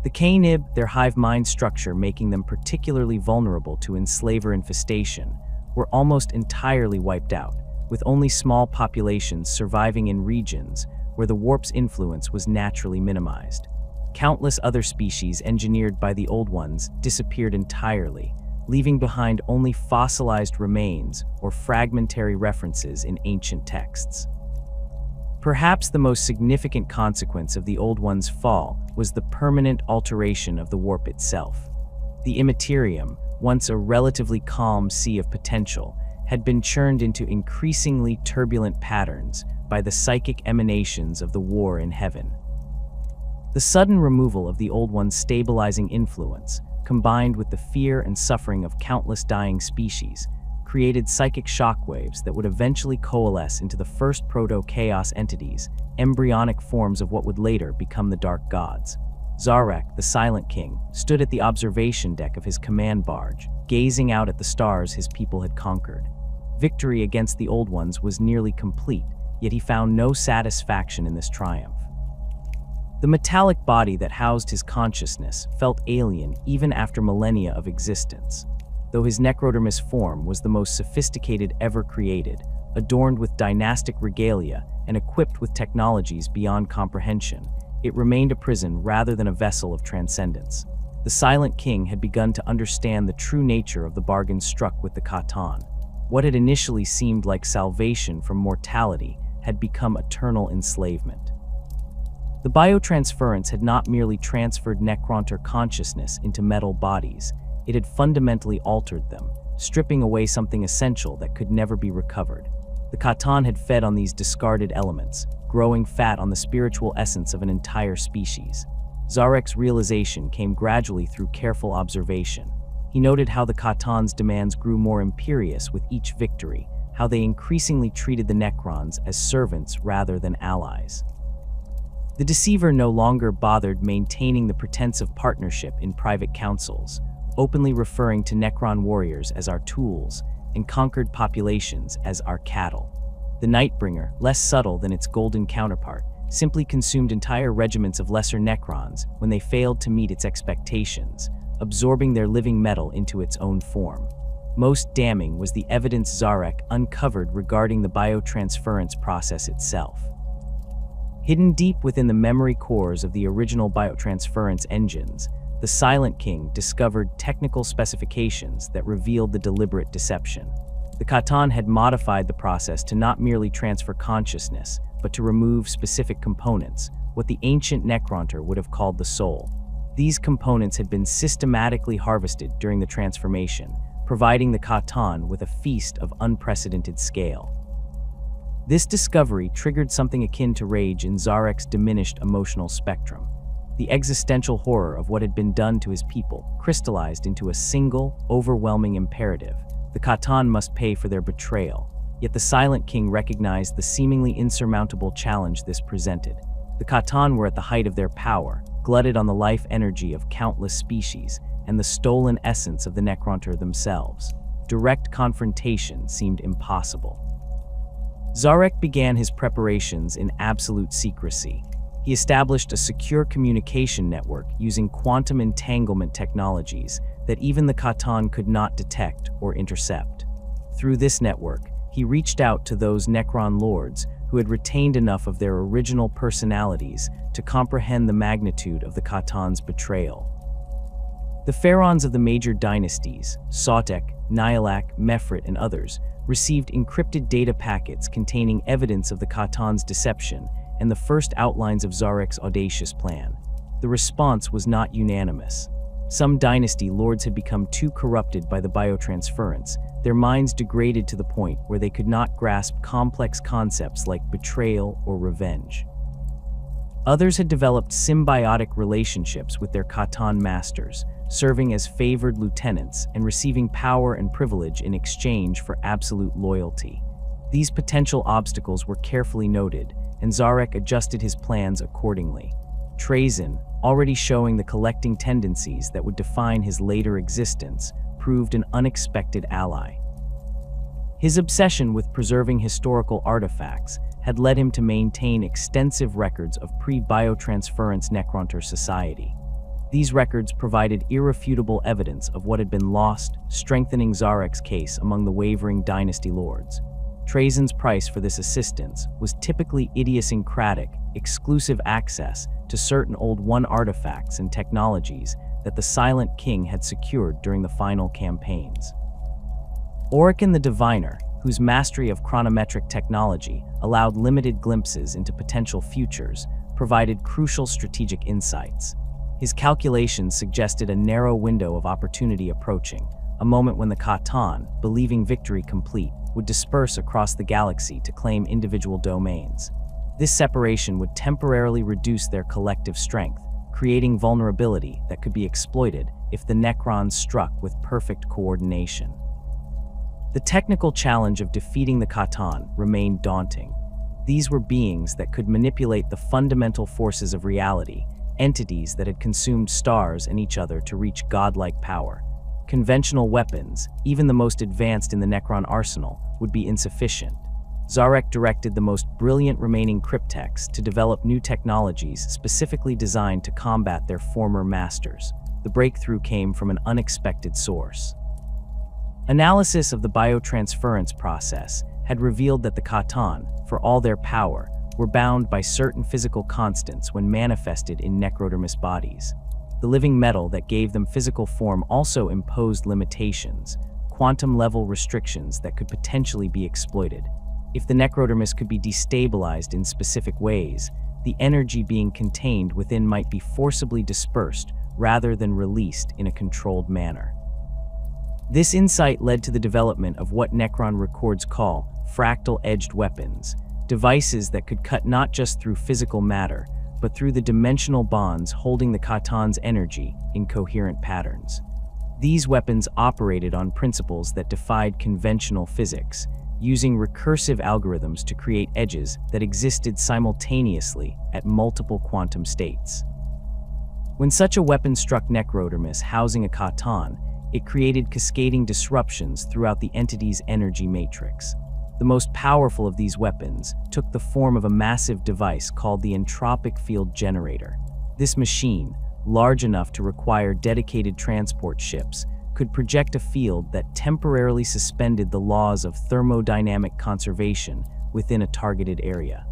The Kainib, their hive mind structure making them particularly vulnerable to enslaver infestation, were almost entirely wiped out, with only small populations surviving in regions where the warp's influence was naturally minimized. Countless other species engineered by the Old Ones disappeared entirely, leaving behind only fossilized remains or fragmentary references in ancient texts. Perhaps the most significant consequence of the Old One's fall was the permanent alteration of the warp itself. The Imperium, once a relatively calm sea of potential, had been churned into increasingly turbulent patterns by the psychic emanations of the war in heaven. The sudden removal of the Old One's stabilizing influence, combined with the fear and suffering of countless dying species, created psychic shockwaves that would eventually coalesce into the first proto-chaos entities, embryonic forms of what would later become the Dark Gods. Zarek, the Silent King, stood at the observation deck of his command barge, gazing out at the stars his people had conquered. Victory against the Old Ones was nearly complete, yet he found no satisfaction in this triumph. The metallic body that housed his consciousness felt alien even after millennia of existence. Though his necrodermis form was the most sophisticated ever created, adorned with dynastic regalia and equipped with technologies beyond comprehension, it remained a prison rather than a vessel of transcendence. The Silent King had begun to understand the true nature of the bargain struck with the Catan. What had initially seemed like salvation from mortality had become eternal enslavement. The biotransference had not merely transferred Necrontyr consciousness into metal bodies, it had fundamentally altered them, stripping away something essential that could never be recovered. The Catan had fed on these discarded elements, growing fat on the spiritual essence of an entire species. Zarek's realization came gradually through careful observation. He noted how the Catan's demands grew more imperious with each victory, how they increasingly treated the Necrons as servants rather than allies. The Deceiver no longer bothered maintaining the pretense of partnership in private councils, openly referring to Necron warriors as our tools and conquered populations as our cattle. The Nightbringer, less subtle than its golden counterpart, simply consumed entire regiments of lesser Necrons when they failed to meet its expectations, absorbing their living metal into its own form. Most damning was the evidence Zarek uncovered regarding the biotransference process itself. Hidden deep within the memory cores of the original biotransference engines, the Silent King discovered technical specifications that revealed the deliberate deception. The Catan had modified the process to not merely transfer consciousness, but to remove specific components, what the ancient Necrontyr would have called the soul. These components had been systematically harvested during the transformation, providing the Catan with a feast of unprecedented scale. This discovery triggered something akin to rage in Zarek's diminished emotional spectrum. The existential horror of what had been done to his people crystallized into a single, overwhelming imperative. The Catan must pay for their betrayal. Yet the Silent King recognized the seemingly insurmountable challenge this presented. The Catan were at the height of their power, glutted on the life energy of countless species and the stolen essence of the Necrontyr themselves. Direct confrontation seemed impossible. Zarek began his preparations in absolute secrecy. He established a secure communication network using quantum entanglement technologies that even the Catan could not detect or intercept. Through this network, he reached out to those Necron lords who had retained enough of their original personalities to comprehend the magnitude of the Catan's betrayal. The pharaohs of the major dynasties, Sautek, Nihilak, Mefrit, and others, received encrypted data packets containing evidence of the Catan's deception and the first outlines of Zarek's audacious plan. The response was not unanimous. Some dynasty lords had become too corrupted by the biotransference, their minds degraded to the point where they could not grasp complex concepts like betrayal or revenge. Others had developed symbiotic relationships with their Catan masters, serving as favored lieutenants and receiving power and privilege in exchange for absolute loyalty. These potential obstacles were carefully noted, and Zarek adjusted his plans accordingly. Trazyn, already showing the collecting tendencies that would define his later existence, proved an unexpected ally. His obsession with preserving historical artifacts had led him to maintain extensive records of pre-biotransference Necrontyr society. These records provided irrefutable evidence of what had been lost, strengthening Zarek's case among the wavering dynasty lords. Trazyn's price for this assistance was typically idiosyncratic, exclusive access to certain Old One artifacts and technologies that the Silent King had secured during the final campaigns. Orican the Diviner, whose mastery of chronometric technology allowed limited glimpses into potential futures, provided crucial strategic insights. His calculations suggested a narrow window of opportunity approaching, a moment when the Catan, believing victory complete, would disperse across the galaxy to claim individual domains. This separation would temporarily reduce their collective strength, creating vulnerability that could be exploited if the Necrons struck with perfect coordination. The technical challenge of defeating the Catan remained daunting. These were beings that could manipulate the fundamental forces of reality, entities that had consumed stars and each other to reach godlike power. Conventional weapons, even the most advanced in the Necron arsenal, would be insufficient. Zarek directed the most brilliant remaining cryptechs to develop new technologies specifically designed to combat their former masters. The breakthrough came from an unexpected source. Analysis of the biotransference process had revealed that the Catan, for all their power, were bound by certain physical constants when manifested in necrodermis bodies. The living metal that gave them physical form also imposed limitations, quantum-level restrictions that could potentially be exploited. If the necrodermis could be destabilized in specific ways, the energy being contained within might be forcibly dispersed rather than released in a controlled manner. This insight led to the development of what Necron records call fractal-edged weapons, devices that could cut not just through physical matter, but through the dimensional bonds holding the Catan's energy in coherent patterns. These weapons operated on principles that defied conventional physics, using recursive algorithms to create edges that existed simultaneously at multiple quantum states. When such a weapon struck necrodermis housing a Catan, it created cascading disruptions throughout the entity's energy matrix. The most powerful of these weapons took the form of a massive device called the entropic field generator. This machine, large enough to require dedicated transport ships, could project a field that temporarily suspended the laws of thermodynamic conservation within a targeted area.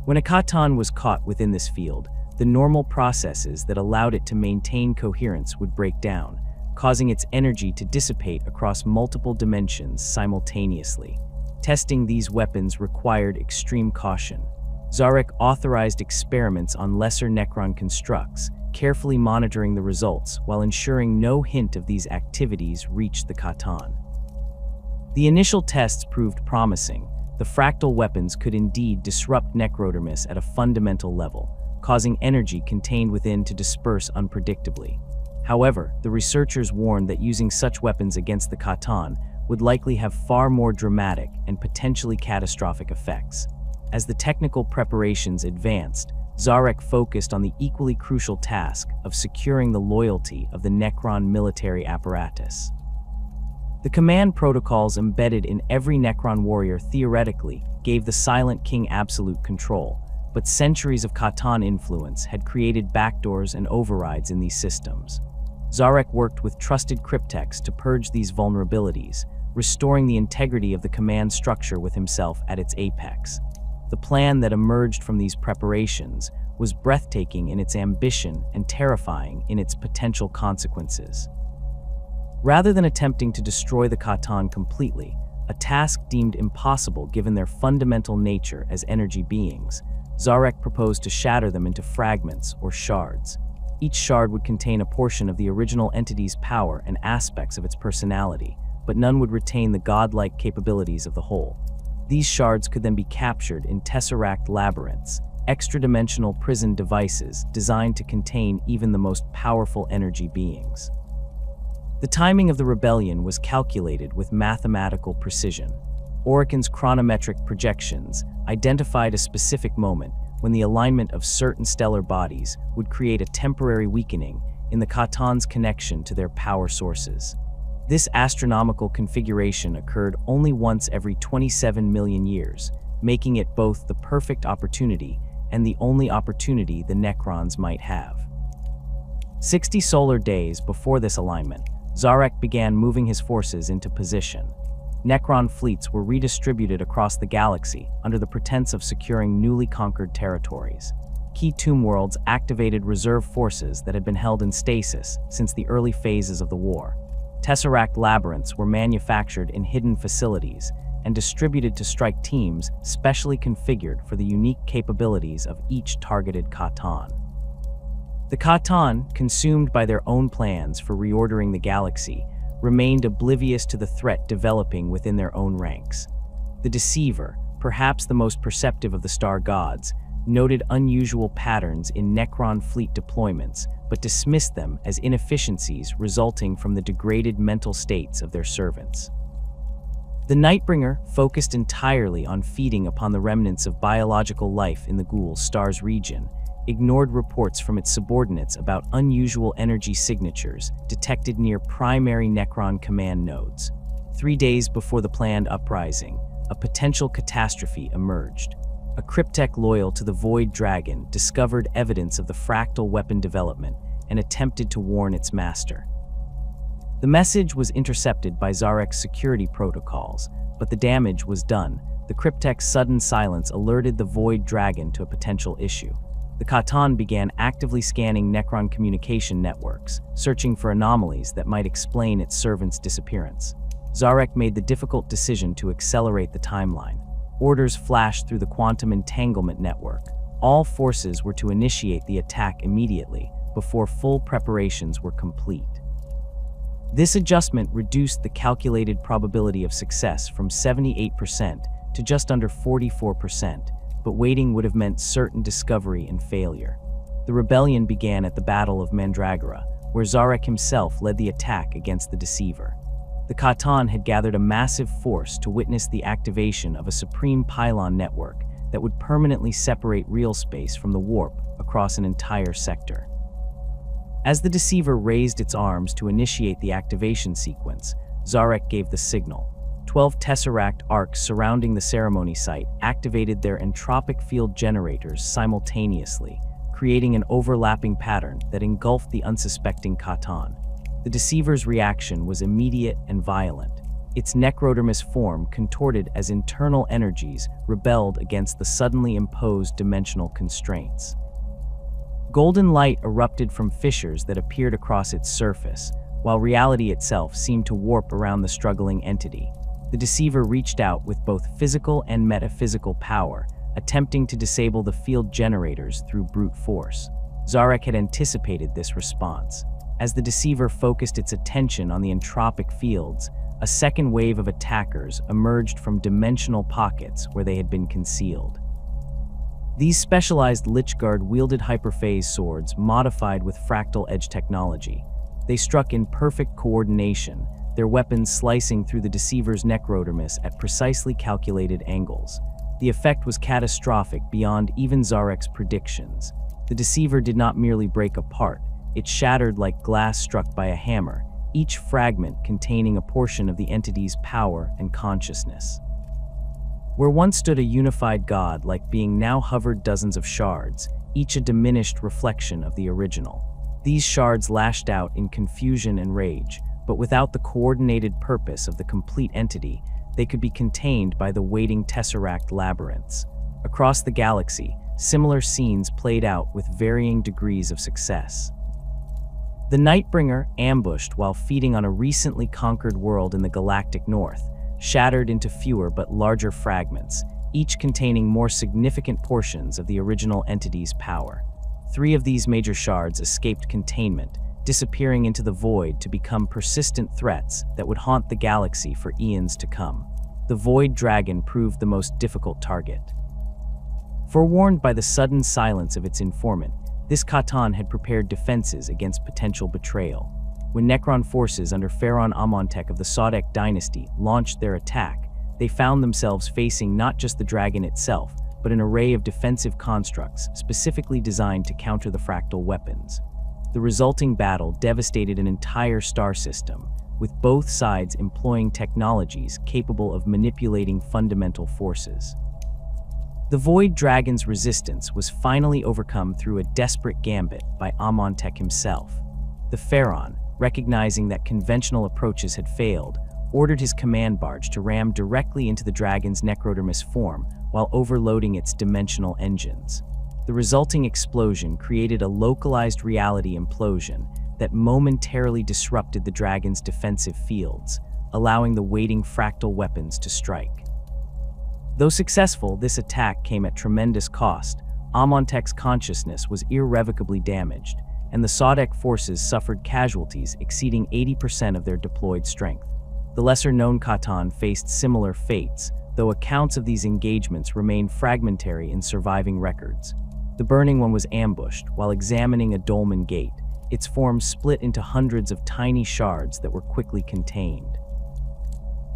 When a Catan was caught within this field, the normal processes that allowed it to maintain coherence would break down, causing its energy to dissipate across multiple dimensions simultaneously. Testing these weapons required extreme caution. Zarek authorized experiments on lesser Necron constructs, carefully monitoring the results while ensuring no hint of these activities reached the Catan. The initial tests proved promising. The fractal weapons could indeed disrupt necrodermis at a fundamental level, causing energy contained within to disperse unpredictably. However, the researchers warned that using such weapons against the Catan would likely have far more dramatic and potentially catastrophic effects. As the technical preparations advanced, Zarek focused on the equally crucial task of securing the loyalty of the Necron military apparatus. The command protocols embedded in every Necron warrior theoretically gave the Silent King absolute control, but centuries of Catan influence had created backdoors and overrides in these systems. Zarek worked with trusted cryptechs to purge these vulnerabilities, restoring the integrity of the command structure with himself at its apex. The plan that emerged from these preparations was breathtaking in its ambition and terrifying in its potential consequences. Rather than attempting to destroy the Catan completely, a task deemed impossible given their fundamental nature as energy beings, Zarek proposed to shatter them into fragments or shards. Each shard would contain a portion of the original entity's power and aspects of its personality, but none would retain the godlike capabilities of the whole. These shards could then be captured in tesseract labyrinths, extra-dimensional prison devices designed to contain even the most powerful energy beings. The timing of the rebellion was calculated with mathematical precision. Oricon's chronometric projections identified a specific moment when the alignment of certain stellar bodies would create a temporary weakening in the Catan's connection to their power sources. This astronomical configuration occurred only once every 27 million years, making it both the perfect opportunity and the only opportunity the Necrons might have. 60 solar days before this alignment, Zarek began moving his forces into position. Necron fleets were redistributed across the galaxy under the pretense of securing newly conquered territories. Key tomb worlds activated reserve forces that had been held in stasis since the early phases of the war. Tesseract labyrinths were manufactured in hidden facilities and distributed to strike teams specially configured for the unique capabilities of each targeted Katan. The Katan, consumed by their own plans for reordering the galaxy, remained oblivious to the threat developing within their own ranks. The Deceiver, perhaps the most perceptive of the star gods, noted unusual patterns in Necron fleet deployments, but dismissed them as inefficiencies resulting from the degraded mental states of their servants. The Nightbringer, focused entirely on feeding upon the remnants of biological life in the Ghoul Stars region, ignored reports from its subordinates about unusual energy signatures detected near primary Necron command nodes. 3 days before the planned uprising, a potential catastrophe emerged. A cryptech loyal to the Void Dragon discovered evidence of the fractal weapon development and attempted to warn its master. The message was intercepted by Zarek's security protocols, but the damage was done. The cryptech's sudden silence alerted the Void Dragon to a potential issue. The Katan began actively scanning Necron communication networks, searching for anomalies that might explain its servant's disappearance. Zarek made the difficult decision to accelerate the timeline. Orders flashed through the quantum entanglement network. All forces were to initiate the attack immediately, before full preparations were complete. This adjustment reduced the calculated probability of success from 78% to just under 44%, but waiting would have meant certain discovery and failure. The rebellion began at the Battle of Mandragora, where Zarek himself led the attack against the Deceiver. The Katan had gathered a massive force to witness the activation of a supreme pylon network that would permanently separate real space from the warp across an entire sector. As the Deceiver raised its arms to initiate the activation sequence, Zarek gave the signal. 12 Tesseract arcs surrounding the ceremony site activated their entropic field generators simultaneously, creating an overlapping pattern that engulfed the unsuspecting Katan. The Deceiver's reaction was immediate and violent. Its necrodermis form, contorted as internal energies, rebelled against the suddenly imposed dimensional constraints. Golden light erupted from fissures that appeared across its surface, while reality itself seemed to warp around the struggling entity. The Deceiver reached out with both physical and metaphysical power, attempting to disable the field generators through brute force. Zarek had anticipated this response. As the Deceiver focused its attention on the entropic fields, a second wave of attackers emerged from dimensional pockets where they had been concealed. These specialized Lichguard wielded hyperphase swords modified with fractal edge technology. They struck in perfect coordination, their weapons slicing through the Deceiver's necrodermis at precisely calculated angles. The effect was catastrophic beyond even Zarek's predictions. The Deceiver did not merely break apart, it shattered like glass struck by a hammer, each fragment containing a portion of the entity's power and consciousness. Where once stood a unified god-like being now hovered dozens of shards, each a diminished reflection of the original. These shards lashed out in confusion and rage, but without the coordinated purpose of the complete entity, they could be contained by the waiting Tesseract labyrinths. Across the galaxy, similar scenes played out with varying degrees of success. The Nightbringer, ambushed while feeding on a recently conquered world in the galactic north, shattered into fewer but larger fragments, each containing more significant portions of the original entity's power. 3 of these major shards escaped containment, disappearing into the void to become persistent threats that would haunt the galaxy for eons to come. The Void Dragon proved the most difficult target. Forewarned by the sudden silence of its informant, this Katan had prepared defenses against potential betrayal. When Necron forces under Pharaon Amontek of the Sodek dynasty launched their attack, they found themselves facing not just the dragon itself, but an array of defensive constructs specifically designed to counter the fractal weapons. The resulting battle devastated an entire star system, with both sides employing technologies capable of manipulating fundamental forces. The Void Dragon's resistance was finally overcome through a desperate gambit by Amontek himself. The Pharaon, recognizing that conventional approaches had failed, ordered his command barge to ram directly into the dragon's necrodermis form while overloading its dimensional engines. The resulting explosion created a localized reality implosion, that momentarily disrupted the dragon's defensive fields, allowing the waiting fractal weapons to strike. Though successful, this attack came at tremendous cost. Amontek's consciousness was irrevocably damaged, and the Sodek forces suffered casualties exceeding 80% of their deployed strength. The lesser-known Catan faced similar fates, though accounts of these engagements remain fragmentary in surviving records. The Burning One was ambushed while examining a dolmen gate, its form split into hundreds of tiny shards that were quickly contained.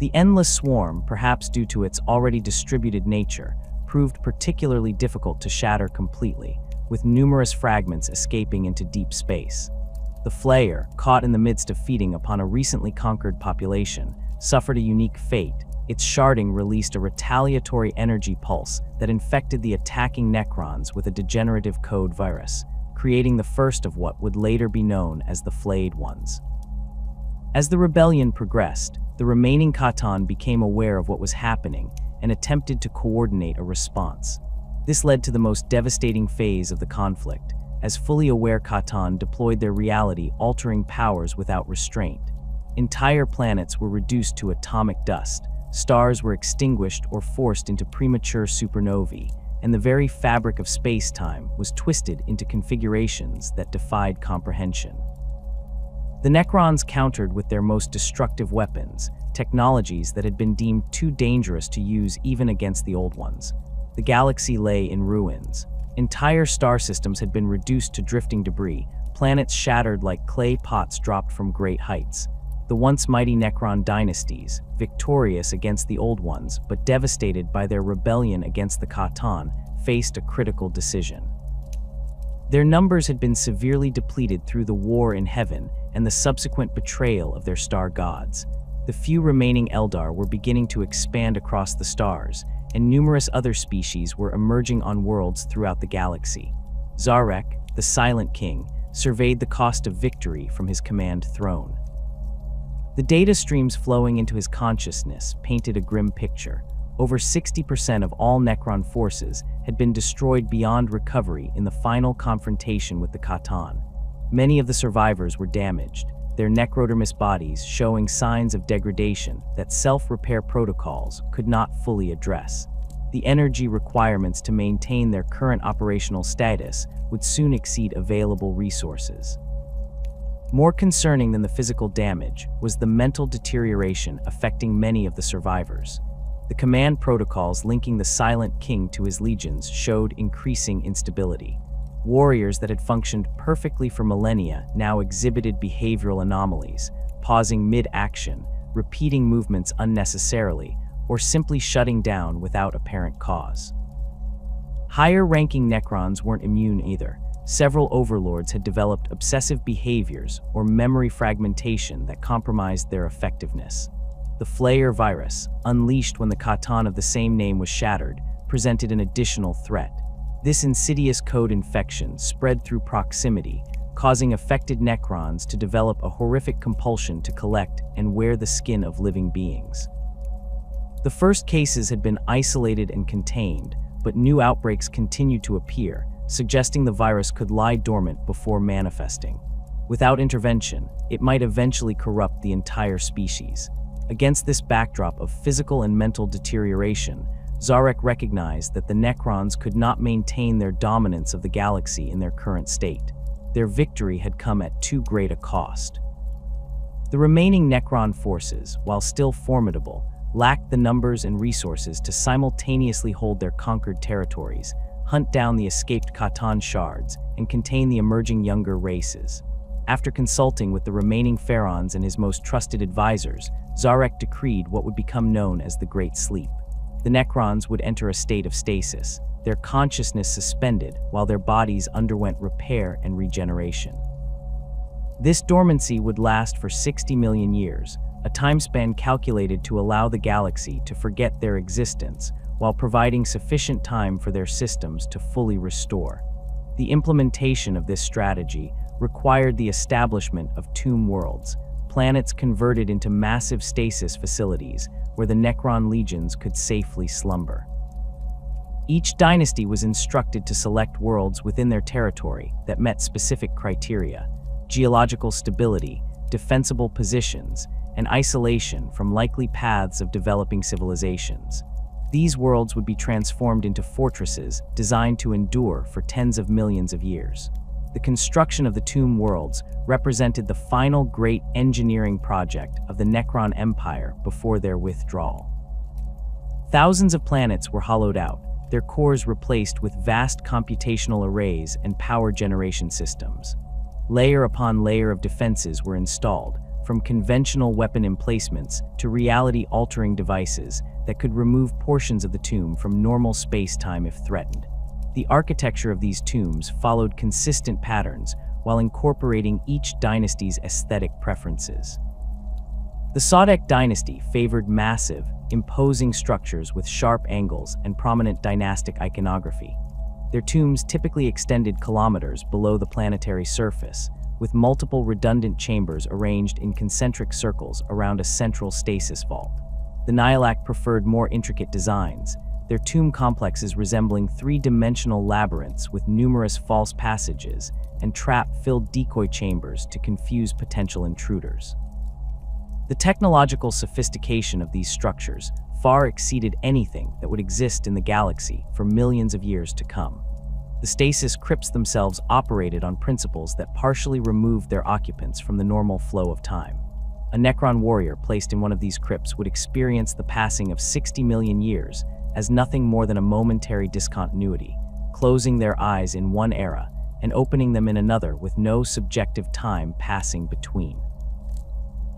The Endless Swarm, perhaps due to its already distributed nature, proved particularly difficult to shatter completely, with numerous fragments escaping into deep space. The Flayer, caught in the midst of feeding upon a recently conquered population, suffered a unique fate. Its sharding released a retaliatory energy pulse that infected the attacking Necrons with a degenerative code virus, creating the first of what would later be known as the Flayed Ones. As the rebellion progressed, the remaining Catan became aware of what was happening and attempted to coordinate a response. This led to the most devastating phase of the conflict, as fully aware Catan deployed their reality-altering powers without restraint. Entire planets were reduced to atomic dust, stars were extinguished or forced into premature supernovae, and the very fabric of space-time was twisted into configurations that defied comprehension. The Necrons countered with their most destructive weapons, technologies that had been deemed too dangerous to use even against the old ones. The galaxy lay in ruins. Entire star systems had been reduced to drifting debris, planets shattered like clay pots dropped from great heights. The once mighty Necron dynasties, victorious against the old ones but devastated by their rebellion against the Catan, faced a critical decision. Their numbers had been severely depleted through the war in heaven and the subsequent betrayal of their star gods. The few remaining Eldar were beginning to expand across the stars, and numerous other species were emerging on worlds throughout the galaxy. Zarek, the Silent King, surveyed the cost of victory from his command throne. The data streams flowing into his consciousness painted a grim picture. Over 60% of all Necron forces had been destroyed beyond recovery in the final confrontation with the Catan. Many of the survivors were damaged, their necrodermis bodies showing signs of degradation that self-repair protocols could not fully address. The energy requirements to maintain their current operational status would soon exceed available resources. More concerning than the physical damage was the mental deterioration affecting many of the survivors. The command protocols linking the Silent King to his legions showed increasing instability. Warriors that had functioned perfectly for millennia now exhibited behavioral anomalies, pausing mid-action, repeating movements unnecessarily, or simply shutting down without apparent cause. Higher-ranking Necrons weren't immune either. Several overlords had developed obsessive behaviors or memory fragmentation that compromised their effectiveness. The Flayer virus, unleashed when the Catan of the same name was shattered, presented an additional threat. This insidious code infection spread through proximity, causing affected Necrons to develop a horrific compulsion to collect and wear the skin of living beings. The first cases had been isolated and contained, but new outbreaks continued to appear, suggesting the virus could lie dormant before manifesting. Without intervention, it might eventually corrupt the entire species. Against this backdrop of physical and mental deterioration, Zarek recognized that the Necrons could not maintain their dominance of the galaxy in their current state. Their victory had come at too great a cost. The remaining Necron forces, while still formidable, lacked the numbers and resources to simultaneously hold their conquered territories, hunt down the escaped Catan shards, and contain the emerging younger races. After consulting with the remaining Pharaons and his most trusted advisors, Zarek decreed what would become known as the Great Sleep. The Necrons would enter a state of stasis, their consciousness suspended while their bodies underwent repair and regeneration. This dormancy would last for 60 million years, a time span calculated to allow the galaxy to forget their existence while providing sufficient time for their systems to fully restore. The implementation of this strategy required the establishment of tomb worlds, planets converted into massive stasis facilities where the Necron legions could safely slumber. Each dynasty was instructed to select worlds within their territory that met specific criteria. geological stability, defensible positions, and isolation from likely paths of developing civilizations. These worlds would be transformed into fortresses designed to endure for tens of millions of years. The construction of the tomb worlds represented the final great engineering project of the Necron Empire before their withdrawal. Thousands of planets were hollowed out, their cores replaced with vast computational arrays and power generation systems. Layer upon layer of defenses were installed, from conventional weapon emplacements to reality-altering devices that could remove portions of the tomb from normal space-time if threatened. The architecture of these tombs followed consistent patterns while incorporating each dynasty's aesthetic preferences. The Sadek dynasty favored massive, imposing structures with sharp angles and prominent dynastic iconography. Their tombs typically extended kilometers below the planetary surface, with multiple redundant chambers arranged in concentric circles around a central stasis vault. The Nihilak preferred more intricate designs, their tomb complexes resembling three-dimensional labyrinths with numerous false passages and trap-filled decoy chambers to confuse potential intruders. The technological sophistication of these structures far exceeded anything that would exist in the galaxy for millions of years to come. The stasis crypts themselves operated on principles that partially removed their occupants from the normal flow of time. A Necron warrior placed in one of these crypts would experience the passing of 60 million years as nothing more than a momentary discontinuity, closing their eyes in one era and opening them in another with no subjective time passing between.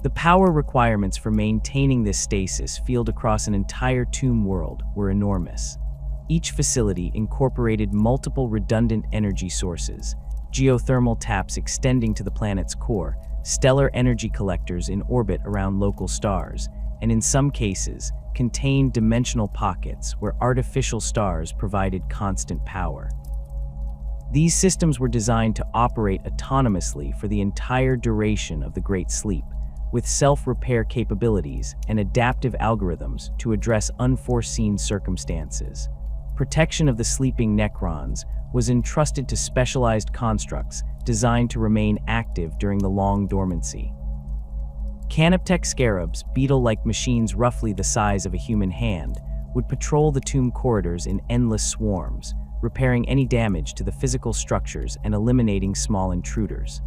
The power requirements for maintaining this stasis field across an entire tomb world were enormous. Each facility incorporated multiple redundant energy sources, geothermal taps extending to the planet's core, stellar energy collectors in orbit around local stars, and in some cases, contained dimensional pockets where artificial stars provided constant power. These systems were designed to operate autonomously for the entire duration of the Great Sleep, with self-repair capabilities and adaptive algorithms to address unforeseen circumstances. Protection of the sleeping Necrons was entrusted to specialized constructs designed to remain active during the long dormancy. Canoptech scarabs, beetle-like machines roughly the size of a human hand, would patrol the tomb corridors in endless swarms, repairing any damage to the physical structures and eliminating small intruders.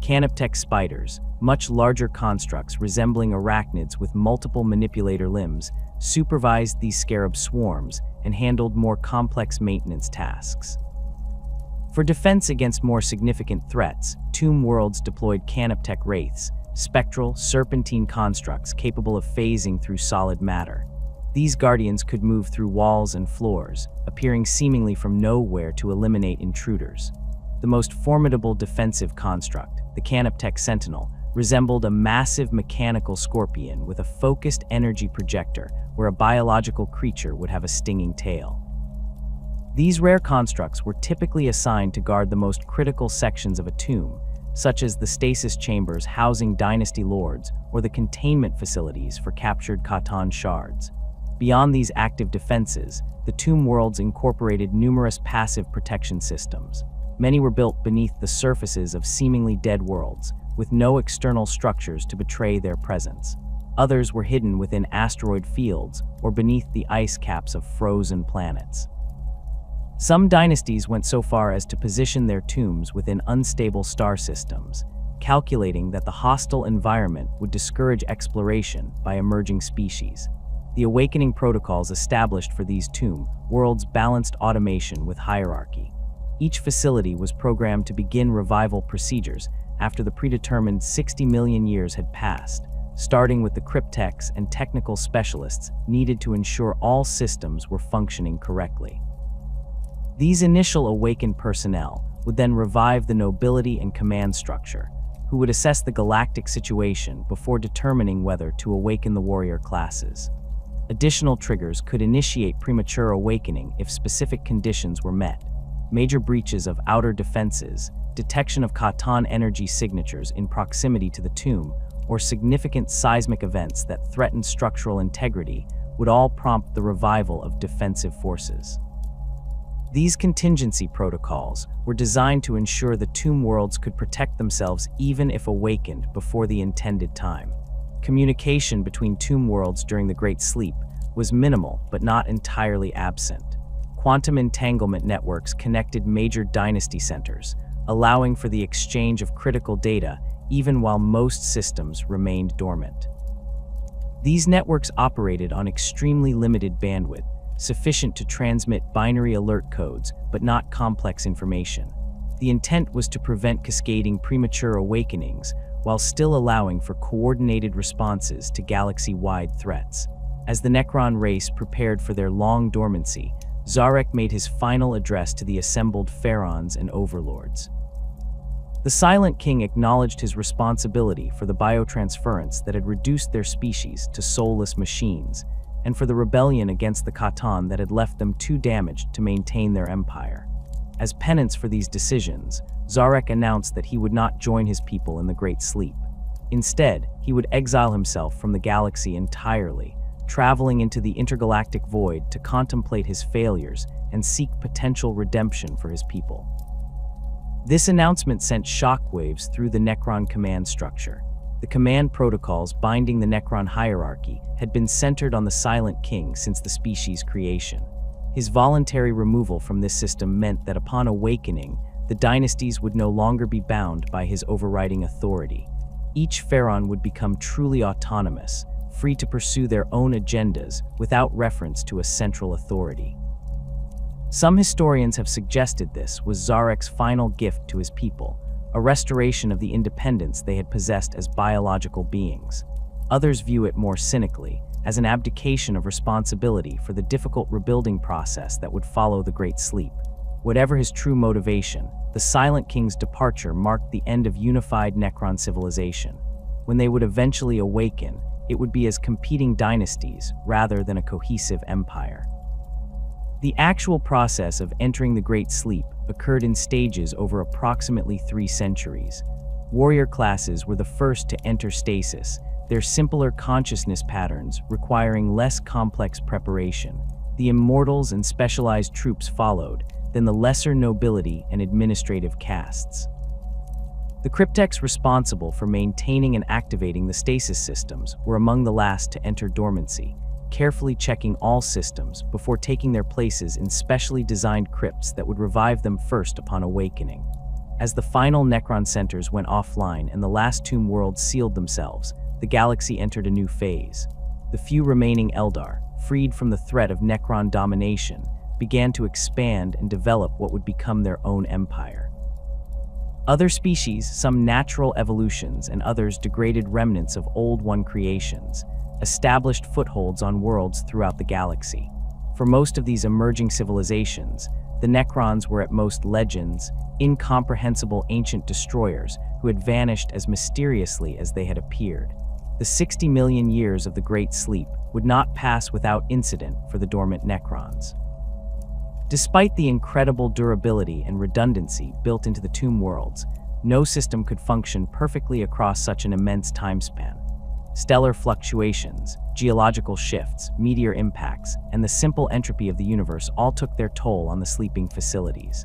Canoptech spiders, much larger constructs resembling arachnids with multiple manipulator limbs, supervised these scarab swarms and handled more complex maintenance tasks. For defense against more significant threats, tomb worlds deployed Canoptech wraiths, spectral, serpentine constructs capable of phasing through solid matter. These guardians could move through walls and floors, appearing seemingly from nowhere to eliminate intruders. The most formidable defensive construct, the Canoptech Sentinel, resembled a massive mechanical scorpion with a focused energy projector where a biological creature would have a stinging tail. These rare constructs were typically assigned to guard the most critical sections of a tomb, such as the stasis chambers housing dynasty lords or the containment facilities for captured Khatan shards. Beyond these active defenses, the tomb worlds incorporated numerous passive protection systems. Many were built beneath the surfaces of seemingly dead worlds, with no external structures to betray their presence. Others were hidden within asteroid fields or beneath the ice caps of frozen planets. Some dynasties went so far as to position their tombs within unstable star systems, calculating that the hostile environment would discourage exploration by emerging species. The awakening protocols established for these tomb worlds balanced automation with hierarchy. Each facility was programmed to begin revival procedures after the predetermined 60 million years had passed, starting with the cryptechs and technical specialists needed to ensure all systems were functioning correctly. These initial awakened personnel would then revive the nobility and command structure, who would assess the galactic situation before determining whether to awaken the warrior classes. Additional triggers could initiate premature awakening if specific conditions were met. Major breaches of outer defenses, detection of Khatan energy signatures in proximity to the tomb, or significant seismic events that threatened structural integrity would all prompt the revival of defensive forces. These contingency protocols were designed to ensure the tomb worlds could protect themselves even if awakened before the intended time. Communication between tomb worlds during the Great Sleep was minimal but not entirely absent. Quantum entanglement networks connected major dynasty centers, allowing for the exchange of critical data even while most systems remained dormant. These networks operated on extremely limited bandwidth, sufficient to transmit binary alert codes but not complex information. The intent was to prevent cascading premature awakenings while still allowing for coordinated responses to galaxy-wide threats. As the Necron race prepared for their long dormancy, Zarek made his final address to the assembled pharaons and overlords. The Silent King acknowledged his responsibility for the biotransference that had reduced their species to soulless machines, and for the rebellion against the Khatan that had left them too damaged to maintain their empire. As penance for these decisions, Zarek announced that he would not join his people in the Great Sleep. Instead, he would exile himself from the galaxy entirely, traveling into the intergalactic void to contemplate his failures and seek potential redemption for his people. This announcement sent shockwaves through the Necron command structure. The command protocols binding the Necron hierarchy had been centered on the Silent King since the species' creation. His voluntary removal from this system meant that upon awakening, the dynasties would no longer be bound by his overriding authority. Each pharaon would become truly autonomous, free to pursue their own agendas without reference to a central authority. Some historians have suggested this was Zarek's final gift to his people, a restoration of the independence they had possessed as biological beings. Others view it more cynically, as an abdication of responsibility for the difficult rebuilding process that would follow the Great Sleep. Whatever his true motivation, the Silent King's departure marked the end of unified Necron civilization. When they would eventually awaken, it would be as competing dynasties rather than a cohesive empire. The actual process of entering the Great Sleep occurred in stages over approximately 3 centuries. Warrior classes were the first to enter stasis, their simpler consciousness patterns requiring less complex preparation. The immortals and specialized troops followed, then the lesser nobility and administrative castes. The cryptechs responsible for maintaining and activating the stasis systems were among the last to enter dormancy, carefully checking all systems before taking their places in specially designed crypts that would revive them first upon awakening. As the final Necron centers went offline and the last tomb worlds sealed themselves, the galaxy entered a new phase. The few remaining Eldar, freed from the threat of Necron domination, began to expand and develop what would become their own empire. Other species, some natural evolutions and others degraded remnants of Old One creations, established footholds on worlds throughout the galaxy. For most of these emerging civilizations, the Necrons were at most legends, incomprehensible ancient destroyers who had vanished as mysteriously as they had appeared. The 60 million years of the Great Sleep would not pass without incident for the dormant Necrons. Despite the incredible durability and redundancy built into the tomb worlds, no system could function perfectly across such an immense time span. Stellar fluctuations, geological shifts, meteor impacts, and the simple entropy of the universe all took their toll on the sleeping facilities.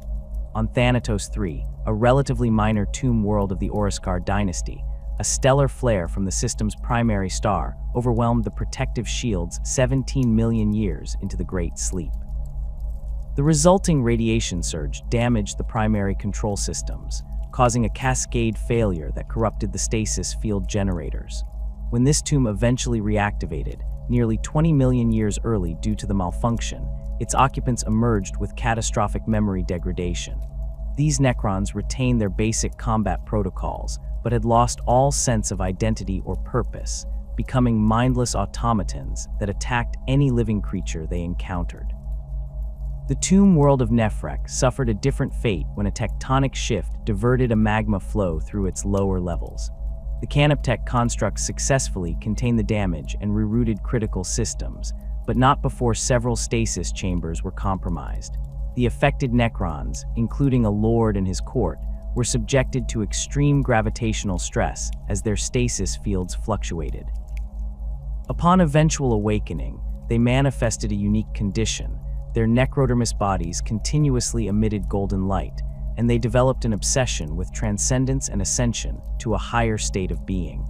On Thanatos III, a relatively minor tomb world of the Oriskar dynasty, a stellar flare from the system's primary star overwhelmed the protective shields 17 million years into the Great Sleep. The resulting radiation surge damaged the primary control systems, causing a cascade failure that corrupted the stasis field generators. When this tomb eventually reactivated, nearly 20 million years early due to the malfunction, its occupants emerged with catastrophic memory degradation. These Necrons retained their basic combat protocols, but had lost all sense of identity or purpose, becoming mindless automatons that attacked any living creature they encountered. The tomb world of Nephrek suffered a different fate when a tectonic shift diverted a magma flow through its lower levels. The Canoptech construct successfully contained the damage and rerouted critical systems, but not before several stasis chambers were compromised. The affected Necrons, including a lord and his court, were subjected to extreme gravitational stress as their stasis fields fluctuated. Upon eventual awakening, they manifested a unique condition. their necrodermis bodies continuously emitted golden light, and they developed an obsession with transcendence and ascension to a higher state of being.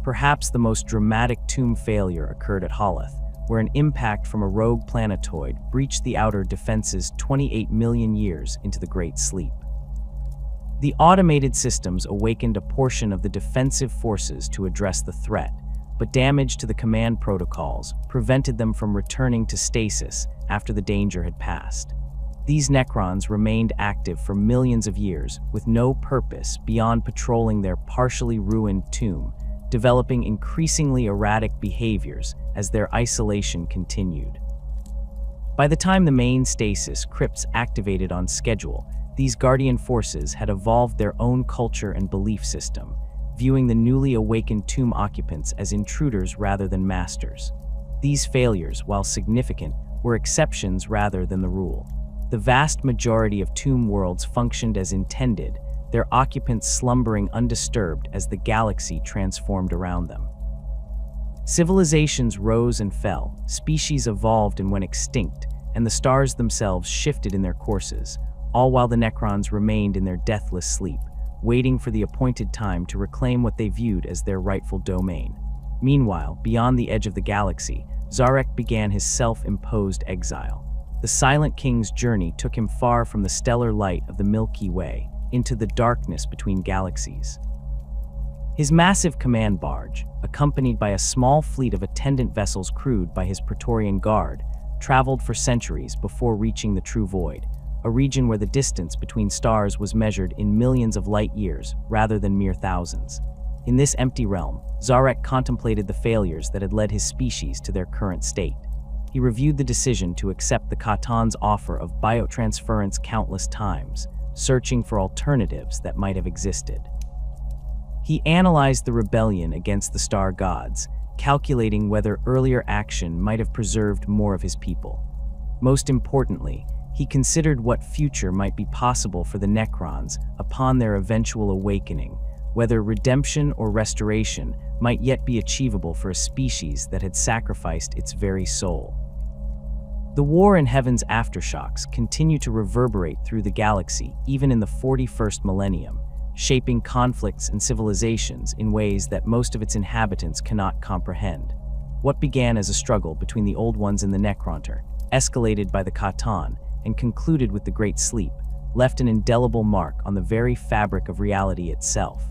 Perhaps the most dramatic tomb failure occurred at Holoth, where an impact from a rogue planetoid breached the outer defenses 28 million years into the Great Sleep. The automated systems awakened a portion of the defensive forces to address the threat, but damage to the command protocols prevented them from returning to stasis after the danger had passed. These Necrons remained active for millions of years with no purpose beyond patrolling their partially ruined tomb, developing increasingly erratic behaviors as their isolation continued. By the time the main stasis crypts activated on schedule, these Guardian forces had evolved their own culture and belief system, viewing the newly awakened tomb occupants as intruders rather than masters. These failures, while significant, were exceptions rather than the rule. The vast majority of tomb worlds functioned as intended, their occupants slumbering undisturbed as the galaxy transformed around them. Civilizations rose and fell, species evolved and went extinct, and the stars themselves shifted in their courses, all while the Necrons remained in their deathless sleep, waiting for the appointed time to reclaim what they viewed as their rightful domain. Meanwhile, beyond the edge of the galaxy, Zarek began his self-imposed exile. The Silent King's journey took him far from the stellar light of the Milky Way into the darkness between galaxies. His massive command barge, accompanied by a small fleet of attendant vessels crewed by his Praetorian Guard, traveled for centuries before reaching the True Void, a region where the distance between stars was measured in millions of light years rather than mere thousands. In this empty realm, Zarek contemplated the failures that had led his species to their current state. He reviewed the decision to accept the Khatan's offer of biotransference countless times, searching for alternatives that might have existed. He analyzed the rebellion against the star gods, calculating whether earlier action might have preserved more of his people. Most importantly, he considered what future might be possible for the Necrons upon their eventual awakening, whether redemption or restoration might yet be achievable for a species that had sacrificed its very soul. The war in Heaven's aftershocks continue to reverberate through the galaxy even in the 41st millennium, shaping conflicts and civilizations in ways that most of its inhabitants cannot comprehend. What began as a struggle between the Old Ones and the Necrontyr, escalated by the Khatan, and concluded with the Great Sleep, left an indelible mark on the very fabric of reality itself.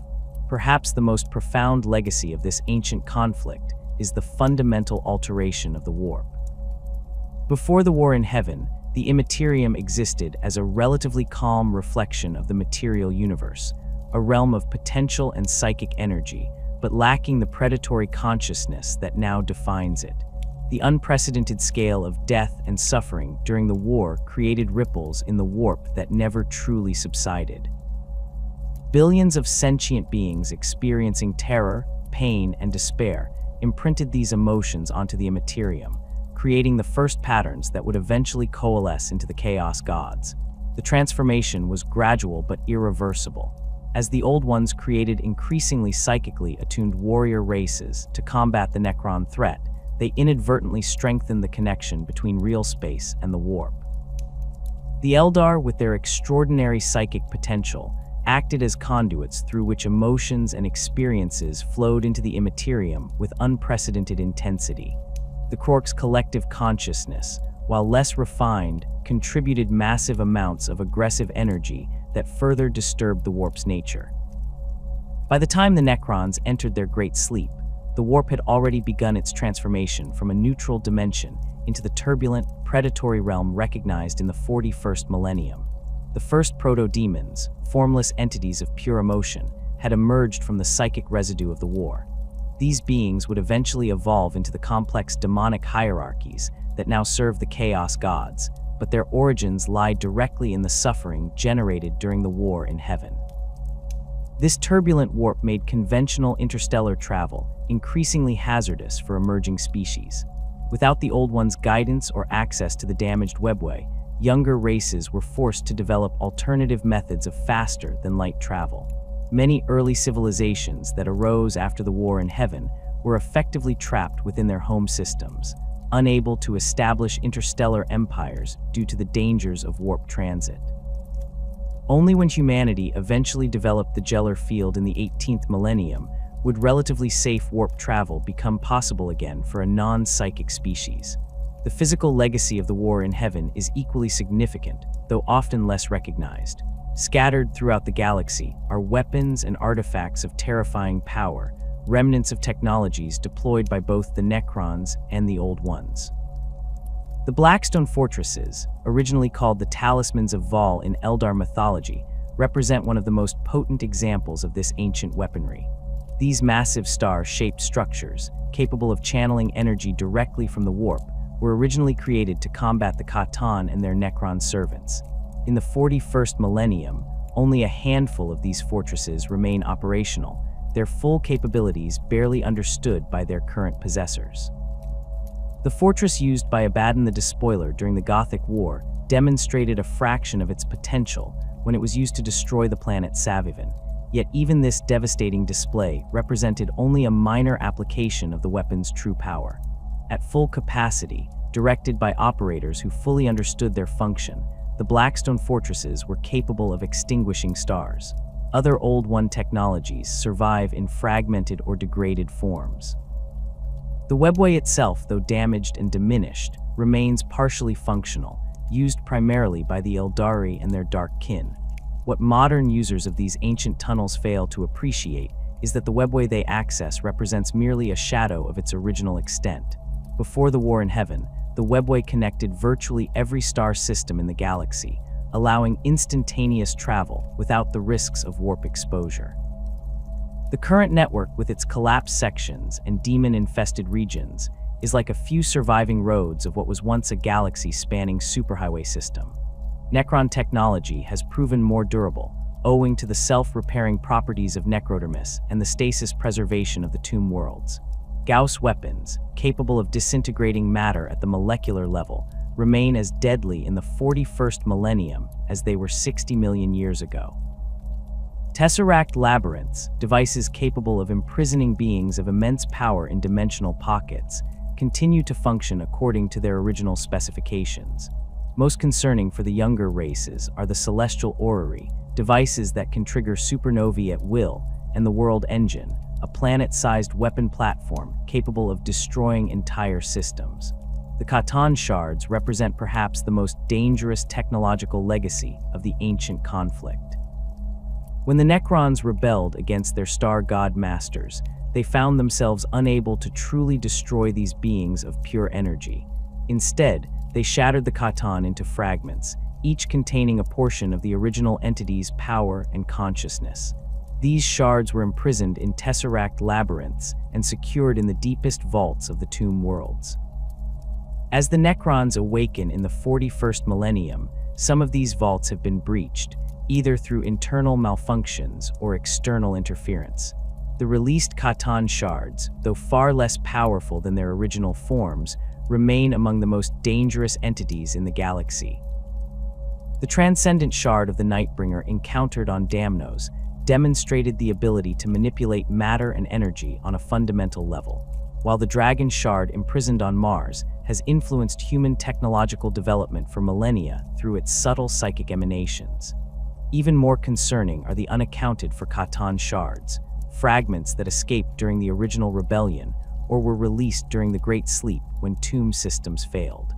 Perhaps the most profound legacy of this ancient conflict is the fundamental alteration of the warp. Before the war in Heaven, the Imperium existed as a relatively calm reflection of the material universe, a realm of potential and psychic energy, but lacking the predatory consciousness that now defines it. The unprecedented scale of death and suffering during the war created ripples in the warp that never truly subsided. Billions of sentient beings experiencing terror, pain, and despair imprinted these emotions onto the Imperium, creating the first patterns that would eventually coalesce into the Chaos Gods. The transformation was gradual but irreversible, as the Old Ones created increasingly psychically attuned warrior races to combat the Necron threat. They inadvertently strengthened the connection between real space and the warp. The Eldar, with their extraordinary psychic potential, acted as conduits through which emotions and experiences flowed into the Imperium with unprecedented intensity. The Krork's collective consciousness, while less refined, contributed massive amounts of aggressive energy that further disturbed the warp's nature. By the time the Necrons entered their Great Sleep, the warp had already begun its transformation from a neutral dimension into the turbulent, predatory realm recognized in the 41st millennium. The first proto-demons, formless entities of pure emotion, had emerged from the psychic residue of the war. These beings would eventually evolve into the complex demonic hierarchies that now serve the Chaos Gods, but their origins lie directly in the suffering generated during the war in Heaven. This turbulent warp made conventional interstellar travel increasingly hazardous for emerging species. Without the Old Ones' guidance or access to the damaged webway, younger races were forced to develop alternative methods of faster-than-light travel. Many early civilizations that arose after the war in Heaven were effectively trapped within their home systems, unable to establish interstellar empires due to the dangers of warp transit. Only when humanity eventually developed the Gellar field in the 18th millennium would relatively safe warp travel become possible again for a non-psychic species. The physical legacy of the War in Heaven is equally significant, though often less recognized. Scattered throughout the galaxy are weapons and artifacts of terrifying power, remnants of technologies deployed by both the Necrons and the Old Ones. The Blackstone fortresses, originally called the Talismans of Vol in Eldar mythology, represent one of the most potent examples of this ancient weaponry. These massive star-shaped structures, capable of channeling energy directly from the warp, were originally created to combat the Catan and their Necron servants. In the 41st millennium, only a handful of these fortresses remain operational, their full capabilities barely understood by their current possessors. The fortress used by Abaddon the Despoiler during the Gothic War demonstrated a fraction of its potential when it was used to destroy the planet Savivan, yet even this devastating display represented only a minor application of the weapon's true power. At full capacity, directed by operators who fully understood their function, the Blackstone fortresses were capable of extinguishing stars. Other Old One technologies survive in fragmented or degraded forms. The webway itself, though damaged and diminished, remains partially functional, used primarily by the Eldari and their dark kin. What modern users of these ancient tunnels fail to appreciate is that the webway they access represents merely a shadow of its original extent. Before the War in Heaven, the webway connected virtually every star system in the galaxy, allowing instantaneous travel without the risks of warp exposure. The current network, with its collapsed sections and demon-infested regions, is like a few surviving roads of what was once a galaxy-spanning superhighway system. Necron technology has proven more durable, owing to the self-repairing properties of necrodermis and the stasis preservation of the tomb worlds. Gauss weapons, capable of disintegrating matter at the molecular level, remain as deadly in the 41st millennium as they were 60 million years ago. Tesseract labyrinths, devices capable of imprisoning beings of immense power in dimensional pockets, continue to function according to their original specifications. Most concerning for the younger races are the celestial orrery, devices that can trigger supernovae at will, and the World Engine, a planet-sized weapon platform capable of destroying entire systems. The Catan shards represent perhaps the most dangerous technological legacy of the ancient conflict. When the Necrons rebelled against their star god masters, they found themselves unable to truly destroy these beings of pure energy. Instead, they shattered the Catan into fragments, each containing a portion of the original entity's power and consciousness. These shards were imprisoned in tesseract labyrinths and secured in the deepest vaults of the tomb worlds. As the Necrons awaken in the 41st millennium, some of these vaults have been breached, either through internal malfunctions or external interference. The released Catan shards, though far less powerful than their original forms, remain among the most dangerous entities in the galaxy. The transcendent shard of the Nightbringer encountered on Damnos demonstrated the ability to manipulate matter and energy on a fundamental level, while the Dragon shard imprisoned on Mars has influenced human technological development for millennia through its subtle psychic emanations. Even more concerning are the unaccounted for Catan shards, fragments that escaped during the original rebellion or were released during the Great Sleep when tomb systems failed.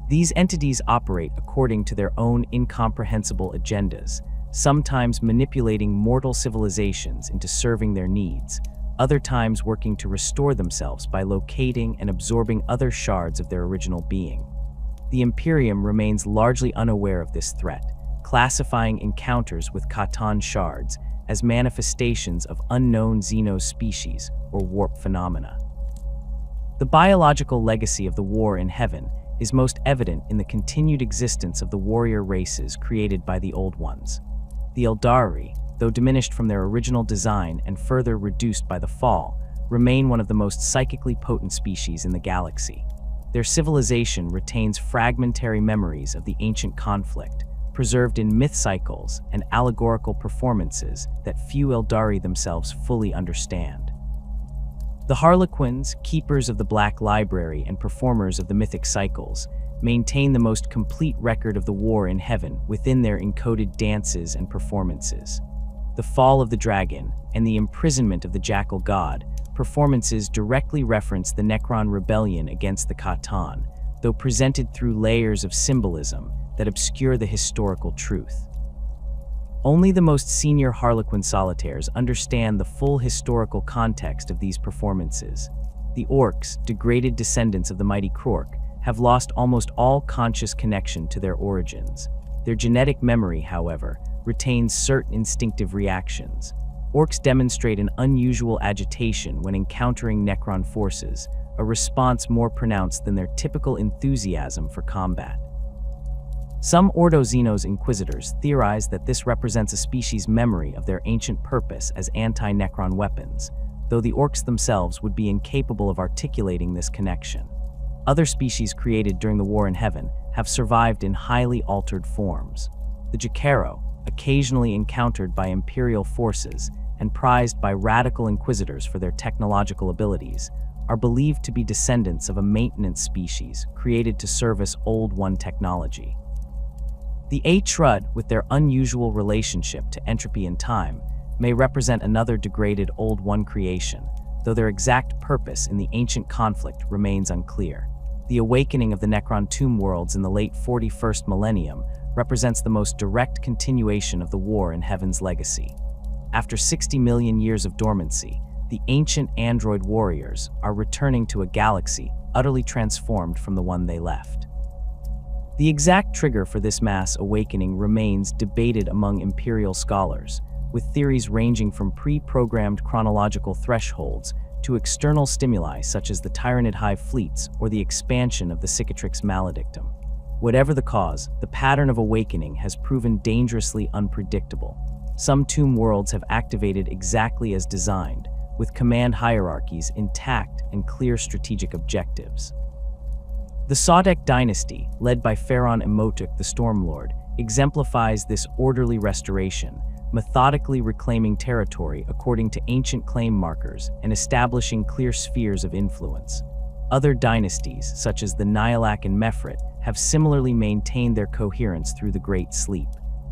These entities operate according to their own incomprehensible agendas, sometimes manipulating mortal civilizations into serving their needs, other times working to restore themselves by locating and absorbing other shards of their original being. The Imperium remains largely unaware of this threat, classifying encounters with Catan shards as manifestations of unknown xenospecies or warp phenomena. The biological legacy of the War in Heaven is most evident in the continued existence of the warrior races created by the Old Ones. The Eldari, though diminished from their original design and further reduced by the Fall, remain one of the most psychically potent species in the galaxy. Their civilization retains fragmentary memories of the ancient conflict, preserved in myth cycles and allegorical performances that few Eldari themselves fully understand. The Harlequins, keepers of the Black Library and performers of the mythic cycles, maintain the most complete record of the war in heaven within their encoded dances and performances. The fall of the dragon and the imprisonment of the jackal god performances directly reference the Necron rebellion against the Khatan, though presented through layers of symbolism that obscure the historical truth. Only the most senior Harlequin solitaires understand the full historical context of these performances. The orcs, degraded descendants of the mighty Krork, have lost almost all conscious connection to their origins. Their genetic memory, however, retains certain instinctive reactions. Orcs demonstrate an unusual agitation when encountering Necron forces, a response more pronounced than their typical enthusiasm for combat. Some Ordo Xenos inquisitors theorize that this represents a species' memory of their ancient purpose as anti-Necron weapons, though the orcs themselves would be incapable of articulating this connection. Other species created during the War in Heaven have survived in highly altered forms. The Jacaro, occasionally encountered by Imperial forces and prized by radical inquisitors for their technological abilities, are believed to be descendants of a maintenance species created to service Old One technology. The Trud, with their unusual relationship to entropy and time, may represent another degraded Old One creation, though their exact purpose in the ancient conflict remains unclear. The awakening of the Necron tomb worlds in the late 41st millennium represents the most direct continuation of the War in Heaven's legacy. After 60 million years of dormancy, the ancient android warriors are returning to a galaxy utterly transformed from the one they left. The exact trigger for this mass awakening remains debated among Imperial scholars, with theories ranging from pre-programmed chronological thresholds to external stimuli such as the Tyranid hive fleets or the expansion of the Cicatrix maledictum. Whatever the cause, the pattern of awakening has proven dangerously unpredictable. Some tomb worlds have activated exactly as designed, with command hierarchies intact and clear strategic objectives. The Sodek dynasty, led by Pharaon Emotuk the Stormlord, exemplifies this orderly restoration, methodically reclaiming territory according to ancient claim markers and establishing clear spheres of influence. Other dynasties, such as the Nihilak and Mefrit, have similarly maintained their coherence through the Great Sleep.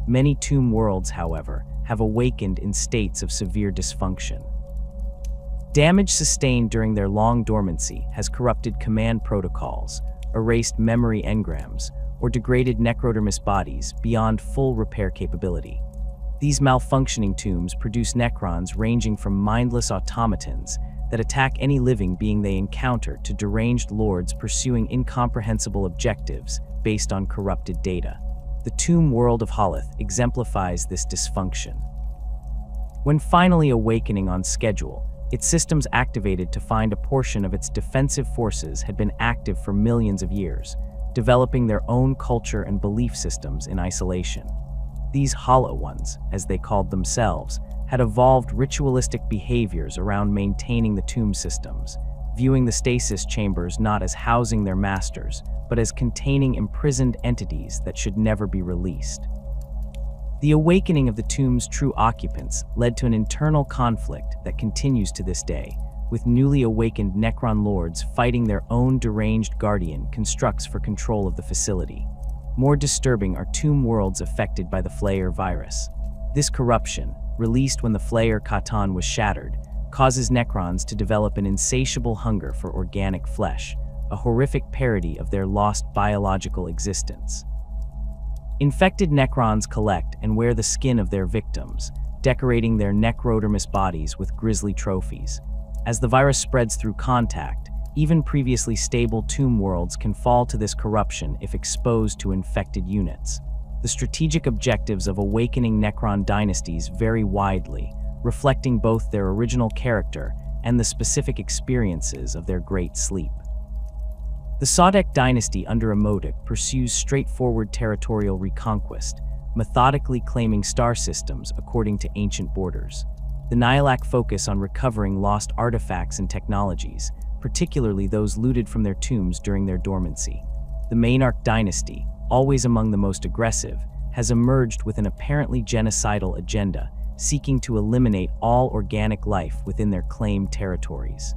Many tomb worlds, however, have awakened in states of severe dysfunction. Damage sustained during their long dormancy has corrupted command protocols, erased memory engrams, or degraded necrodermis bodies beyond full repair capability. These malfunctioning tombs produce Necrons ranging from mindless automatons that attack any living being they encounter to deranged lords pursuing incomprehensible objectives based on corrupted data. The tomb world of Haleth exemplifies this dysfunction. When finally awakening on schedule, its systems activated to find a portion of its defensive forces had been active for millions of years, developing their own culture and belief systems in isolation. These Hollow Ones, as they called themselves, had evolved ritualistic behaviors around maintaining the tomb systems, viewing the stasis chambers not as housing their masters, but as containing imprisoned entities that should never be released. The awakening of the tomb's true occupants led to an internal conflict that continues to this day, with newly awakened Necron lords fighting their own deranged guardian constructs for control of the facility. More disturbing are tomb worlds affected by the Flayer virus. This corruption, released when the Flayer Khatan was shattered, causes Necrons to develop an insatiable hunger for organic flesh, a horrific parody of their lost biological existence. Infected Necrons collect and wear the skin of their victims, decorating their necrodermis bodies with grisly trophies. As the virus spreads through contact, even previously stable tomb worlds can fall to this corruption if exposed to infected units. The strategic objectives of awakening Necron dynasties vary widely, reflecting both their original character and the specific experiences of their Great Sleep. The Sodek dynasty under Emotic pursues straightforward territorial reconquest, methodically claiming star systems according to ancient borders. The Nihilak focus on recovering lost artifacts and technologies, particularly those looted from their tombs during their dormancy. The Maynarch dynasty, always among the most aggressive, has emerged with an apparently genocidal agenda, seeking to eliminate all organic life within their claimed territories.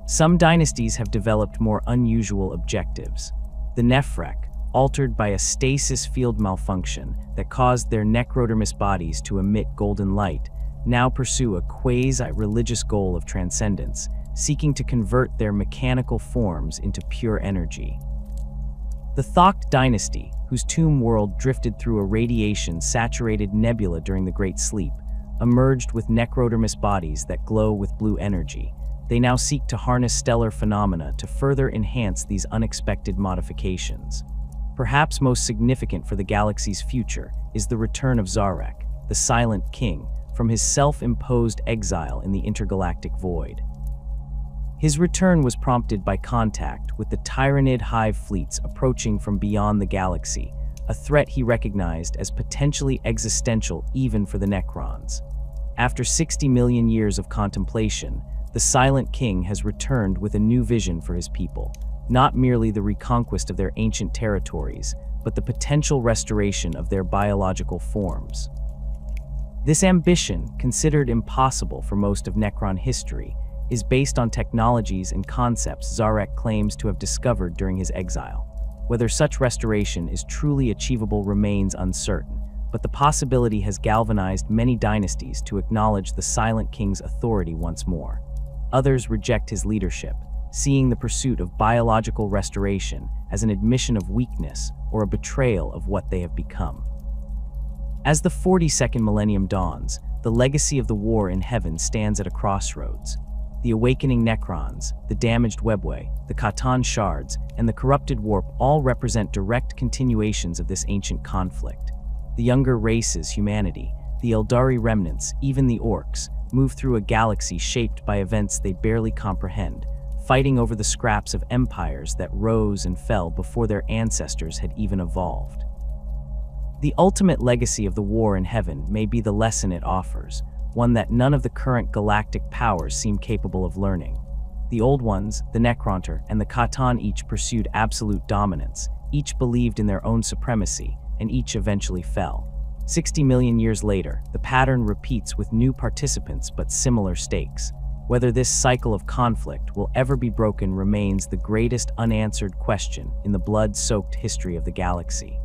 Some dynasties have developed more unusual objectives. The Nephrek, altered by a stasis field malfunction that caused their necrodermis bodies to emit golden light, now pursue a quasi-religious goal of transcendence, seeking to convert their mechanical forms into pure energy. The Thoth dynasty, whose tomb world drifted through a radiation-saturated nebula during the Great Sleep, emerged with necrodermis bodies that glow with blue energy. They now seek to harness stellar phenomena to further enhance these unexpected modifications. Perhaps most significant for the galaxy's future is the return of Zarek, the Silent King, from his self-imposed exile in the intergalactic void. His return was prompted by contact with the Tyranid hive fleets approaching from beyond the galaxy, a threat he recognized as potentially existential even for the Necrons. After 60 million years of contemplation, the Silent King has returned with a new vision for his people, not merely the reconquest of their ancient territories, but the potential restoration of their biological forms. This ambition, considered impossible for most of Necron history, is based on technologies and concepts Zarek claims to have discovered during his exile. Whether such restoration is truly achievable remains uncertain, but the possibility has galvanized many dynasties to acknowledge the Silent King's authority once more. Others reject his leadership, seeing the pursuit of biological restoration as an admission of weakness or a betrayal of what they have become. As the 42nd millennium dawns, the legacy of the war in heaven stands at a crossroads. The awakening Necrons, the damaged webway, the Catan shards, and the corrupted warp all represent direct continuations of this ancient conflict. The younger races, humanity, the Eldari remnants, even the orcs, move through a galaxy shaped by events they barely comprehend, fighting over the scraps of empires that rose and fell before their ancestors had even evolved. The ultimate legacy of the war in heaven may be the lesson it offers, one that none of the current galactic powers seem capable of learning. The old ones, the Necrontyr and the Catan, each pursued absolute dominance, each believed in their own supremacy, and each eventually fell. 60 million years later, the pattern repeats with new participants but similar stakes. Whether this cycle of conflict will ever be broken remains the greatest unanswered question in the blood-soaked history of the galaxy.